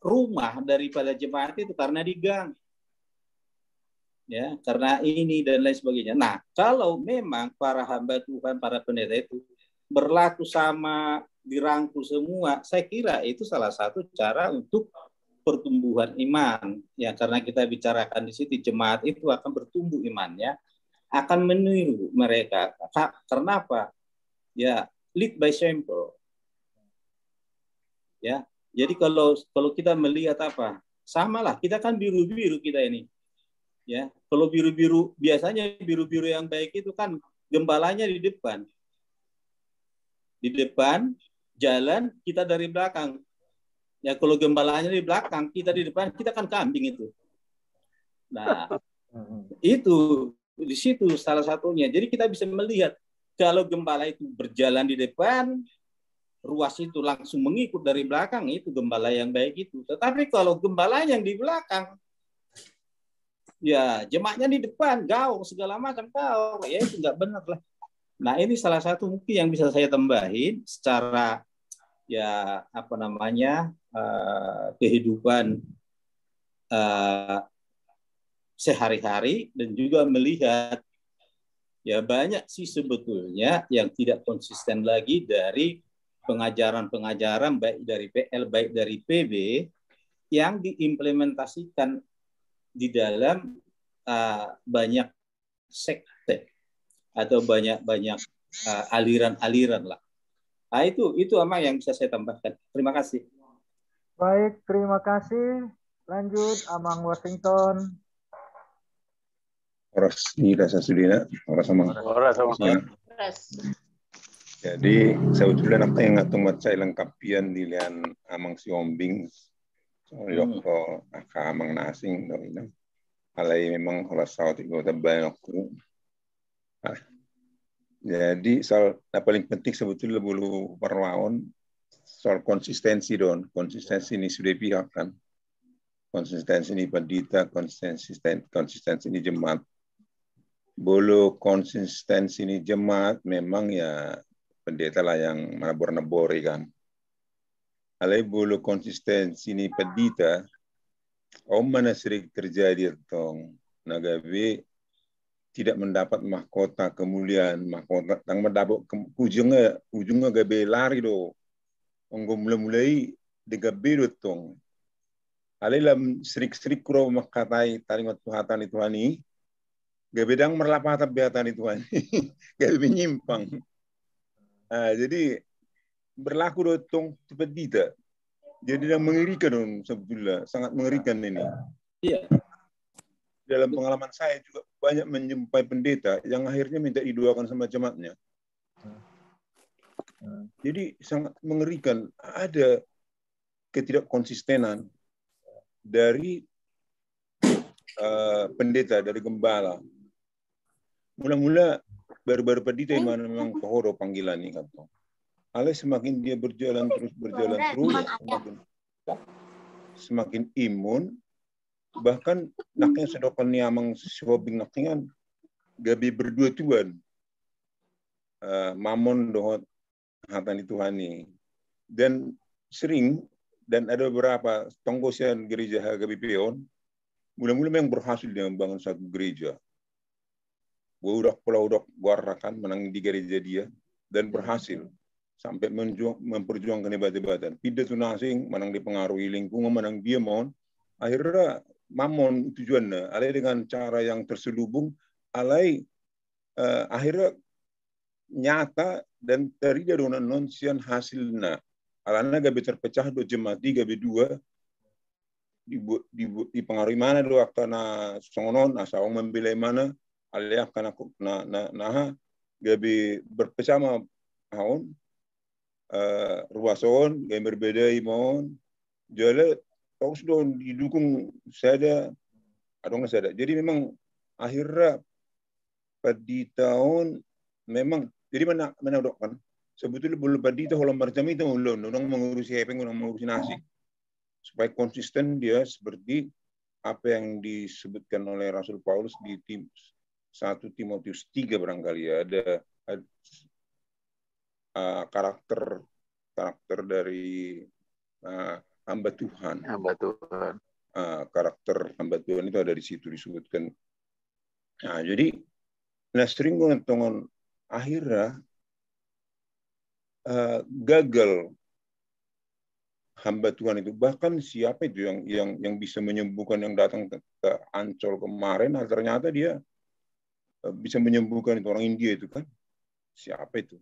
rumah daripada jemaat itu karena digang, ya, karena ini dan lain sebagainya. Nah, kalau memang para hamba Tuhan, para pendeta itu berlaku sama, dirangkul semua, saya kira itu salah satu cara untuk pertumbuhan iman, ya, karena kita bicarakan di situ jemaat itu akan bertumbuh imannya, akan meniru mereka. Karena apa? Ya, lead by example. Ya, jadi kalau kita melihat apa, samalah kita kan biru-biru kita ini. Ya, kalau biru-biru biasanya biru-biru yang baik itu kan gembalanya di depan. Di depan jalan, kita dari belakang. Ya, kalau gembalanya di belakang, kita di depan, kita kan kambing itu. Nah, itu di situ salah satunya. Jadi kita bisa melihat kalau gembala itu berjalan di depan, ruas itu langsung mengikut dari belakang, itu gembala yang baik itu. Tetapi kalau gembala yang di belakang, ya jemaatnya di depan, gaung segala macam gaung, ya itu nggak benar lah. Nah, ini salah satu mungkin yang bisa saya tambahin secara ya kehidupan sehari-hari, dan juga melihat ya banyak sih sebetulnya yang tidak konsisten lagi dari pengajaran-pengajaran baik dari PL baik dari PB yang diimplementasikan di dalam banyak sekte atau banyak aliran-aliran lah. Nah, itu Amang yang bisa saya tambahkan. Terima kasih. Baik, terima kasih Lanjut, Amang Washington. Oras ni rasa sudina, oras Amang. Oras Amang. Jadi sebetulnya nak yang ngatung macai lengkapian dilian Amang si Ombing. Soalnya ko aka Amang nasing do ina. Alai memang kalau saut itu tabay aku. Jadi soal yang paling penting sebetulnya bulu perlawan soal konsistensi don. Konsistensi ini sudah pihak kan. Konsistensi ini pendeta, konsistensi ini jemaat. Bulu konsistensi ini jemaat memang ya pendeta lah yang menabur-naburi kan. Alai bulu konsistensi ini pendeta, mana sering terjadi tong nagabe tidak mendapat mahkota kemuliaan, mahkota yang mendapat ujungnya gabe lari do. Onggo mulai de gabe do tong. Alai lam serik-serik kuro makatai taringot Tuhatan itu ani. Gabedang merlapatan beatan itu kan, gabe menyimpang. Jadi berlaku dotong pendeta. Jadi yang mengerikan dong sebetulnya, sangat mengerikan ini. Iya. Dalam pengalaman saya juga banyak menjumpai pendeta yang akhirnya minta didoakan sama jemaatnya. Jadi sangat mengerikan. Ada ketidakkonsistenan dari pendeta, dari gembala. Mula-mula baru-baru pendeta yang mana memang pohoro panggilan ini kan. Alai semakin dia berjalan terus semakin imun, bahkan naknya sedokan ni amang sewabing nakingan gabi berdua tuan mamon dohot hatan Tuhan ini. Dan sering dan ada beberapa tonggosian gereja gabi peon mula-mula memang berhasil dia membangun satu gereja. Udah guarakan menang di gereja dia dan berhasil sampai memperjuangkan ibadah-ibadah. Tidak tunasing menang dipengaruhi lingkungan, menang dia mohon akhirnya mamon tujuannya. Alai dengan cara yang terselubung, alai akhirnya nyata dan terida dengan nonsian hasilnya. Alana gabe terpecah do jemaat gabe dua dipengaruhi mana do akana songonon asawang membelai mana alih karena gabi berpesama haun ruason gabi berbeda imon jale terus don didukung saya ada. Jadi memang akhirnya pada tahun memang jadi mana dokkan sebetulnya belum pada tahun macam itu belum mengurusi apa yang mengurusi nasi supaya konsisten dia seperti apa yang disebutkan oleh Rasul Paulus di 1 Timotius 3 barangkali ya, ada karakter dari hamba Tuhan. Karakter hamba Tuhan itu ada di situ disebutkan. Nah, jadi sering ngontongon akhirnya gagal hamba Tuhan itu. Bahkan siapa itu yang bisa menyembuhkan yang datang ke Ancol kemarin, ternyata dia bisa menyembuhkan itu orang India itu kan. Siapa itu?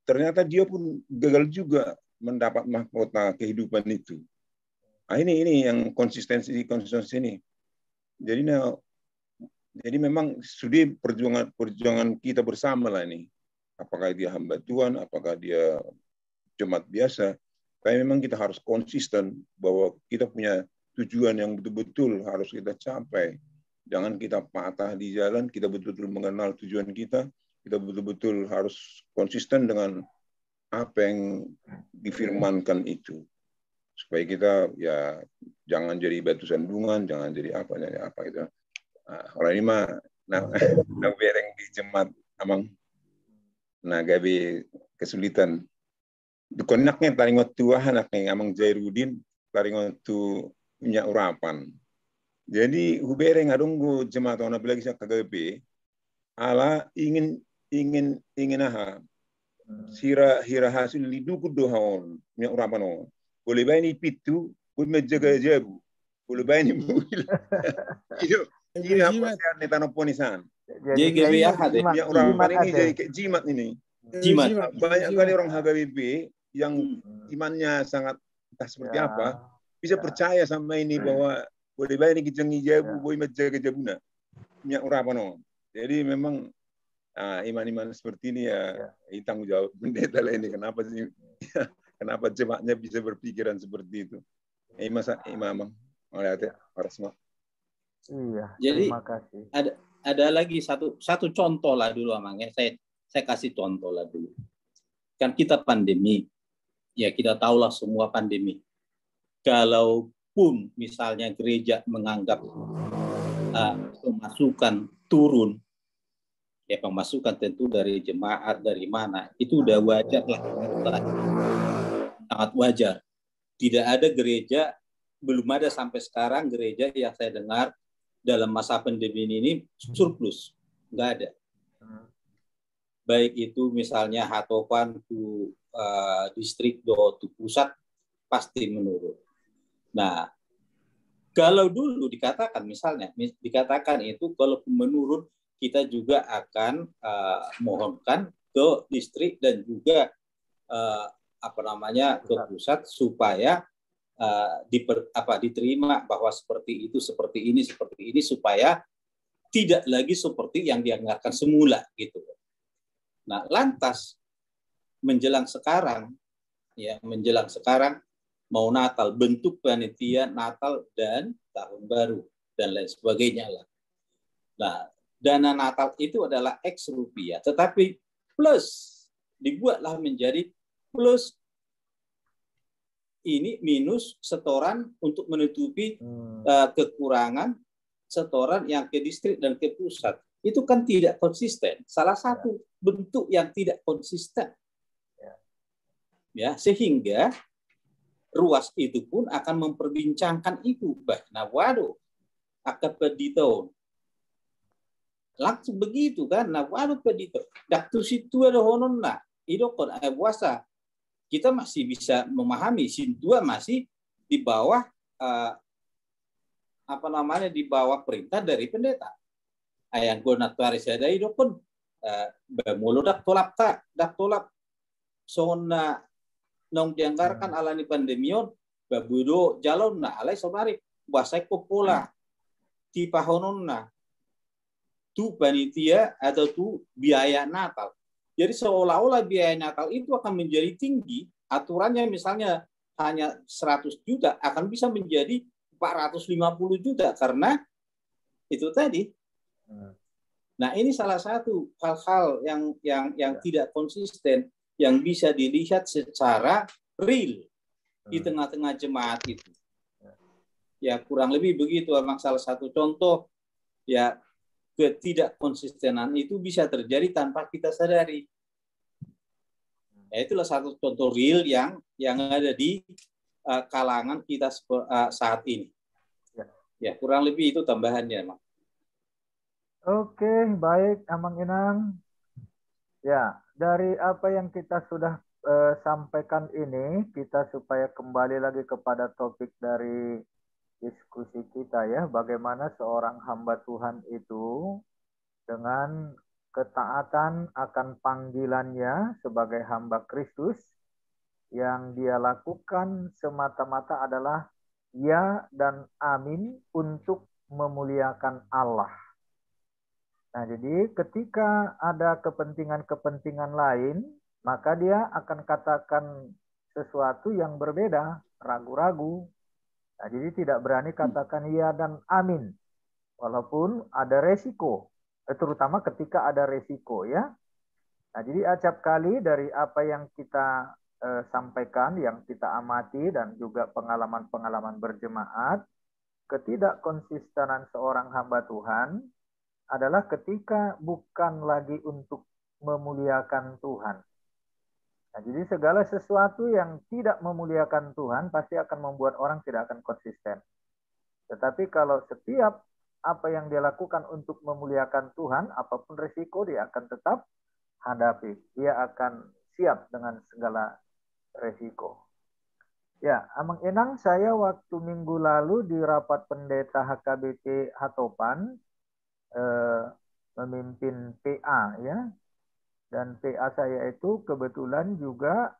Ternyata dia pun gagal juga mendapat mahkota kehidupan itu. Ini yang konsistensi ini. Jadi memang sudah perjuangan kita bersama lah ini. Apakah dia hamba Tuhan, apakah dia jemaat biasa. Tapi memang kita harus konsisten bahwa kita punya tujuan yang betul-betul harus kita capai. Jangan kita patah di jalan, kita betul-betul mengenal tujuan kita betul-betul harus konsisten dengan apa yang difirmankan itu. Supaya kita ya jangan jadi batu sandungan, jangan jadi apa gitu. Orang ini mah bereng di jemaat amang gabi kesulitan. Dukonaknya taring waktu anaknya amang Jairudin taring waktu punya urapan. Jadi hubereng adunggu jemaat ona bilagi sa kagabi ala ingin hira hasil liduku dohaon nya urapan on boleh baini pitu boleh menjaga jabu boleh baini mungil itu apa sih ni tanah ponisan JGB ada nya urapan ini jadi kayak jimat ini jimat banyak kali orang HGBP yang imannya sangat entah seperti apa, bisa percaya sama ini bahwa boleh bayar ini kijang hijabu, boleh menjaga jabuna. Minyak urapa no. Jadi memang iman-iman seperti ini ya tanggung jawab pendeta lah ini. Kenapa sih? Kenapa jemaatnya bisa berpikiran seperti itu? Imam Iya. Jadi Terima kasih. Ada lagi satu contoh lah dulu, Amang ya. Saya kasih contoh lah dulu. Kan kita pandemi, ya kita tahulah semua pandemi. Kalaupun misalnya gereja menganggap pemasukan turun, ya pemasukan tentu dari jemaat dari mana, itu udah wajar lah, sangat wajar. Tidak ada gereja, belum ada sampai sekarang gereja yang saya dengar dalam masa pandemi ini surplus, nggak ada. Baik itu misalnya hatopan tu distrik tu pusat pasti menurun. Nah, kalau dulu dikatakan misalnya dikatakan itu kalau menurun kita juga akan mohonkan ke distrik dan juga ke pusat supaya diterima bahwa seperti itu, seperti ini supaya tidak lagi seperti yang dianggarkan semula gitu. Nah, lantas menjelang sekarang mau Natal, bentuk panitia Natal dan Tahun Baru dan lain sebagainya lah. Nah, dana Natal itu adalah X rupiah, tetapi plus dibuatlah menjadi plus ini minus setoran untuk menutupi kekurangan setoran yang ke distrik dan ke pusat. Itu kan tidak konsisten. Salah satu bentuk yang tidak konsisten. Ya, sehingga ruas itu pun akan memperbincangkan itu. Nah, waduh, akan pedito. Langsung begitu kan. Nah, waduh pedito. Daktu situ ada honon lah. Idokon puasa. Kita masih bisa memahami Sintua masih di bawah di bawah perintah dari pendeta. Ayang gonatuaris ada itu pun bermulu dak tolap sona nong dianggarkan alani pandemion babudo jalon na alai sonari basai popola ti pahonon na tu panitia atau tu biaya Natal. Jadi seolah-olah biaya Natal itu akan menjadi tinggi, aturannya misalnya hanya 100 juta akan bisa menjadi 450 juta karena itu tadi. Nah, ini salah satu hal-hal yang tidak konsisten yang bisa dilihat secara real di tengah-tengah jemaat itu. Ya, kurang lebih begitu. Memang salah satu contoh ya ketidakkonsistenan itu bisa terjadi tanpa kita sadari. Ya, itulah satu contoh real yang ada di kalangan kita saat ini. Ya, kurang lebih itu tambahannya, Mak. Oke, baik, Amang Inang. Ya, dari apa yang kita sudah sampaikan ini, kita supaya kembali lagi kepada topik dari diskusi kita ya, bagaimana seorang hamba Tuhan itu dengan ketaatan akan panggilannya sebagai hamba Kristus, yang dia lakukan semata-mata adalah ya dan amin untuk memuliakan Allah. Nah, jadi ketika ada kepentingan-kepentingan lain, maka dia akan katakan sesuatu yang berbeda, ragu-ragu. Nah, jadi tidak berani katakan iya dan amin, walaupun ada resiko, terutama ketika ada resiko ya. Nah, jadi acap kali dari apa yang kita sampaikan, yang kita amati, dan juga pengalaman-pengalaman berjemaat, ketidakkonsistenan seorang hamba Tuhan adalah ketika bukan lagi untuk memuliakan Tuhan. Nah, jadi segala sesuatu yang tidak memuliakan Tuhan pasti akan membuat orang tidak akan konsisten. Tetapi kalau setiap apa yang dia lakukan untuk memuliakan Tuhan, apapun risiko dia akan tetap hadapi. Dia akan siap dengan segala risiko. Ya, Amang Enang, saya waktu minggu lalu di rapat pendeta HKBP Hatopan, memimpin PA ya, dan PA saya itu kebetulan juga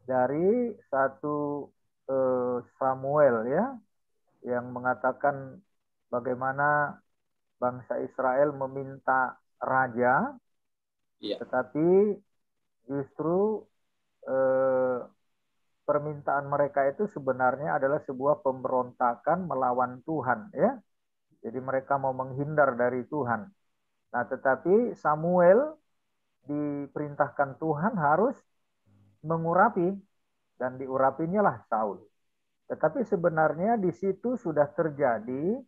dari satu Samuel ya, yang mengatakan bagaimana bangsa Israel meminta raja, tetapi justru permintaan mereka itu sebenarnya adalah sebuah pemberontakan melawan Tuhan ya. Jadi mereka mau menghindar dari Tuhan. Nah, tetapi Samuel diperintahkan Tuhan harus mengurapi, dan diurapinya lah Saul. Tetapi sebenarnya di situ sudah terjadi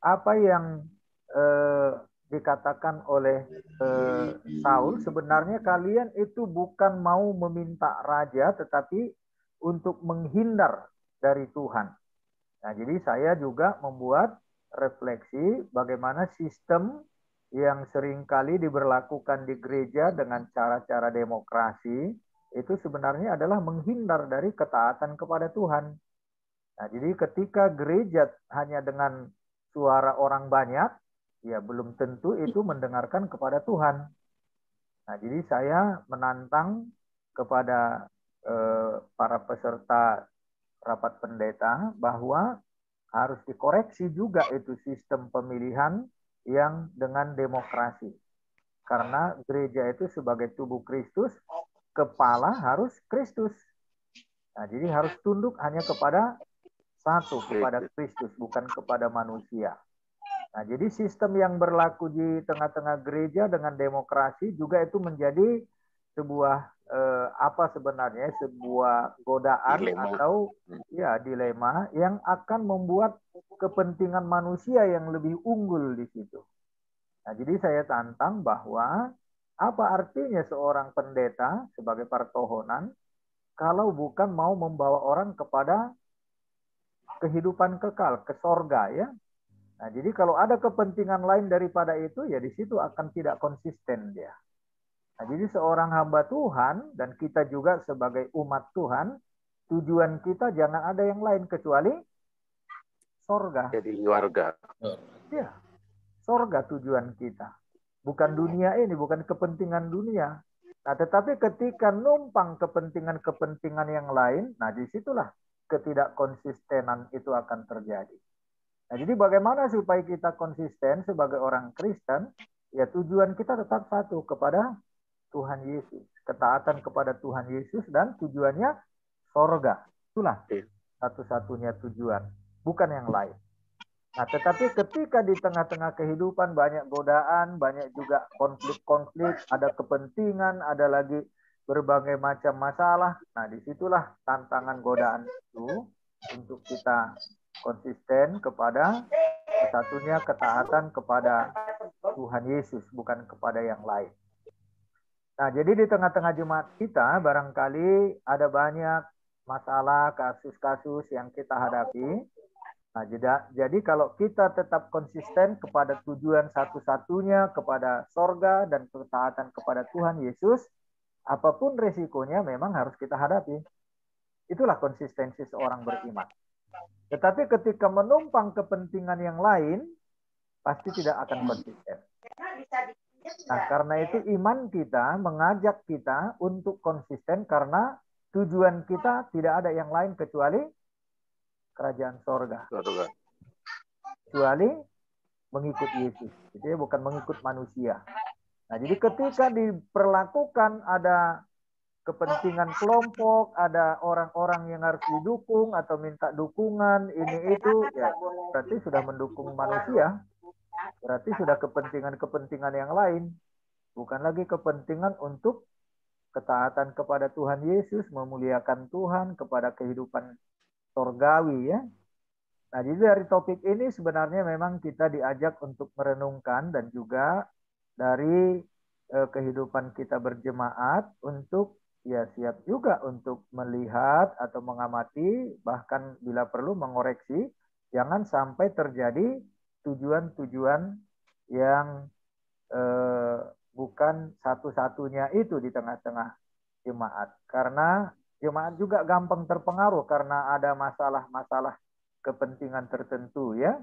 apa yang dikatakan oleh Saul, sebenarnya kalian itu bukan mau meminta raja, tetapi untuk menghindar dari Tuhan. Nah, jadi saya juga membuat refleksi bagaimana sistem yang seringkali diberlakukan di gereja dengan cara-cara demokrasi itu sebenarnya adalah menghindar dari ketaatan kepada Tuhan. Nah, jadi ketika gereja hanya dengan suara orang banyak, ya belum tentu itu mendengarkan kepada Tuhan. Nah, jadi saya menantang kepada para peserta rapat pendeta bahwa harus dikoreksi juga itu sistem pemilihan yang dengan demokrasi. Karena gereja itu sebagai tubuh Kristus, kepala harus Kristus. Nah, jadi harus tunduk hanya kepada satu, kepada Kristus, bukan kepada manusia. Nah, jadi sistem yang berlaku di tengah-tengah gereja dengan demokrasi juga itu menjadi sebuah apa sebenarnya sebuah godaan dilema, atau ya dilema yang akan membuat kepentingan manusia yang lebih unggul di situ. Nah, jadi saya tantang bahwa apa artinya seorang pendeta sebagai partohonan kalau bukan mau membawa orang kepada kehidupan kekal, ke sorga ya. Nah, jadi kalau ada kepentingan lain daripada itu, ya di situ akan tidak konsisten dia. Nah, jadi seorang hamba Tuhan dan kita juga sebagai umat Tuhan, tujuan kita jangan ada yang lain kecuali sorga. Jadi warga. Ya, sorga tujuan kita. Bukan dunia ini, bukan kepentingan dunia. Nah, tetapi ketika numpang kepentingan-kepentingan yang lain, nah disitulah ketidakkonsistenan itu akan terjadi. Nah, jadi bagaimana supaya kita konsisten sebagai orang Kristen? Ya tujuan kita tetap satu, kepada Tuhan Yesus. Ketaatan kepada Tuhan Yesus dan tujuannya sorga. Itulah satu-satunya tujuan, bukan yang lain. Nah, tetapi ketika di tengah-tengah kehidupan banyak godaan, banyak juga konflik-konflik, ada kepentingan, ada lagi berbagai macam masalah. Nah, disitulah tantangan godaan itu untuk kita konsisten kepada satunya ketaatan kepada Tuhan Yesus, bukan kepada yang lain. Nah, jadi di tengah-tengah jemaat kita barangkali ada banyak masalah, kasus-kasus yang kita hadapi. Nah, jadi kalau kita tetap konsisten kepada tujuan satu-satunya, kepada sorga dan ketaatan kepada Tuhan Yesus, apapun resikonya memang harus kita hadapi. Itulah konsistensi seorang beriman. Tetapi ketika menumpang kepentingan yang lain, pasti tidak akan konsisten. Nah, karena itu iman kita mengajak kita untuk konsisten karena tujuan kita tidak ada yang lain kecuali kerajaan sorga. Kecuali mengikut Yesus. Jadi bukan mengikut manusia. Nah, jadi ketika diperlakukan ada kepentingan kelompok, ada orang-orang yang harus didukung atau minta dukungan, ini itu, ya berarti sudah mendukung manusia. Berarti sudah kepentingan-kepentingan yang lain. Bukan lagi kepentingan untuk ketaatan kepada Tuhan Yesus, memuliakan Tuhan, kepada kehidupan sorgawi ya. Nah, jadi dari topik ini sebenarnya memang kita diajak untuk merenungkan dan juga dari kehidupan kita berjemaat untuk ya siap juga untuk melihat atau mengamati, bahkan bila perlu mengoreksi, jangan sampai terjadi tujuan-tujuan yang bukan satu-satunya itu di tengah-tengah jemaat. Karena jemaat juga gampang terpengaruh karena ada masalah-masalah kepentingan tertentu ya.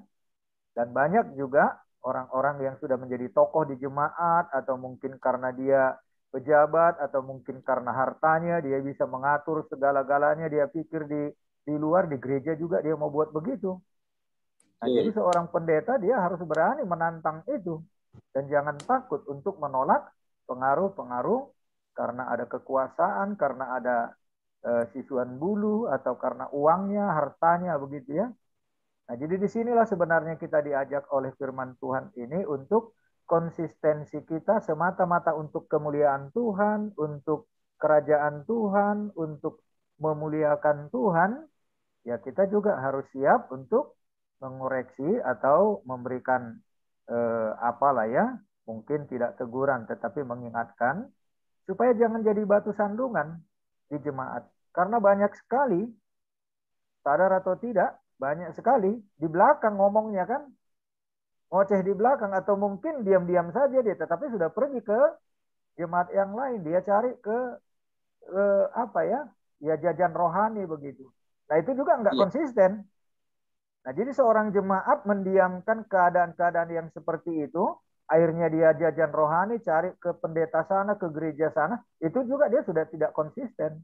Dan banyak juga orang-orang yang sudah menjadi tokoh di jemaat atau mungkin karena dia pejabat atau mungkin karena hartanya dia bisa mengatur segala-galanya, dia pikir di di luar, di gereja juga dia mau buat begitu. Nah, jadi seorang pendeta dia harus berani menantang itu. Dan jangan takut untuk menolak pengaruh-pengaruh karena ada kekuasaan, karena ada sisuan bulu, atau karena uangnya, hartanya, begitu ya. Nah, jadi disinilah sebenarnya kita diajak oleh firman Tuhan ini untuk konsistensi kita semata-mata untuk kemuliaan Tuhan, untuk kerajaan Tuhan, untuk memuliakan Tuhan. Ya, kita juga harus siap untuk mengoreksi atau memberikan apalah ya, mungkin tidak teguran tetapi mengingatkan supaya jangan jadi batu sandungan di jemaat. Karena banyak sekali, sadar atau tidak, banyak sekali di belakang ngomongnya kan, ngoceh di belakang, atau mungkin diam-diam saja dia, tetapi sudah pergi ke jemaat yang lain, dia cari ke apa ya, ya jajan rohani begitu. Nah, itu juga nggak konsisten. Nah, jadi seorang jemaat mendiamkan keadaan-keadaan yang seperti itu, akhirnya dia jajan rohani, cari ke pendeta sana, ke gereja sana, itu juga dia sudah tidak konsisten.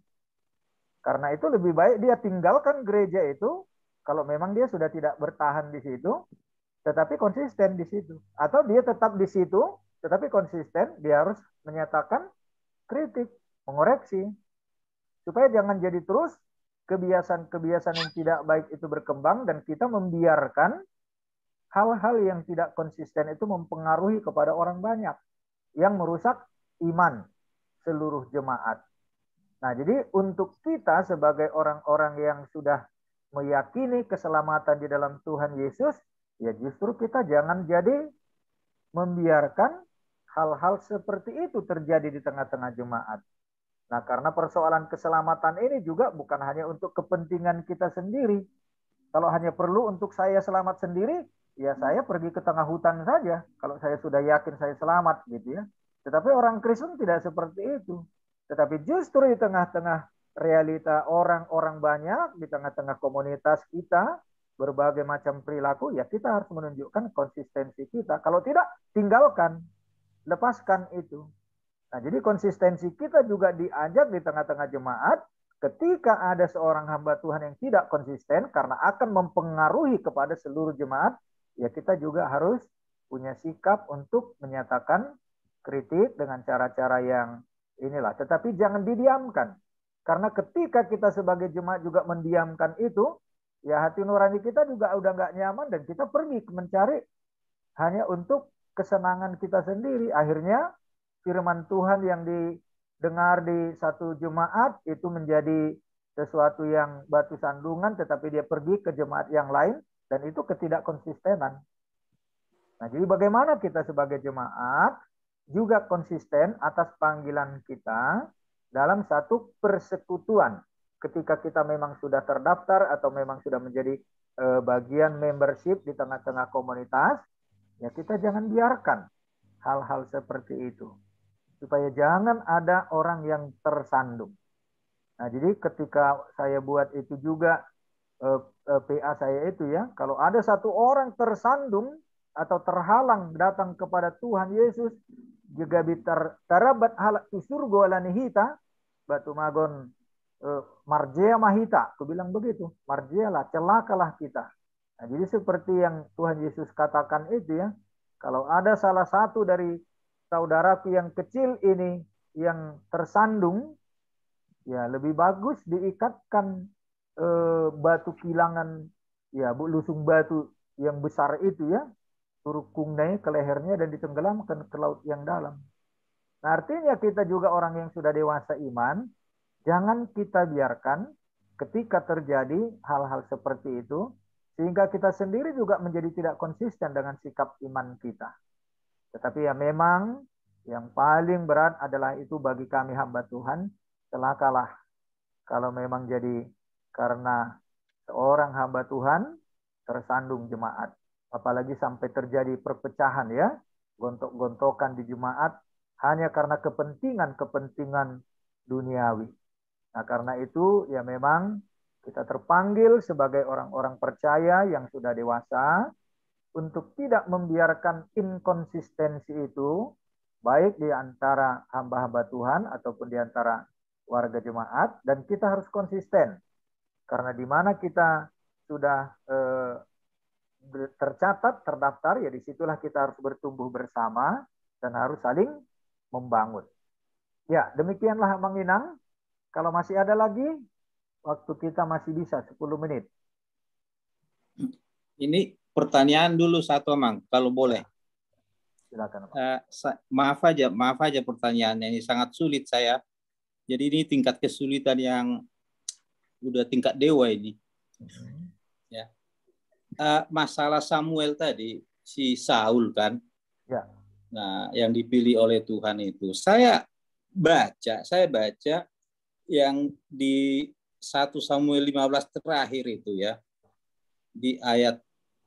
Karena itu lebih baik dia tinggalkan gereja itu, kalau memang dia sudah tidak bertahan di situ, tetapi konsisten di situ. Atau dia tetap di situ, tetapi konsisten, dia harus menyatakan kritik, mengoreksi. Supaya jangan jadi terus kebiasaan-kebiasaan yang tidak baik itu berkembang dan kita membiarkan hal-hal yang tidak konsisten itu mempengaruhi kepada orang banyak yang merusak iman seluruh jemaat. Nah, jadi untuk kita sebagai orang-orang yang sudah meyakini keselamatan di dalam Tuhan Yesus, ya justru kita jangan jadi membiarkan hal-hal seperti itu terjadi di tengah-tengah jemaat. Nah, karena persoalan keselamatan ini juga bukan hanya untuk kepentingan kita sendiri. Kalau hanya perlu untuk saya selamat sendiri, ya saya pergi ke tengah hutan saja. Kalau saya sudah yakin saya selamat, gitu ya. Tetapi orang Kristen tidak seperti itu. Tetapi justru di tengah-tengah realita orang-orang banyak, di tengah-tengah komunitas kita, berbagai macam perilaku, ya kita harus menunjukkan konsistensi kita. Kalau tidak, tinggalkan, lepaskan itu. Nah, jadi konsistensi kita juga diajak di tengah-tengah jemaat ketika ada seorang hamba Tuhan yang tidak konsisten karena akan mempengaruhi kepada seluruh jemaat, ya kita juga harus punya sikap untuk menyatakan kritik dengan cara-cara yang inilah. Tetapi jangan didiamkan. Karena ketika kita sebagai jemaat juga mendiamkan itu, ya hati nurani kita juga udah nggak nyaman dan kita pergi mencari hanya untuk kesenangan kita sendiri. Akhirnya firman Tuhan yang didengar di satu jemaat itu menjadi sesuatu yang batu sandungan, tetapi dia pergi ke jemaat yang lain, dan itu ketidakkonsistenan. Nah, jadi bagaimana kita sebagai jemaat juga konsisten atas panggilan kita dalam satu persekutuan. Ketika kita memang sudah terdaftar atau memang sudah menjadi bagian membership di tengah-tengah komunitas, ya kita jangan biarkan hal-hal seperti itu. Supaya jangan ada orang yang tersandung. Nah, jadi ketika saya buat itu juga PA saya itu ya, kalau ada satu orang tersandung atau terhalang datang kepada Tuhan Yesus, juga bitar tarabat halak surga lanihita, batu magon marjea mahita, aku bilang begitu, marjealah, celakalah kita. Nah, jadi seperti yang Tuhan Yesus katakan itu ya, kalau ada salah satu dari saudaraku yang kecil ini yang tersandung, ya lebih bagus diikatkan batu kilangan, ya lusung batu yang besar itu ya, turukungnya ke lehernya dan ditenggelamkan ke laut yang dalam. Nah, artinya kita juga orang yang sudah dewasa iman, jangan kita biarkan ketika terjadi hal-hal seperti itu, sehingga kita sendiri juga menjadi tidak konsisten dengan sikap iman kita. Tetapi ya memang yang paling berat adalah itu bagi kami hamba Tuhan, celakalah kalau memang jadi karena seorang hamba Tuhan tersandung jemaat. Apalagi sampai terjadi perpecahan ya, gontok-gontokan di jemaat hanya karena kepentingan duniawi. Nah, karena itu ya memang kita terpanggil sebagai orang-orang percaya yang sudah dewasa untuk tidak membiarkan inkonsistensi itu, baik di antara hamba-hamba Tuhan ataupun di antara warga jemaat, dan kita harus konsisten. Karena di mana kita sudah tercatat, terdaftar, ya disitulah kita harus bertumbuh bersama dan harus saling membangun. Ya, demikianlah Mang Inang. Kalau masih ada lagi, waktu kita masih bisa 10 menit. Ini pertanyaan dulu satu, Mang, kalau boleh. Silakan. Maaf aja pertanyaannya ini sangat sulit saya. Jadi ini tingkat kesulitan yang udah tingkat dewa ini. Ya. Masalah Samuel tadi, si Saul kan. Ya. Nah, yang dipilih oleh Tuhan itu. Saya baca yang di 1 Samuel 15 terakhir itu ya. Di ayat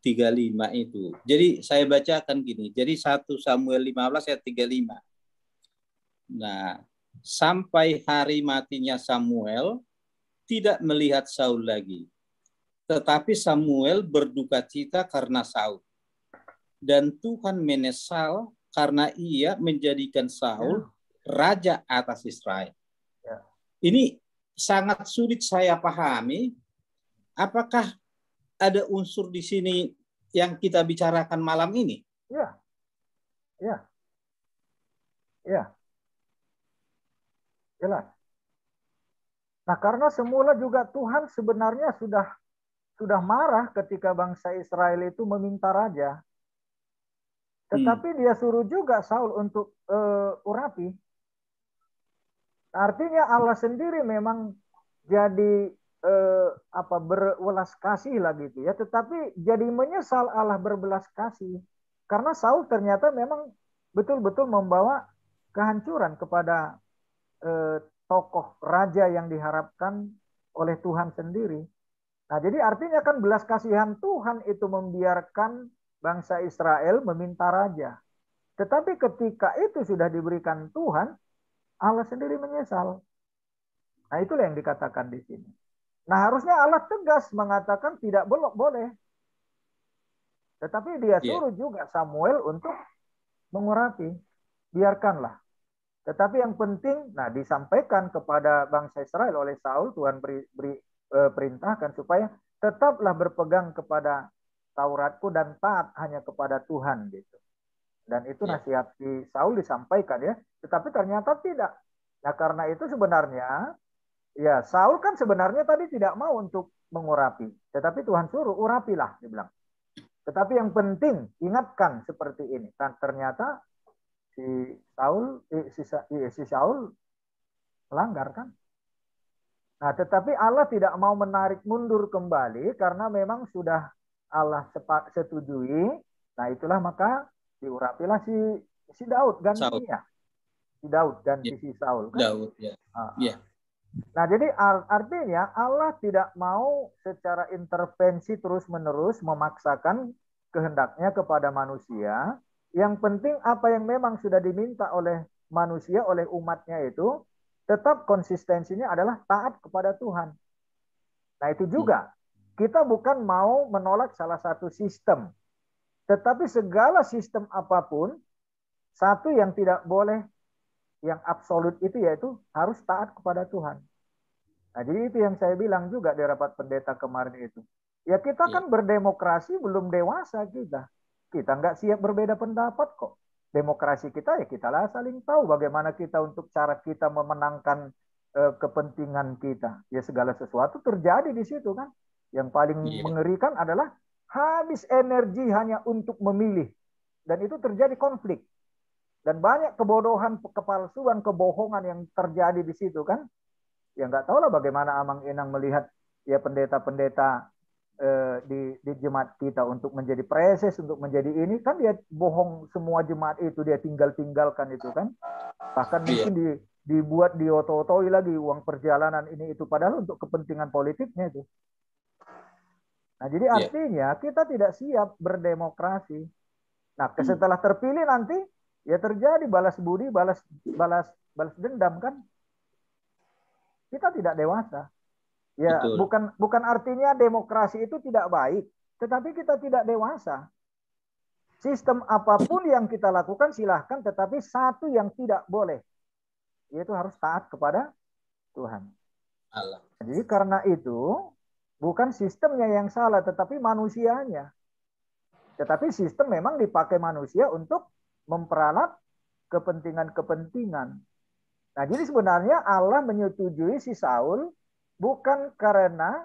35 itu. Jadi saya bacakan gini. Jadi 1 Samuel 15 ayat 35. Nah, sampai hari matinya Samuel tidak melihat Saul lagi. Tetapi Samuel berduka cita karena Saul. Dan Tuhan menyesal karena ia menjadikan Saul raja atas Israel. Ini sangat sulit saya pahami. Apakah ada unsur di sini yang kita bicarakan malam ini? Ya. Jelas. Nah, karena semula juga Tuhan sebenarnya sudah marah ketika bangsa Israel itu meminta raja. Tetapi dia suruh juga Saul untuk urapi. Artinya Allah sendiri memang jadi berwelas kasih lah gitu ya. Tetapi jadi menyesal Allah berbelas kasih. Karena Saul ternyata memang betul-betul membawa kehancuran kepada tokoh raja yang diharapkan oleh Tuhan sendiri. Nah, jadi artinya kan belas kasihan Tuhan itu membiarkan bangsa Israel meminta raja. Tetapi ketika itu sudah diberikan Tuhan, Allah sendiri menyesal. Nah, itulah yang dikatakan di sini. Nah, harusnya Allah tegas mengatakan tidak boleh. Tetapi dia suruh juga Samuel untuk mengurapi. Biarkanlah. Tetapi yang penting, nah disampaikan kepada bangsa Israel oleh Saul, Tuhan perintahkan supaya tetaplah berpegang kepada Tauratku dan taat hanya kepada Tuhan gitu. Dan itu nasihat si Saul disampaikan ya. Tetapi ternyata tidak. Nah karena itu sebenarnya ya Saul kan sebenarnya tadi tidak mau untuk mengurapi. Tetapi Tuhan suruh urapilah dibilang. Tetapi yang penting ingatkan seperti ini. Dan ternyata si Saul melanggar kan. Nah tetapi Allah tidak mau menarik mundur kembali karena memang sudah Allah setujui. Nah itulah maka diurapilah si Daud gantinya. Si Daud dan si Saul kan. Daud ya. Nah jadi artinya Allah tidak mau secara intervensi terus-menerus memaksakan kehendaknya kepada manusia. Yang penting apa yang memang sudah diminta oleh manusia, oleh umatnya itu tetap konsistensinya adalah taat kepada Tuhan. Nah itu juga kita bukan mau menolak salah satu sistem. Tetapi segala sistem apapun, satu yang tidak boleh, yang absolut itu yaitu harus taat kepada Tuhan. Nah jadi itu yang saya bilang juga di rapat pendeta kemarin itu. Ya kita kan berdemokrasi belum dewasa kita. Kita nggak siap berbeda pendapat kok. Demokrasi kita ya kita lah saling tahu bagaimana kita untuk cara kita memenangkan kepentingan kita. Ya segala sesuatu terjadi di situ kan. Yang paling mengerikan adalah habis energi hanya untuk memilih. Dan itu terjadi konflik. Dan banyak kebodohan, kepalsuan, kebohongan yang terjadi di situ kan. Ya nggak tahu lah bagaimana Amang Inang melihat ya pendeta-pendeta di jemaat kita untuk menjadi preses, untuk menjadi ini kan dia bohong semua jemaat itu dia tinggalkan itu kan. Bahkan mungkin dibuat dioto-otoi lagi uang perjalanan ini itu padahal untuk kepentingan politiknya itu. Nah, jadi artinya kita tidak siap berdemokrasi. Nah, setelah terpilih nanti ya terjadi balas budi, balas dendam kan. Kita tidak dewasa. Ya, bukan artinya demokrasi itu tidak baik, tetapi kita tidak dewasa. Sistem apapun yang kita lakukan silahkan, tetapi satu yang tidak boleh, yaitu harus taat kepada Tuhan. Allah. Jadi karena itu, Bukan sistemnya yang salah, tetapi manusianya. Tetapi sistem memang dipakai manusia untuk memperalat kepentingan-kepentingan. Nah, jadi sebenarnya Allah menyetujui si Saul bukan karena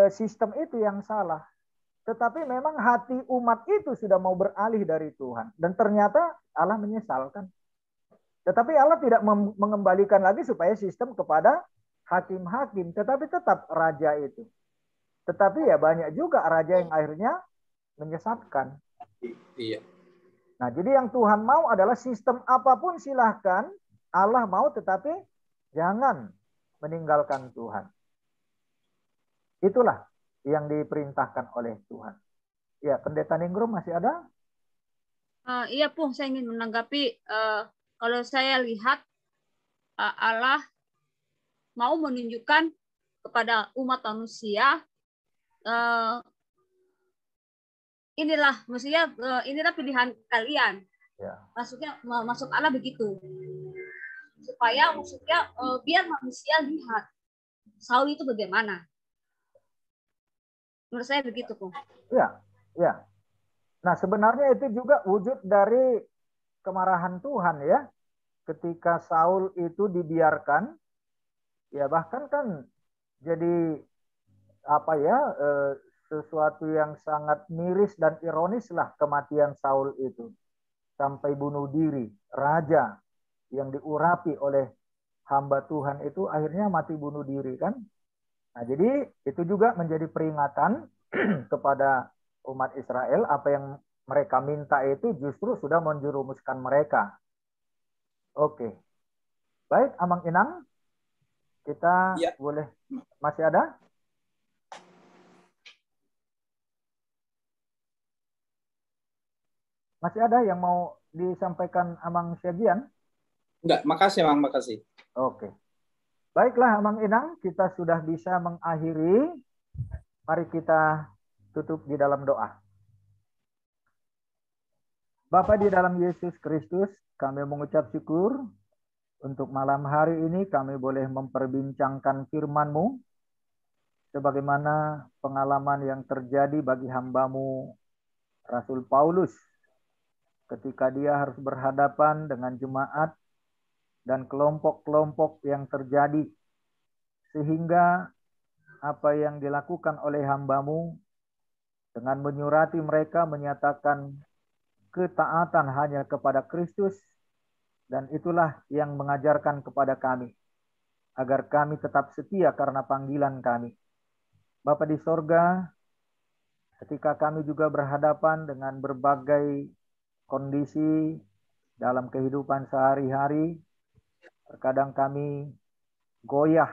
sistem itu yang salah. Tetapi memang hati umat itu sudah mau beralih dari Tuhan. Dan ternyata Allah menyesalkan. Tetapi Allah tidak mengembalikan lagi supaya sistem kepada hakim-hakim. Tetapi tetap raja itu. Tetapi ya banyak juga raja yang akhirnya menyesatkan. Iya. Nah, jadi yang Tuhan mau adalah sistem apapun silahkan. Allah mau, tetapi jangan meninggalkan Tuhan. Itulah yang diperintahkan oleh Tuhan. Ya, Pendeta Ningrum masih ada? Iya, Pung, saya ingin menanggapi. Kalau saya lihat Allah mau menunjukkan kepada umat manusia, inilah maksudnya inilah pilihan kalian. Ya. Maksudnya masuk Allah begitu, supaya maksudnya biar manusia lihat Saul itu bagaimana. Menurut saya begitu, Pung. Ya, ya. Nah, sebenarnya itu juga wujud dari kemarahan Tuhan ya. Ketika Saul itu dibiarkan, ya bahkan kan jadi apa ya, sesuatu yang sangat miris dan ironis lah kematian Saul itu. Sampai bunuh diri, raja yang diurapi oleh hamba Tuhan itu akhirnya mati bunuh diri kan. Nah, jadi itu juga menjadi peringatan kepada umat Israel, apa yang mereka minta itu justru sudah menjerumuskan mereka. Oke. Baik, Amang Inang, kita ya. boleh, masih ada? Masih ada yang mau disampaikan Amang Syagian? Enggak, makasih Mang, makasih. Oke. Baiklah Amang Inang, kita sudah bisa mengakhiri. Mari kita tutup di dalam doa. Bapa di dalam Yesus Kristus, kami mengucap syukur untuk malam hari ini kami boleh memperbincangkan firman-Mu sebagaimana pengalaman yang terjadi bagi hamba-Mu Rasul Paulus ketika dia harus berhadapan dengan jemaat dan kelompok-kelompok yang terjadi, sehingga apa yang dilakukan oleh hamba-Mu dengan menyurati mereka menyatakan ketaatan hanya kepada Kristus, dan itulah yang mengajarkan kepada kami agar kami tetap setia karena panggilan kami. Bapa di sorga, ketika kami juga berhadapan dengan berbagai kondisi dalam kehidupan sehari-hari, terkadang kami goyah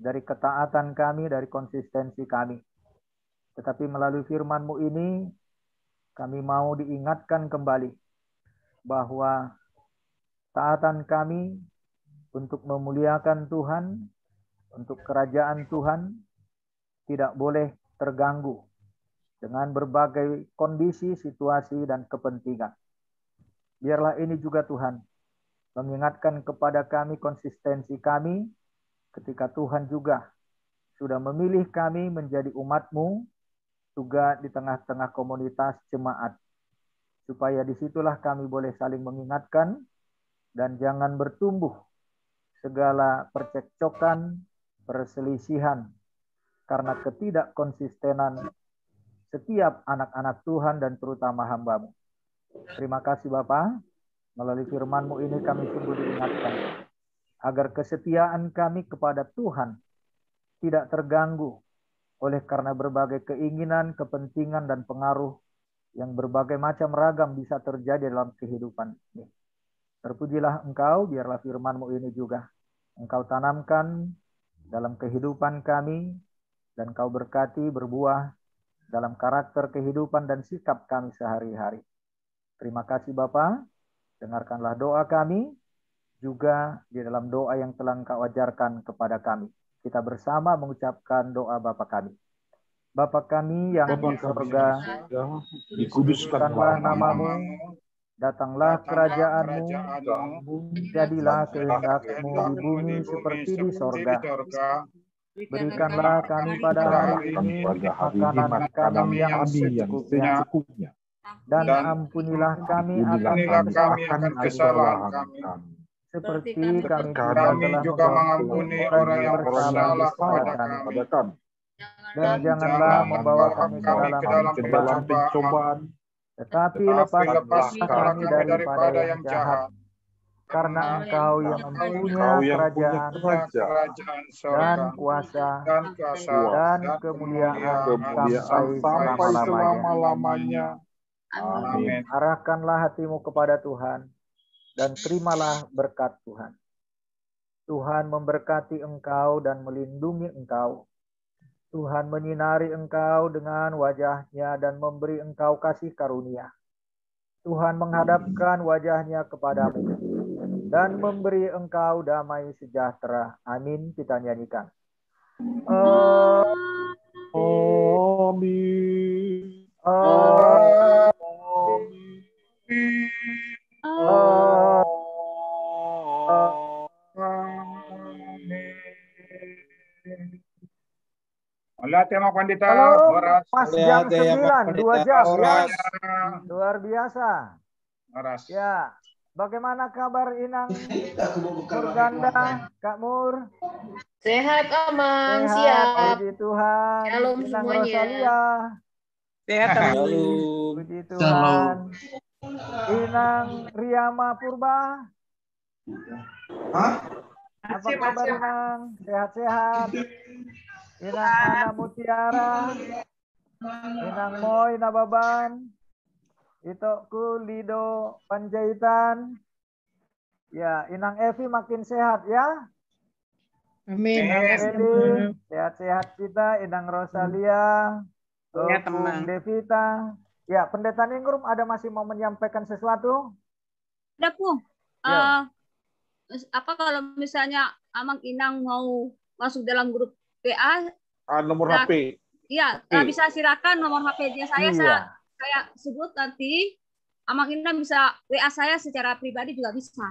dari ketaatan kami, dari konsistensi kami. Tetapi melalui firman-Mu ini, kami mau diingatkan kembali bahwa taatan kami untuk memuliakan Tuhan, untuk kerajaan Tuhan, tidak boleh terganggu dengan berbagai kondisi, situasi, dan kepentingan. Biarlah ini juga Tuhan mengingatkan kepada kami konsistensi kami ketika Tuhan juga sudah memilih kami menjadi umat-Mu juga di tengah-tengah komunitas jemaat. Supaya disitulah kami boleh saling mengingatkan dan jangan bertumbuh segala percekcokan, perselisihan karena ketidakkonsistenan setiap anak-anak Tuhan dan terutama hamba-Mu. Terima kasih Bapa, melalui firman-Mu ini kami sungguh diingatkan agar kesetiaan kami kepada Tuhan tidak terganggu oleh karena berbagai keinginan, kepentingan, dan pengaruh yang berbagai macam ragam bisa terjadi dalam kehidupan ini. Terpujilah Engkau, biarlah firman-Mu ini juga Engkau tanamkan dalam kehidupan kami, dan Engkau berkati berbuah dalam karakter kehidupan dan sikap kami sehari-hari. Terima kasih Bapa, dengarkanlah doa kami, juga di dalam doa yang telah Engkau ajarkan kepada kami. Kita bersama mengucapkan doa Bapa kami. Bapa kami yang di surga, dikuduskanlah nama-Mu, datanglah kerajaan-Mu, jadilah kehendak-Mu di bumi seperti di sorga. Berikanlah kami pada hari ini makanan kami yang secukupnya. Dan ampunilah kami akan kesalahan kami. Seperti kami juga mengampuni orang yang bersalah kepada kami. Dan janganlah membawa kami ke dalam pencobaan, tetapi lepaskanlah kami daripada yang jahat. Karena Engkau yang mempunyai kerajaan dan kuasa dan kemuliaan sampai selama-lamanya. Amin. Arahkanlah hatimu kepada Tuhan dan terimalah berkat Tuhan. Tuhan memberkati engkau dan melindungi engkau. Tuhan menyinari engkau dengan wajah-Nya dan memberi engkau kasih karunia. Tuhan menghadapkan wajah-Nya kepadamu dan memberi engkau damai sejahtera. Amin. Kita nyanyikan. Amin. Hola, tema Pandita. Pas jam 9, 2 jam. Ya. Luar biasa. Ya. Bagaimana kabar Inang Murganda, Kak Mur? Sehat, Amang. Siap. Puji Tuhan. Shalom Inang semuanya. Rosalia. Sehat, Puji Tuhan. Inang Riyama Purba. Apa kabar Inang? Sehat-sehat. Inang Ana Mutiara. Inang Moy Nababan. Itoku Lido Panjaitan. Ya, Inang Evi makin sehat ya. Amin. Inang Edi, sehat-sehat kita. Inang Rosalia. Ya, Bung Devita. Ya, Pendeta Ningrum ada masih mau menyampaikan sesuatu? Ada, Pung. Apa kalau misalnya Amang Inang mau masuk dalam grup PA? Nomor HP. Iya, bisa silakan nomor HP-nya saya sebut nanti. Amang Inang bisa WA saya secara pribadi juga bisa.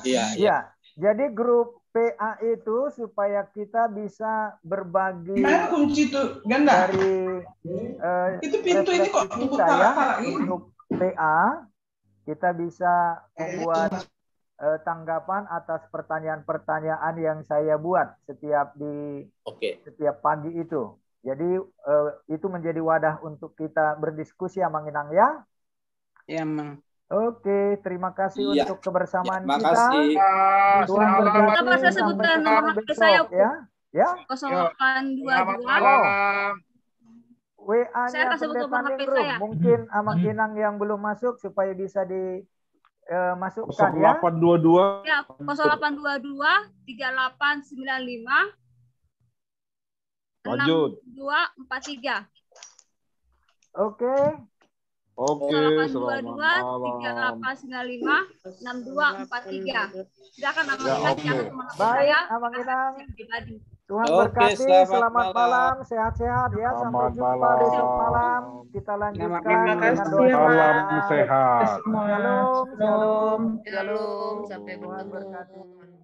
Iya. Jadi grup PA itu supaya kita bisa berbagi dari itu pintu ini kok kita ya. Untuk PA kita bisa membuat tanggapan atas pertanyaan-pertanyaan yang saya buat setiap pagi itu. Jadi itu menjadi wadah untuk kita berdiskusi Amang Inang ya. Ya, Mang. Oke, terima kasih untuk kebersamaan Ya, kita. Tuhan berkati Saya sebutkan nomor HP saya ya. Ya. 0822. WA-nya Pendeta Ningrum. Mungkin Amang Inang yang belum masuk supaya bisa dimasukkan ya. 0822. Ya, 0822 3895 Lanjut. 6243. Oke. Oke, 0822 3895 6243. Silakan Amang Inang jangan nomor Baik, saya. Amang Inang. Pribadi. Tuhan berkati, selamat malam, sehat-sehat ya. Sampai jumpa besok malam. Kita lanjutkan dengan doa. Salam sehat. Shalom, shalom, Shalom, sampai Tuhan bertemu. berkati.